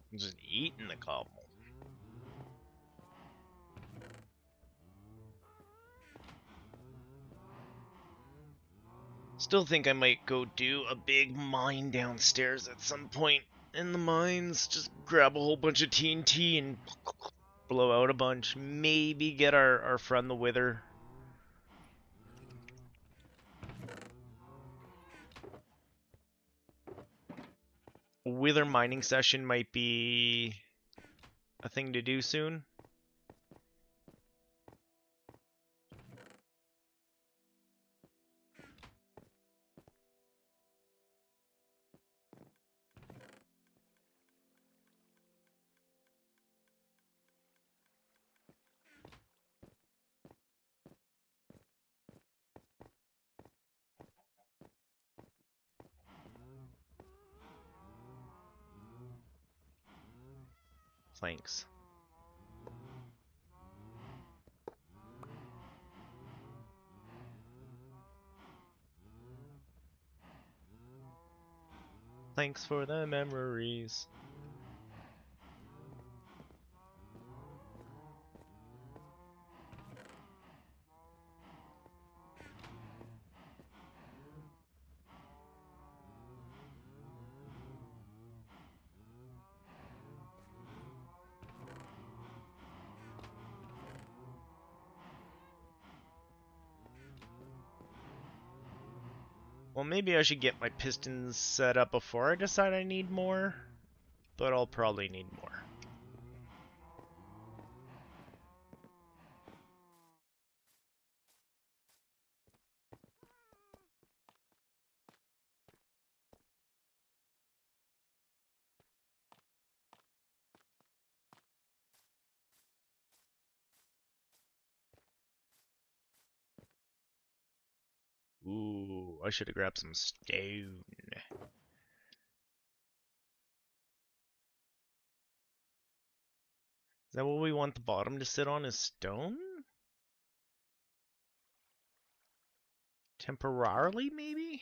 I'm just eating the cobble. Still think I might go do a big mine downstairs at some point in the mines. Just grab a whole bunch of TNT and blow out a bunch. Maybe get our friend the Wither. Wither mining session might be a thing to do soon. Thanks. Thanks for the memories. Well, maybe I should get my pistons set up before I decide I need more, but I'll probably need more. Ooh, I should have grabbed some stone. Is that what we want the bottom to sit on, is stone? Temporarily, maybe?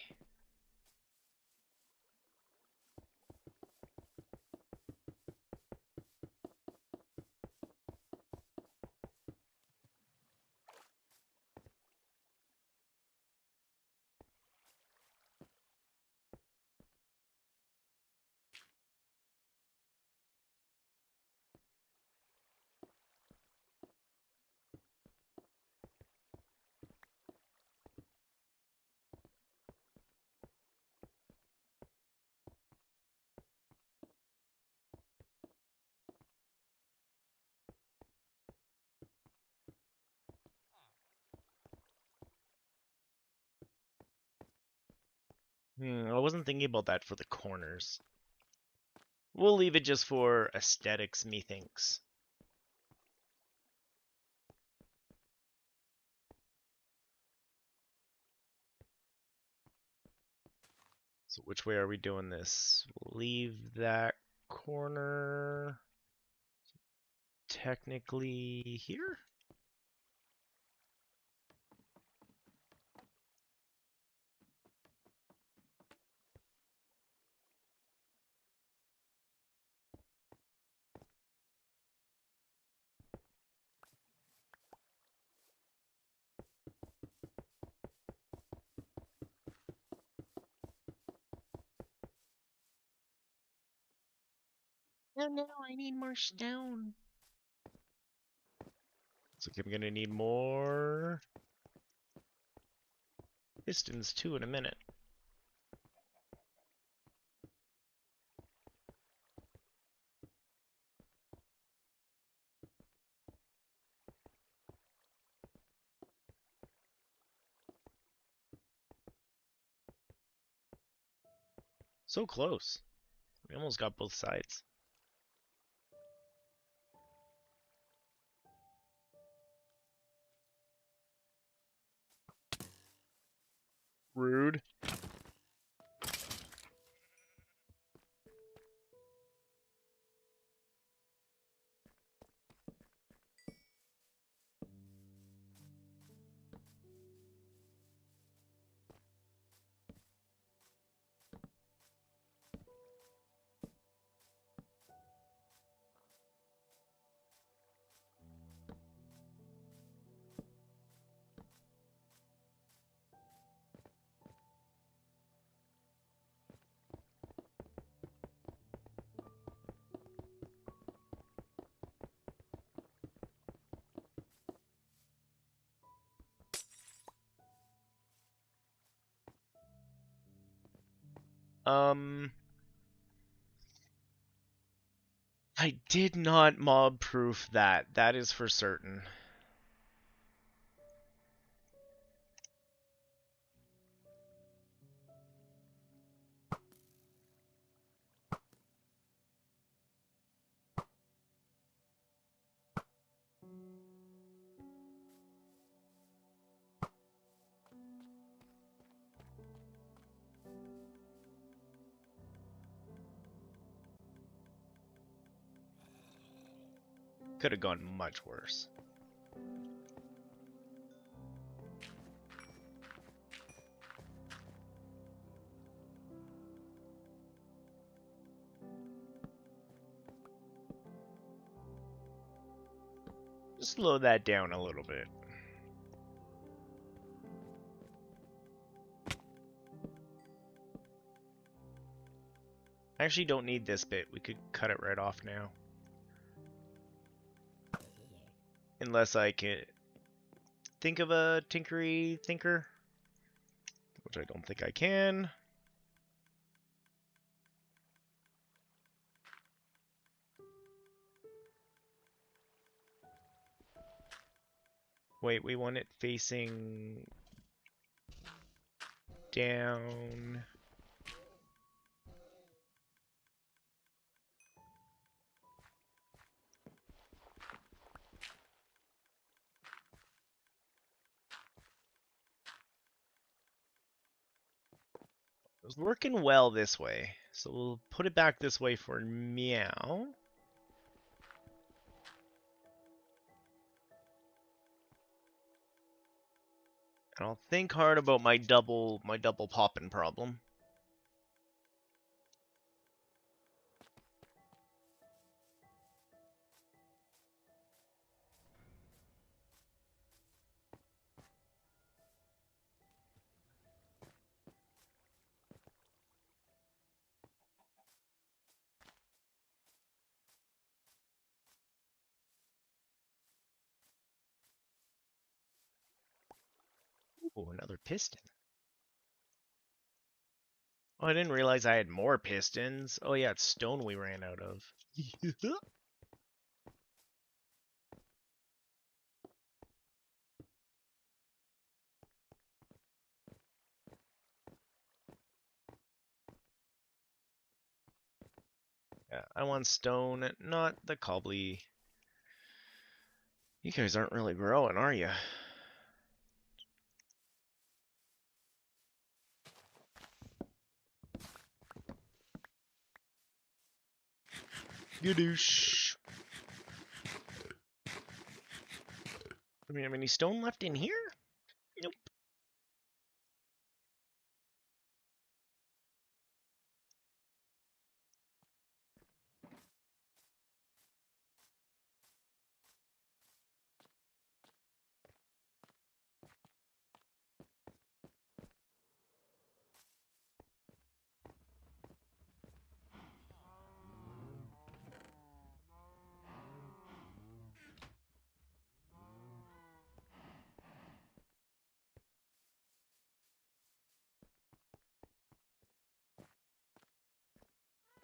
I wasn't thinking about that for the corners. We'll leave it just for aesthetics, methinks. So which way are we doing this? We'll leave that corner technically here? No, I need more stone. So I'm gonna need more pistons too in a minute. I So close. We almost got both sides. Rude. I did not mob proof that. That is for certain. Could have gone much worse. Slow that down a little bit. I actually don't need this bit. We could cut it right off now. Unless I can think of a tinkery thinker, which I don't think I can. Wait, we want it facing down. It was working well this way, so we'll put it back this way for meow. And I'll think hard about my double popping problem. Ooh, another piston. Oh, I didn't realize I had more pistons. Oh yeah, it's stone we ran out of. Yeah, I want stone, not the cobbly. You guys aren't really growing, are you? Gadoosh. Do we have any stone left in here? Nope.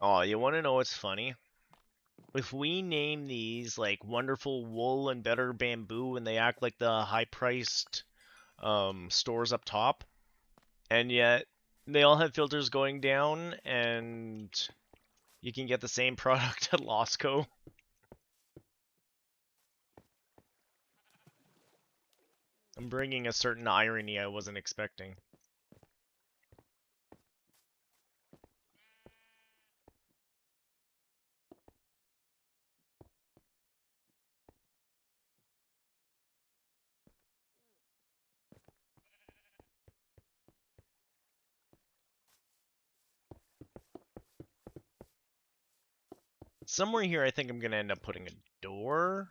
Oh, you want to know what's funny? If we name these like wonderful wool and better bamboo and they act like the high-priced stores up top, and yet They all have filters going down, and you can get the same product at Losco. I'm bringing a certain irony I wasn't expecting. Somewhere here, I think I'm going to end up putting a door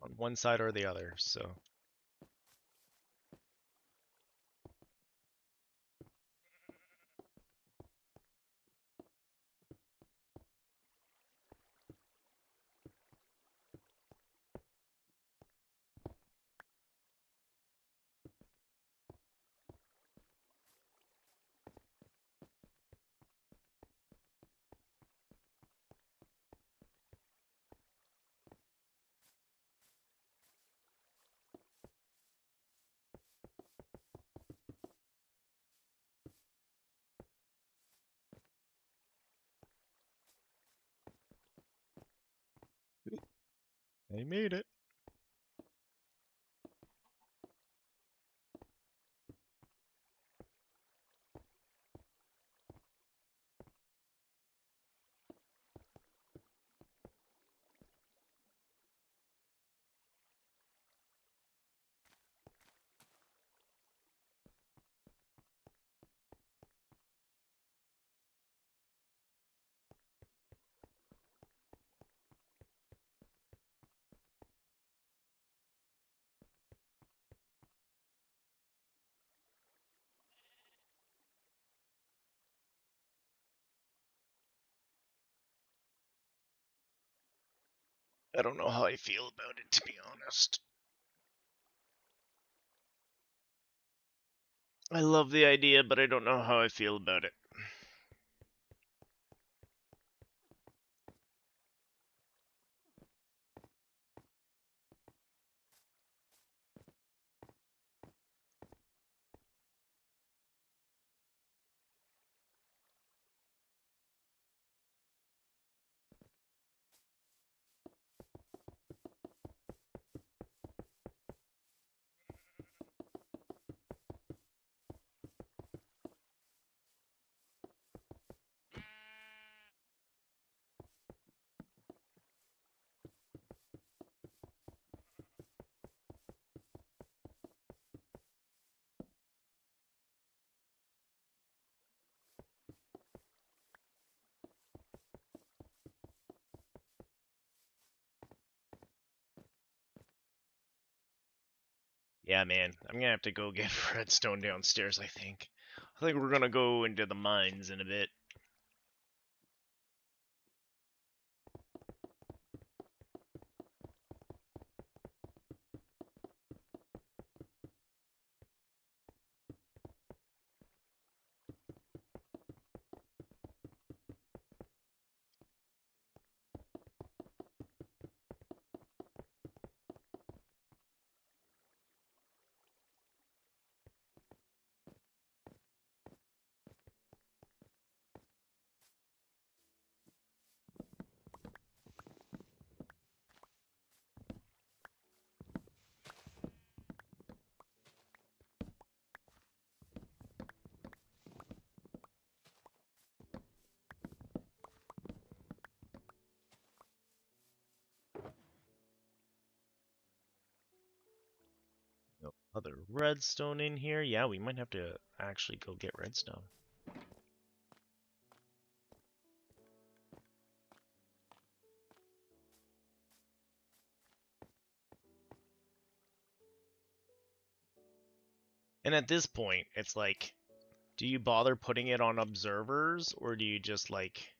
on one side or the other, so... I made it. I don't know how I feel about it, to be honest. I love the idea, but I don't know how I feel about it. Yeah, man, I'm gonna have to go get redstone downstairs, I think. I think we're gonna go into the mines in a bit. No other redstone in here. Yeah, we might have to actually go get redstone. And at this point, it's like, do you bother putting it on observers, or do you just, like...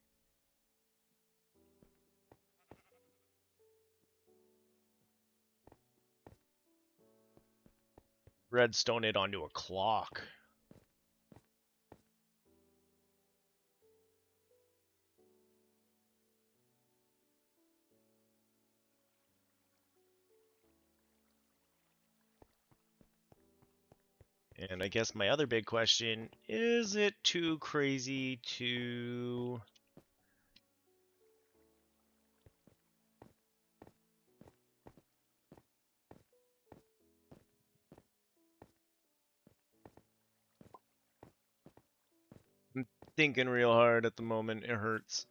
redstone it onto a clock? And I guess my other big question, is it too crazy to... I'm thinking real hard at the moment, it hurts.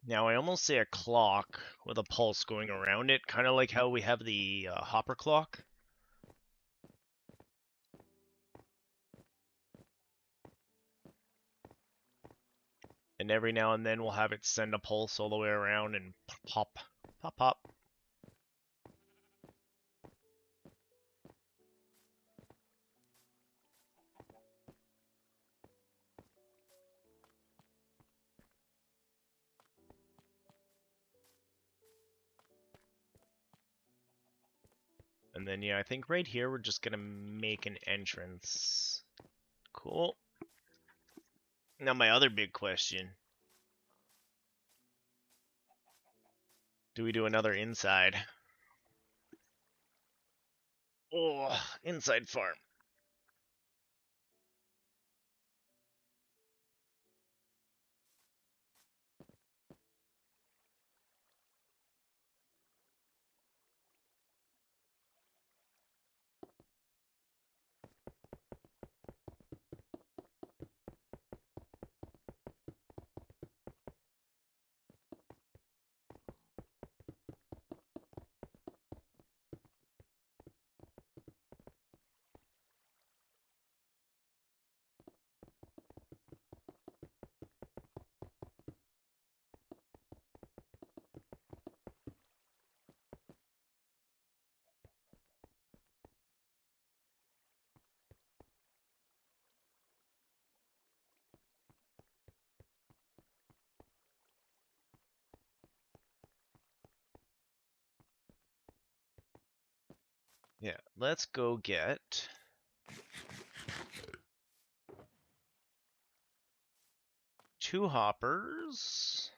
Now I almost say a clock with a pulse going around it, kind of like how we have the hopper clock. And every now and then we'll have it send a pulse all the way around and pop, pop, pop. And then, yeah, I think right here we're just gonna make an entrance. Cool. Now my other big question. Do we do another inside? Oh, inside farm. Yeah, let's go get two hoppers.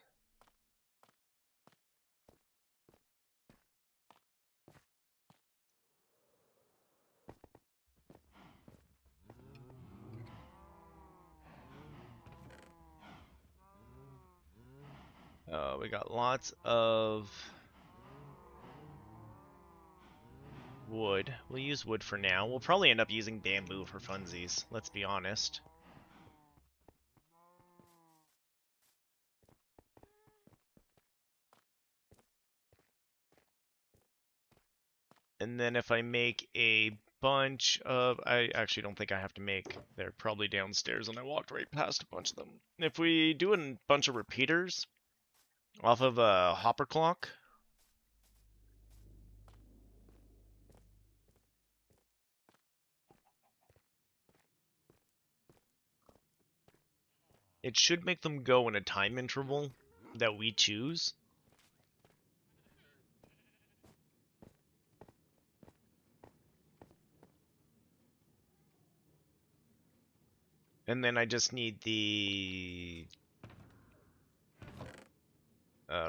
We got lots of wood. We'll use wood for now. We'll probably end up using bamboo for funsies, let's be honest. And then if I make a bunch of... I actually don't think I have to make... They're probably downstairs and I walked right past a bunch of them. If we do a bunch of repeaters off of a hopper clock... It should make them go in a time interval that we choose. And then I just need the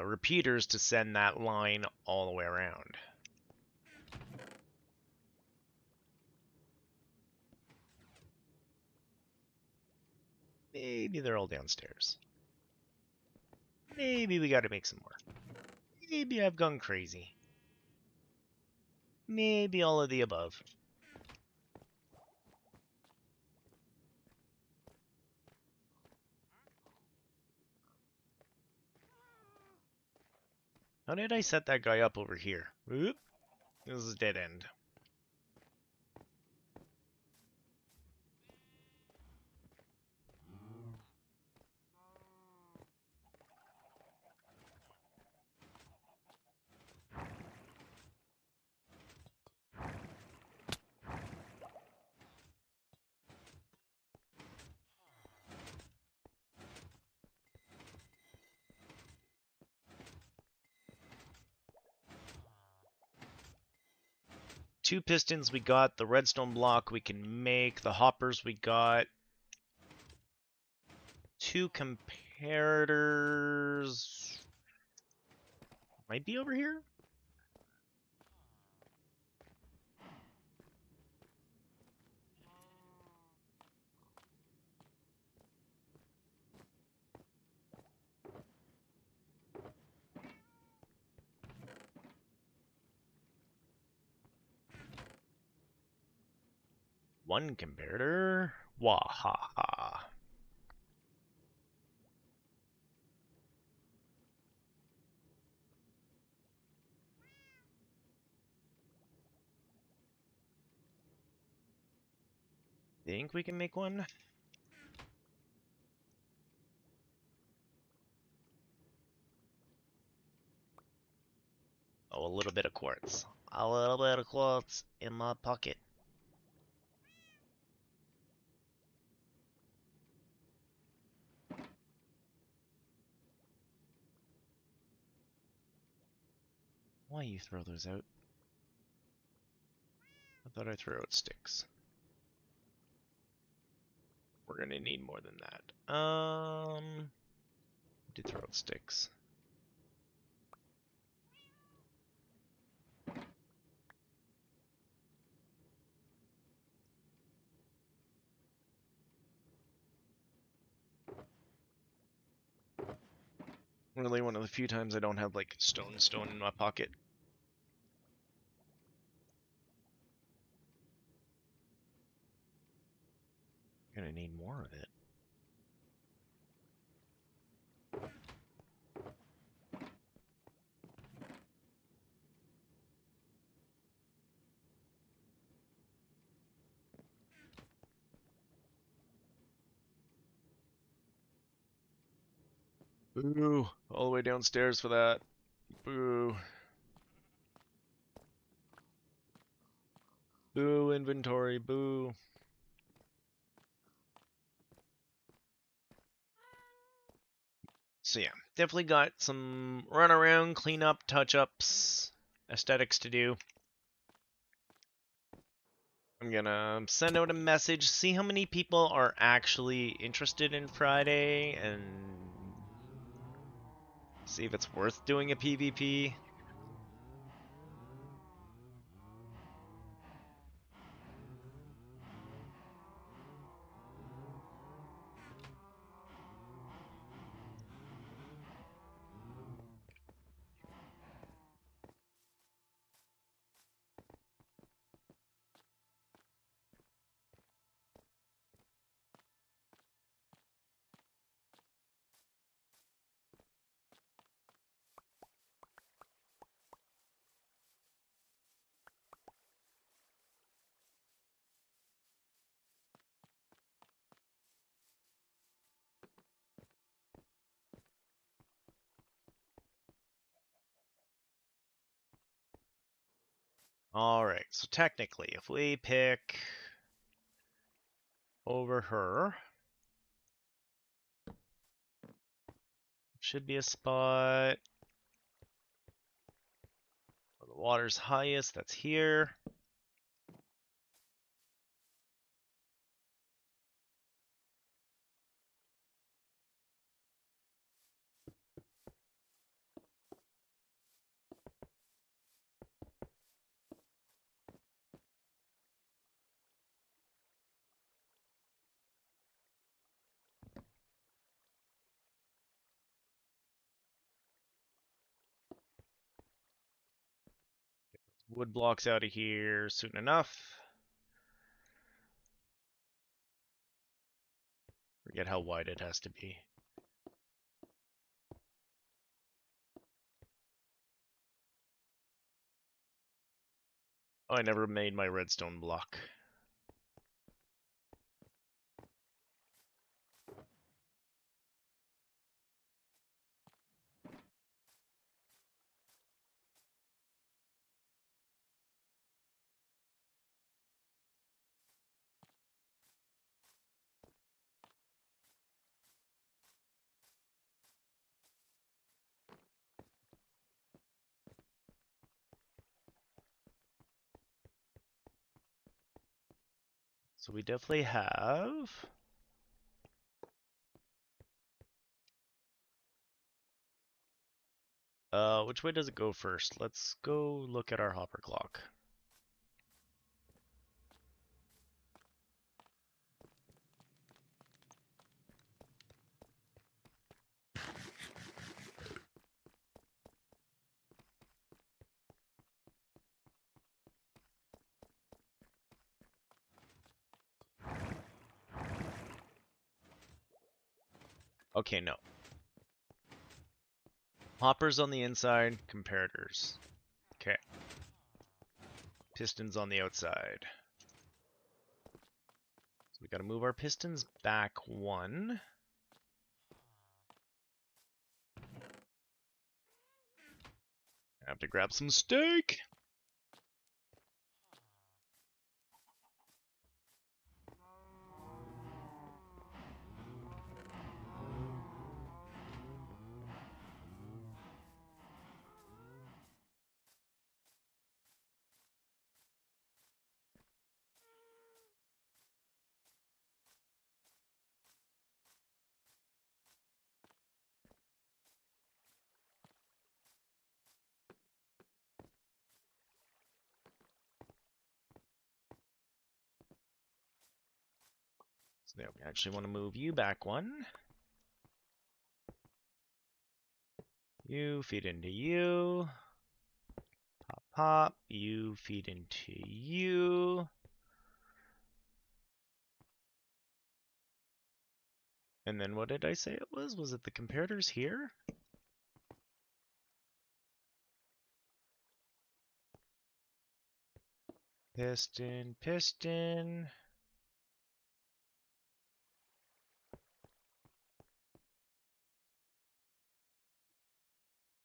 repeaters to send that line all the way around. Maybe they're all downstairs. Maybe we gotta make some more. Maybe I've gone crazy. Maybe all of the above. How did I set that guy up over here? Oop. This is a dead end. 2 pistons we got, the redstone block we can make, the hoppers we got. 2 comparators might be over here. One comparator. Wahaha. Think we can make one? Oh, a little bit of quartz. A little bit of quartz in my pocket. Why you throw those out? I thought I threw out sticks. We're gonna need more than that. Did throw out sticks. Really one of the few times I don't have like stone in my pocket. Gonna need more of it. Boo! All the way downstairs for that. Boo. Boo inventory, boo. So yeah, definitely got some run around, clean up, touch ups, aesthetics to do. I'm gonna send out a message, see how many people are actually interested in Friday, and see if it's worth doing a PvP. Alright, so technically, if we pick over her, should be a spot where the water's highest, that's here. Wood blocks out of here soon enough. Forget how wide it has to be. Oh, I never made my redstone block. So we definitely have... which way does it go first? Let's go look at our hopper clock. Okay, no. Hoppers on the inside, comparators. Okay. Pistons on the outside. So we gotta move our pistons back one. I have to grab some steak. So now we actually want to move you back one. You feed into you. Pop, pop. You feed into you. And then what did I say it was? Was it the comparators here? Piston, piston.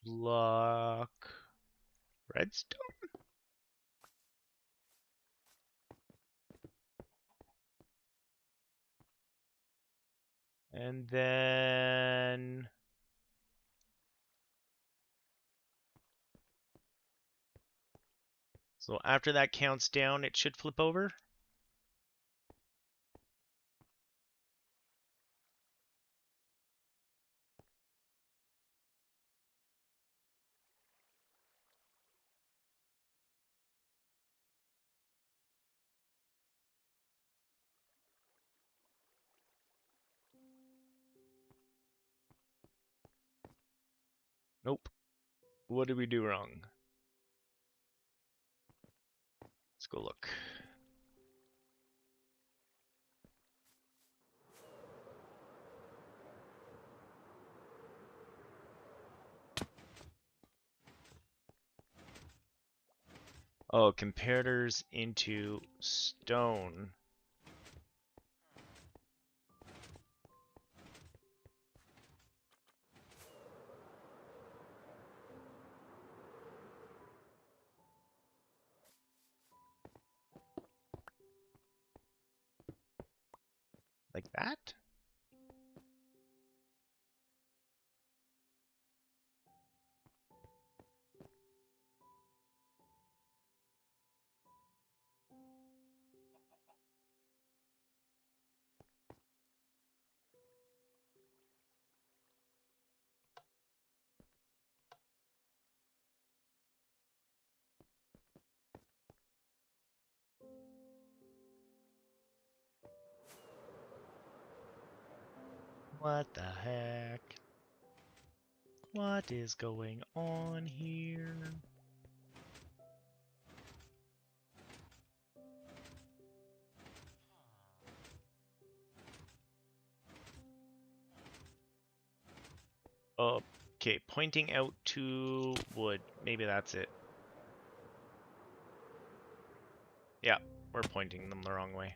Block. Redstone? And then... So after that counts down, it should flip over? Nope. What did we do wrong? Let's go look. Oh, comparators into stone. Like that? What the heck? What is going on here? Okay, pointing out to wood. Maybe that's it. Yeah, we're pointing them the wrong way.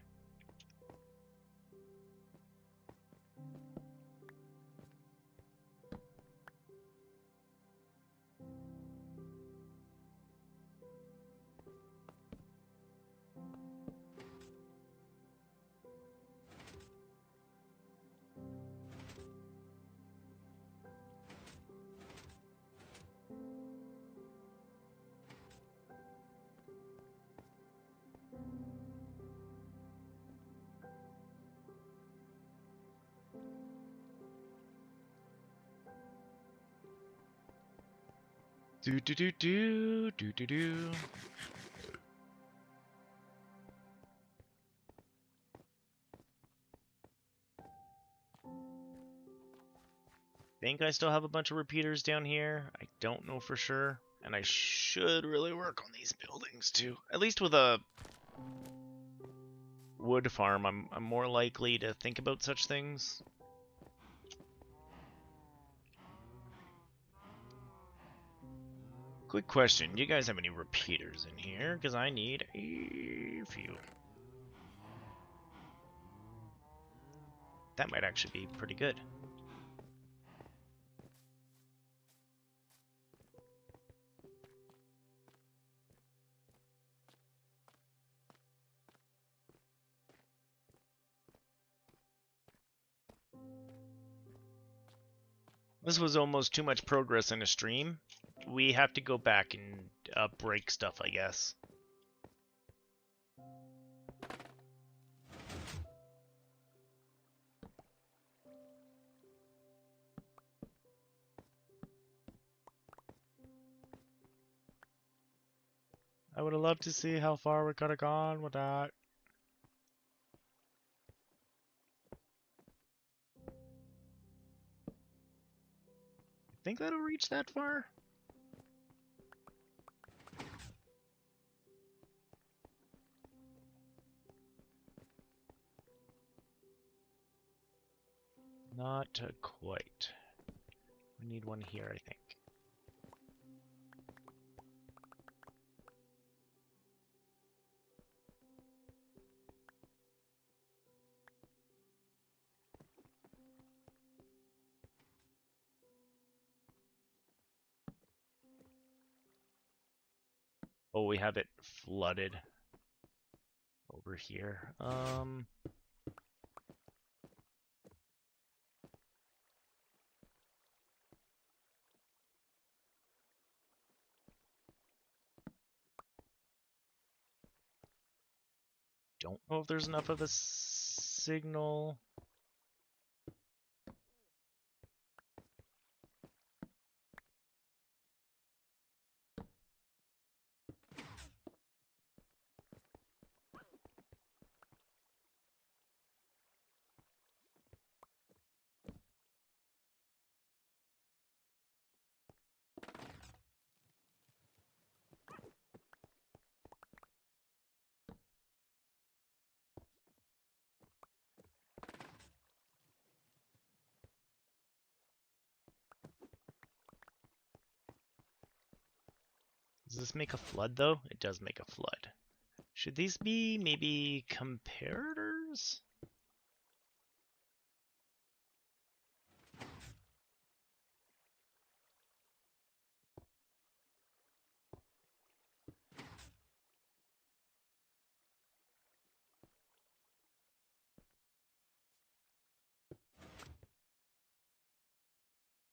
Do do do do do do do. Think I still have a bunch of repeaters down here. I don't know for sure. And I should really work on these buildings too. At least with a wood farm, I'm more likely to think about such things. Quick question, do you guys have any repeaters in here? Because I need a few. That might actually be pretty good. This was almost too much progress in a stream. We have to go back and break stuff, I guess. I would have loved to see how far we could have gone with that. Think that'll reach that far? Not quite. We need one here, I think. Oh, we have it flooded over here. Don't know if there's enough of a signal. Does this make a flood, though? It does make a flood. Should these be maybe comparators?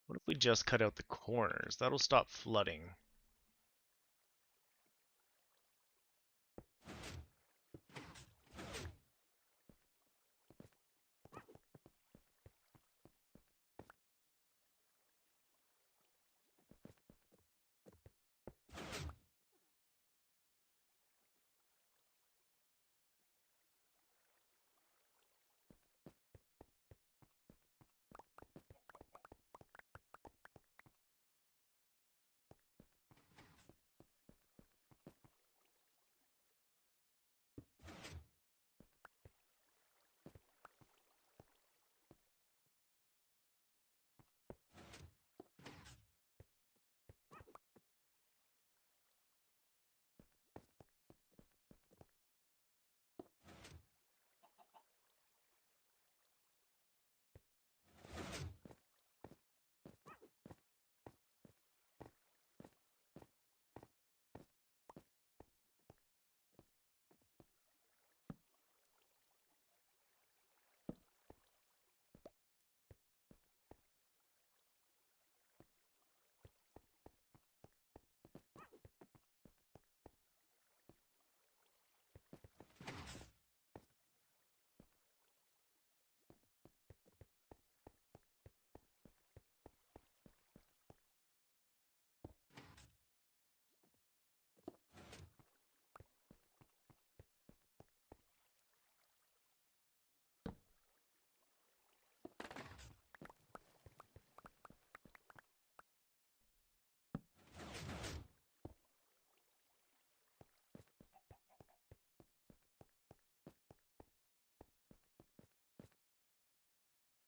What if we just cut out the corners? That'll stop flooding.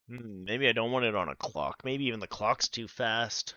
Maybe I don't want it on a clock. Maybe even the clock's too fast.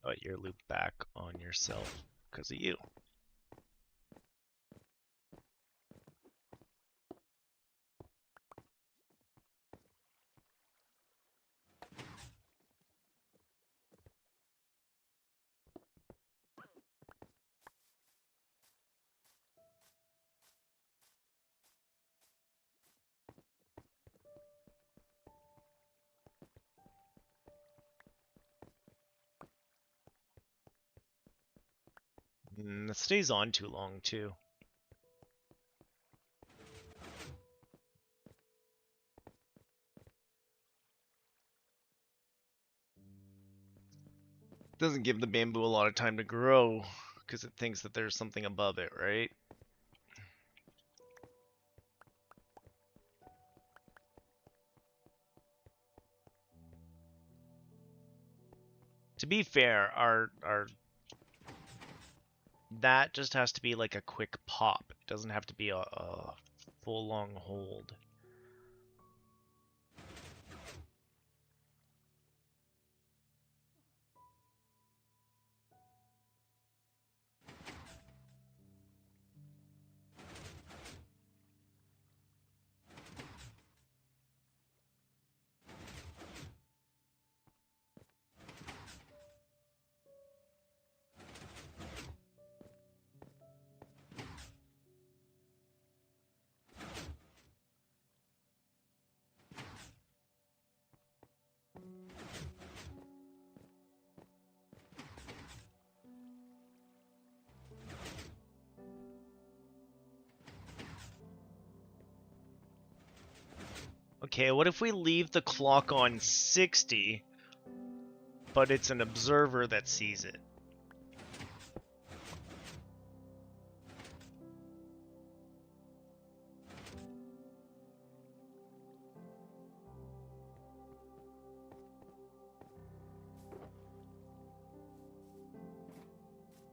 But you're looped back on yourself because of you. It stays on too long, too. Doesn't give the bamboo a lot of time to grow because it thinks that there's something above it, right? To be fair, our that just has to be like a quick pop. It doesn't have to be a full long hold. Okay, what if we leave the clock on 60, but it's an observer that sees it?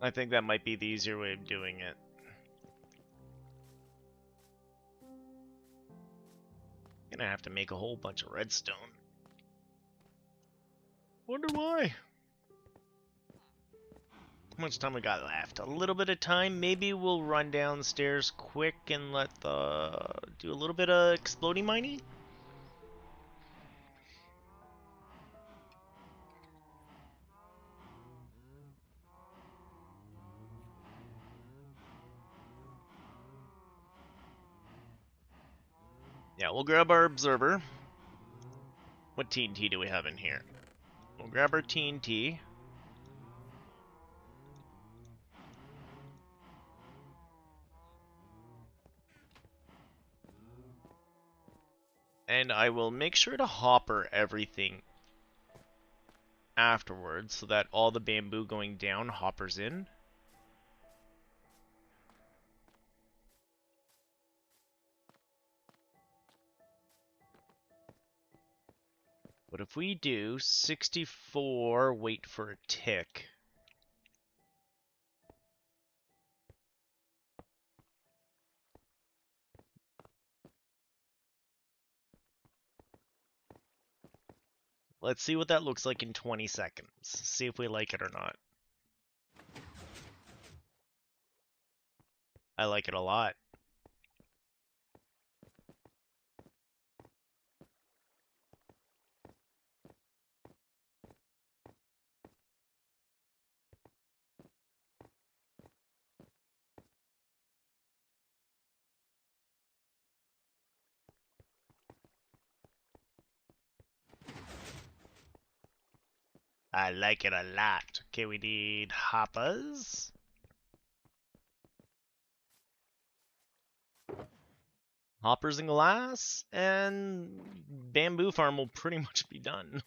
I think that might be the easier way of doing it. Gonna have to make a whole bunch of redstone. Wonder why. How much time we got left? A little bit of time. Maybe we'll run downstairs quick and let the do a little bit of exploding mining. Yeah, we'll grab our observer. What TNT do we have in here? We'll grab our TNT. And I will make sure to hopper everything afterwards so that all the bamboo going down hoppers in. But if we do 64, wait for a tick. Let's see what that looks like in 20 seconds. See if we like it or not. I like it a lot. I like it a lot. Okay, we need hoppers. Hoppers and glass, and bamboo farm will pretty much be done.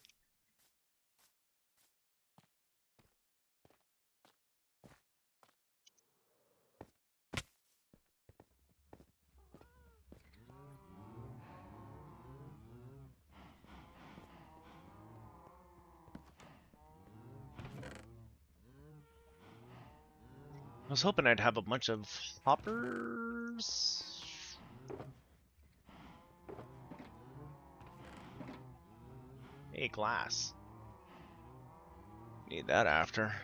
I was hoping I'd have a bunch of hoppers. Hey, glass. Need that after.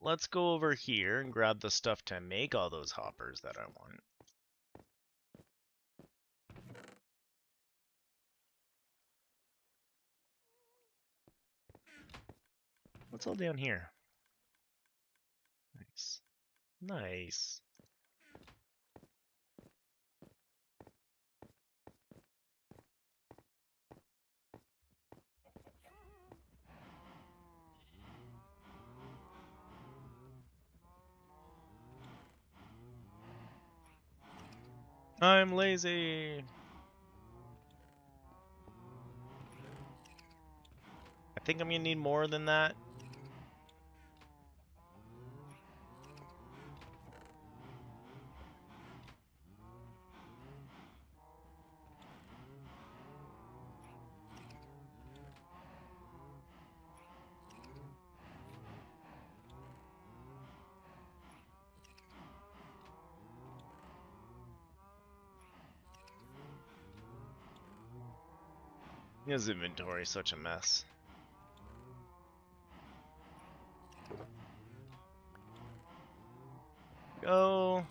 Let's go over here and grab the stuff to make all those hoppers that I want. What's all down here? Nice. Nice. I'm lazy. I think I'm gonna need more than that. His inventory is such a mess. Go.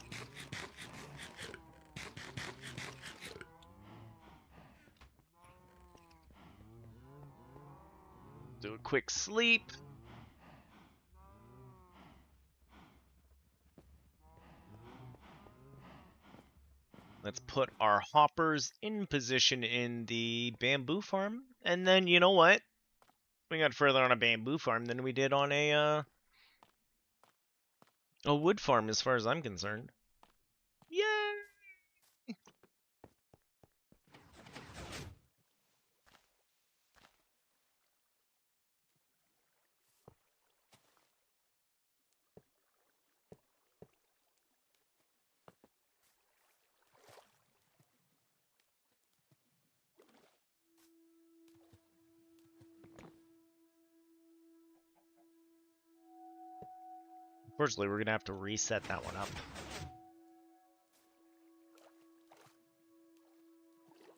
Do a quick sleep. Let's put our hoppers in position in the bamboo farm. And then, you know what? We got further on a bamboo farm than we did on a wood farm as far as I'm concerned. Yay! Unfortunately, we're going to have to reset that one up.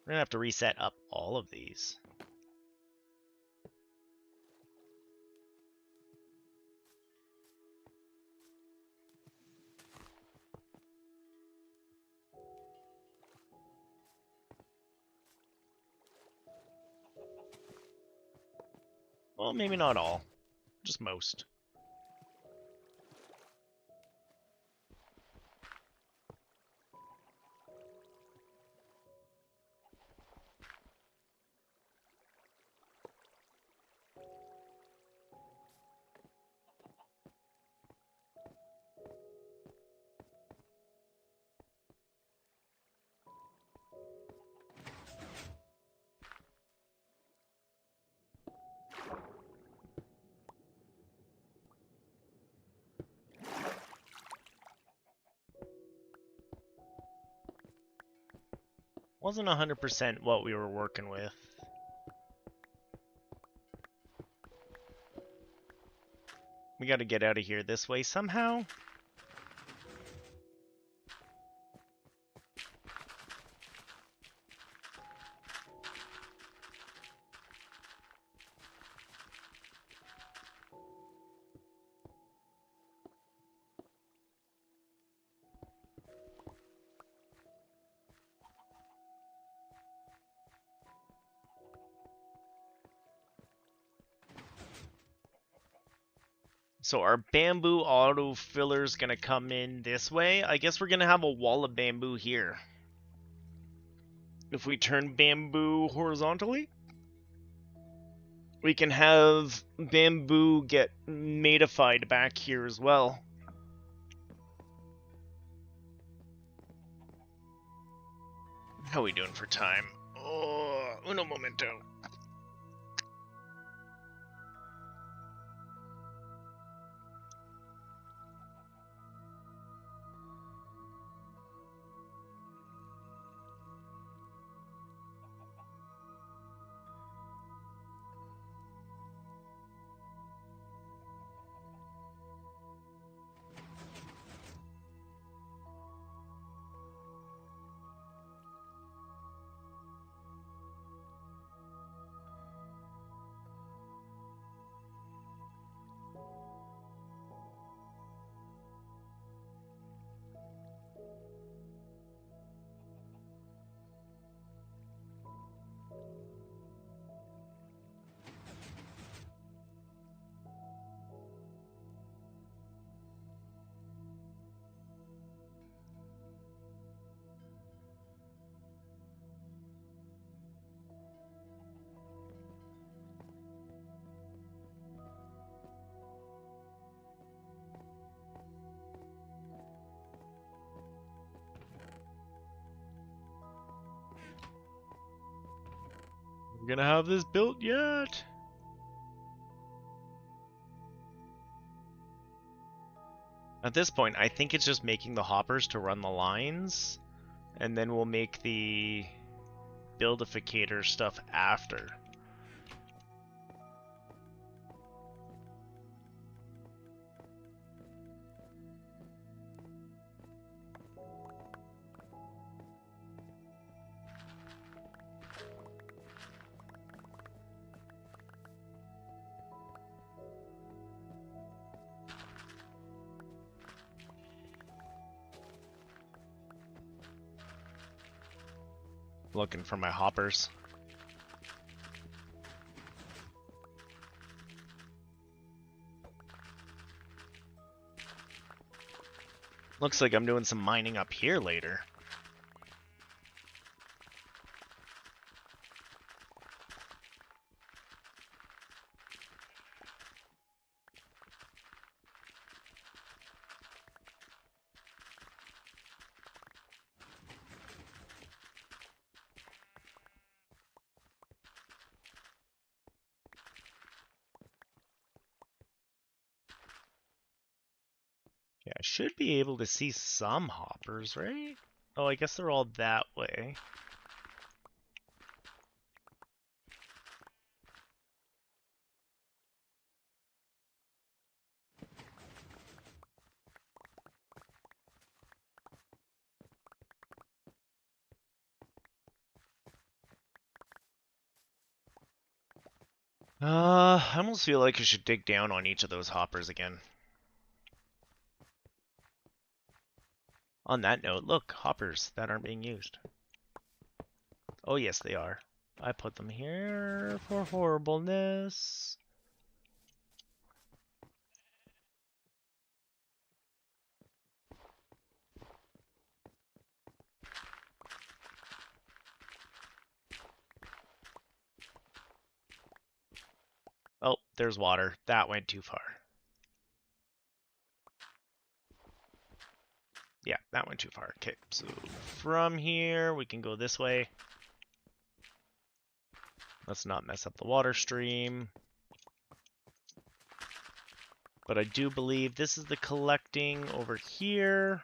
We're going to have to reset up all of these. Well, maybe not all. Just most. Wasn't 100% what we were working with. We got to get out of here this way somehow. So our bamboo auto filler is gonna come in this way. I guess we're gonna have a wall of bamboo here. If we turn bamboo horizontally, we can have bamboo get madified back here as well. How are we doing for time? Oh, uno momento. We're gonna have this built yet? At this point, I think it's just making the hoppers to run the lines, and then we'll make the buildificator stuff after. Looking for my hoppers. Looks like I'm doing some mining up here later. Yeah, I should be able to see some hoppers, right? Oh, I guess they're all that way. I almost feel like I should dig down on each of those hoppers again. On that note, look, hoppers that aren't being used. Oh yes, they are. I put them here for horribleness. Oh, there's water. That went too far. Yeah, that went too far. Okay, so from here, we can go this way. Let's not mess up the water stream. But I do believe this is the collecting over here.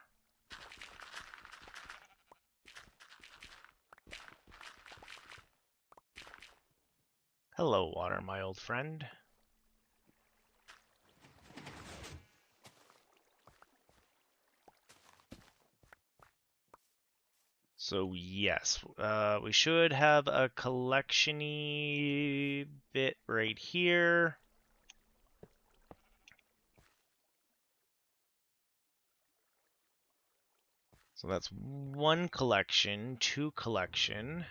Hello, water, my old friend. So yes, we should have a collection-y bit right here. So that's one collection, two collection.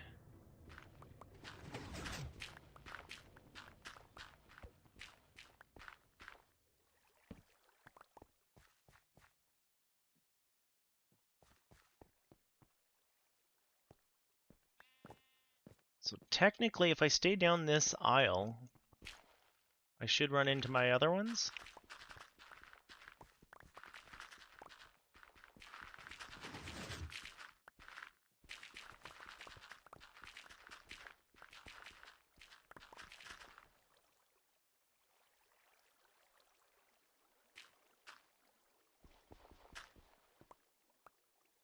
So technically, if I stay down this aisle, I should run into my other ones.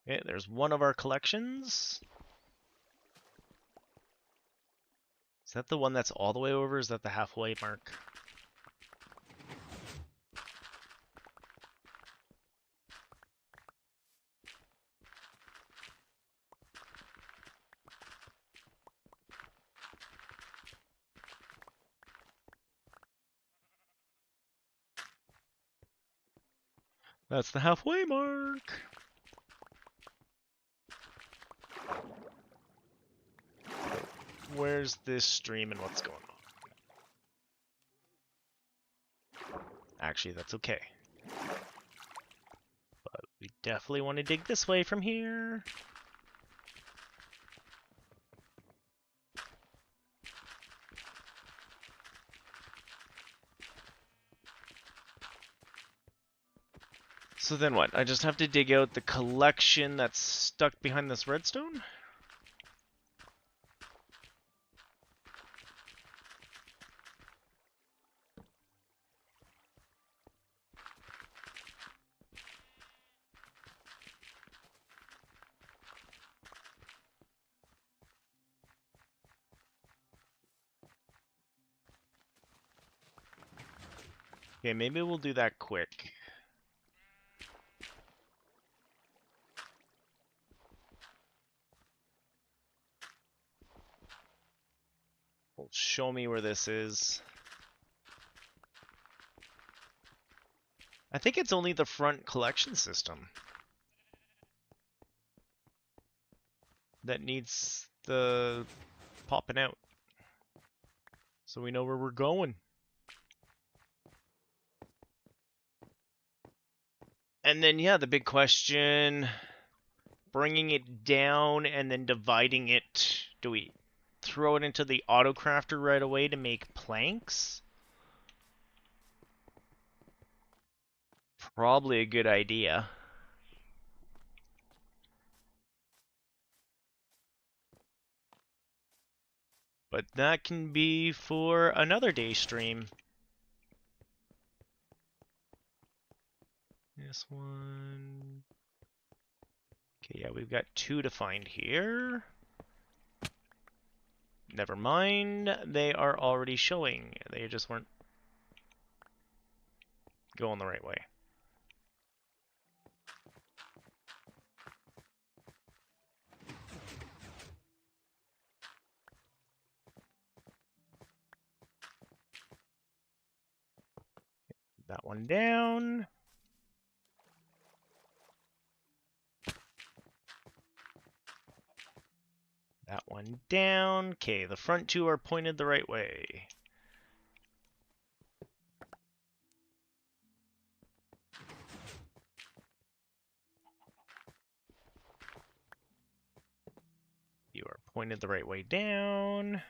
Okay, there's one of our collections. Is that the one that's all the way over? Is that the halfway mark? That's the halfway mark. Where's this stream and what's going on? Actually, that's okay. But we definitely want to dig this way from here. So then what? I just have to dig out the collection that's stuck behind this redstone? Okay, maybe we'll do that quick. Well, show me where this is. I think it's only the front collection system that needs the popping out, so we know where we're going. And then, yeah, the big question, bringing it down and then dividing it. Do we throw it into the auto crafter right away to make planks? Probably a good idea. But that can be for another day stream. This one. Okay, yeah, we've got 2 to find here. Never mind, they are already showing. They just weren't going the right way. That one down. That one down. Okay, the front 2 are pointed the right way. You are pointed the right way down.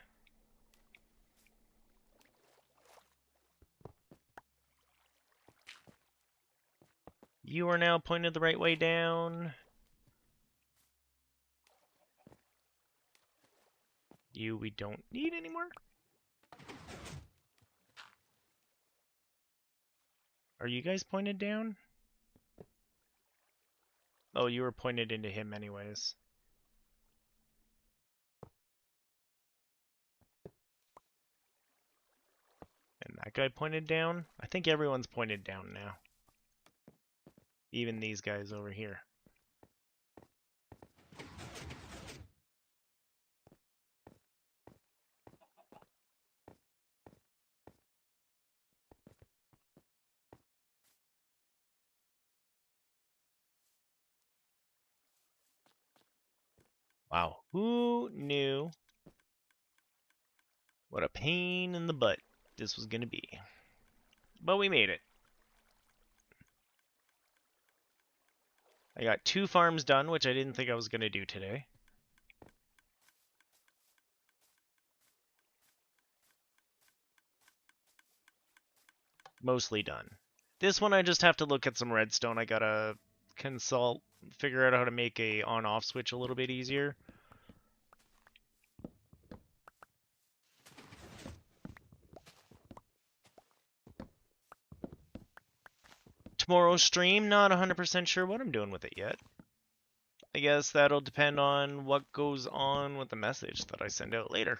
You are now pointed the right way down. You we don't need anymore. Are you guys pointed down? Oh, you were pointed into him anyways. And that guy pointed down? I think everyone's pointed down now. Even these guys over here. Wow, who knew what a pain in the butt this was gonna be? But we made it. I got 2 farms done, which I didn't think I was gonna do today. mostly done. This one I just have to look at some redstone. I gotta figure out how to make a on-off switch a little bit easier. Tomorrow's stream, not 100% sure what I'm doing with it yet. I guess that'll depend on what goes on with the message that I send out later.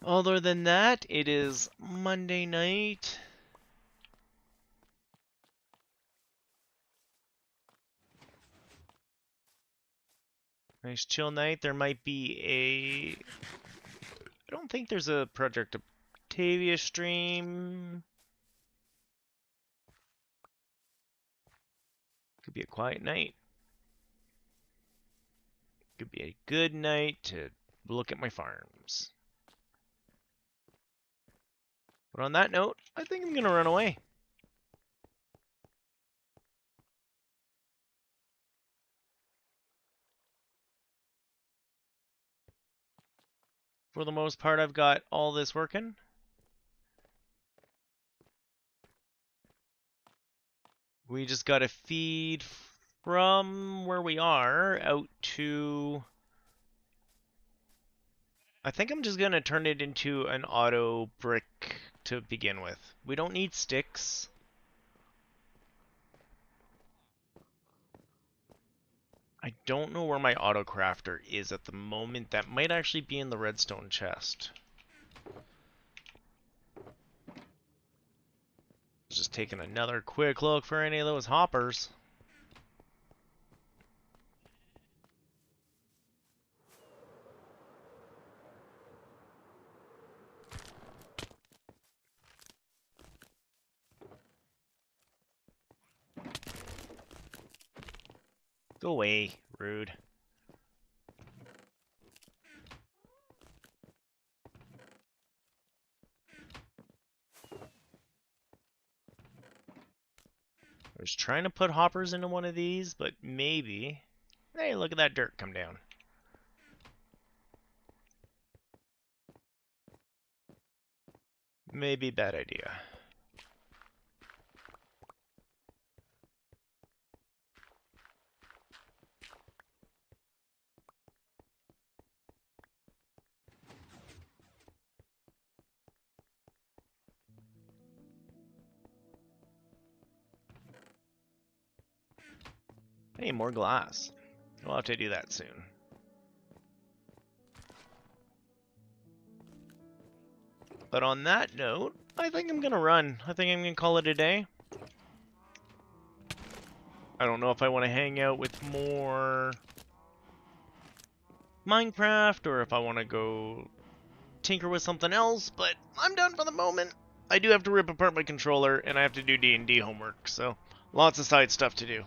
Other than that, it is Monday night. Nice chill night. There might be I don't think there's a Project Octavia stream. Could be a quiet night. Could be a good night to look at my farms. But on that note, I think I'm gonna run away. For the most part, I've got all this working. We just gotta feed from where we are out to... I think I'm just gonna turn it into an auto brick to begin with. We don't need sticks. I don't know where my auto crafter is at the moment. That might actually be in the redstone chest. Just taking another quick look for any of those hoppers. Go away, rude. I was trying to put hoppers into one of these, but maybe... Hey, look at that dirt come down. Maybe bad idea. Hey, more glass. We'll have to do that soon. But on that note, I think I'm gonna run. I think I'm gonna call it a day. I don't know if I want to hang out with more Minecraft or if I want to go tinker with something else, but I'm done for the moment. I do have to rip apart my controller and I have to do D&D homework, so lots of side stuff to do.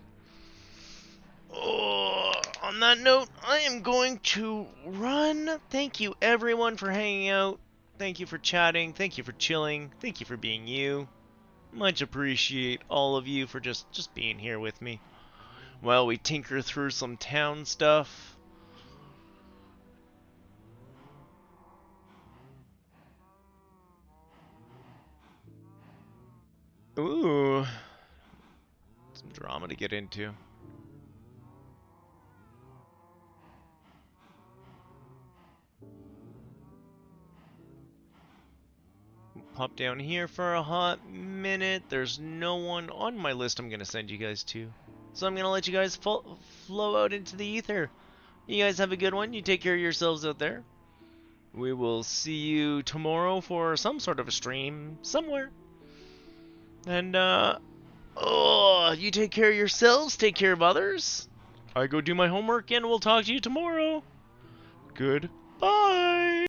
Oh, on that note, I am going to run. Thank you everyone for hanging out. Thank you for chatting. Thank you for chilling. Thank you for being you. Much appreciate all of you for just being here with me while we tinker through some town stuff. Ooh, some drama to get into. Pop down here for a hot minute. There's no one on my list I'm going to send you guys to. So I'm going to let you guys flow out into the ether. You guys have a good one. You take care of yourselves out there. We will see you tomorrow for some sort of a stream somewhere. And, you take care of yourselves. Take care of others. I go do my homework and we'll talk to you tomorrow. Goodbye.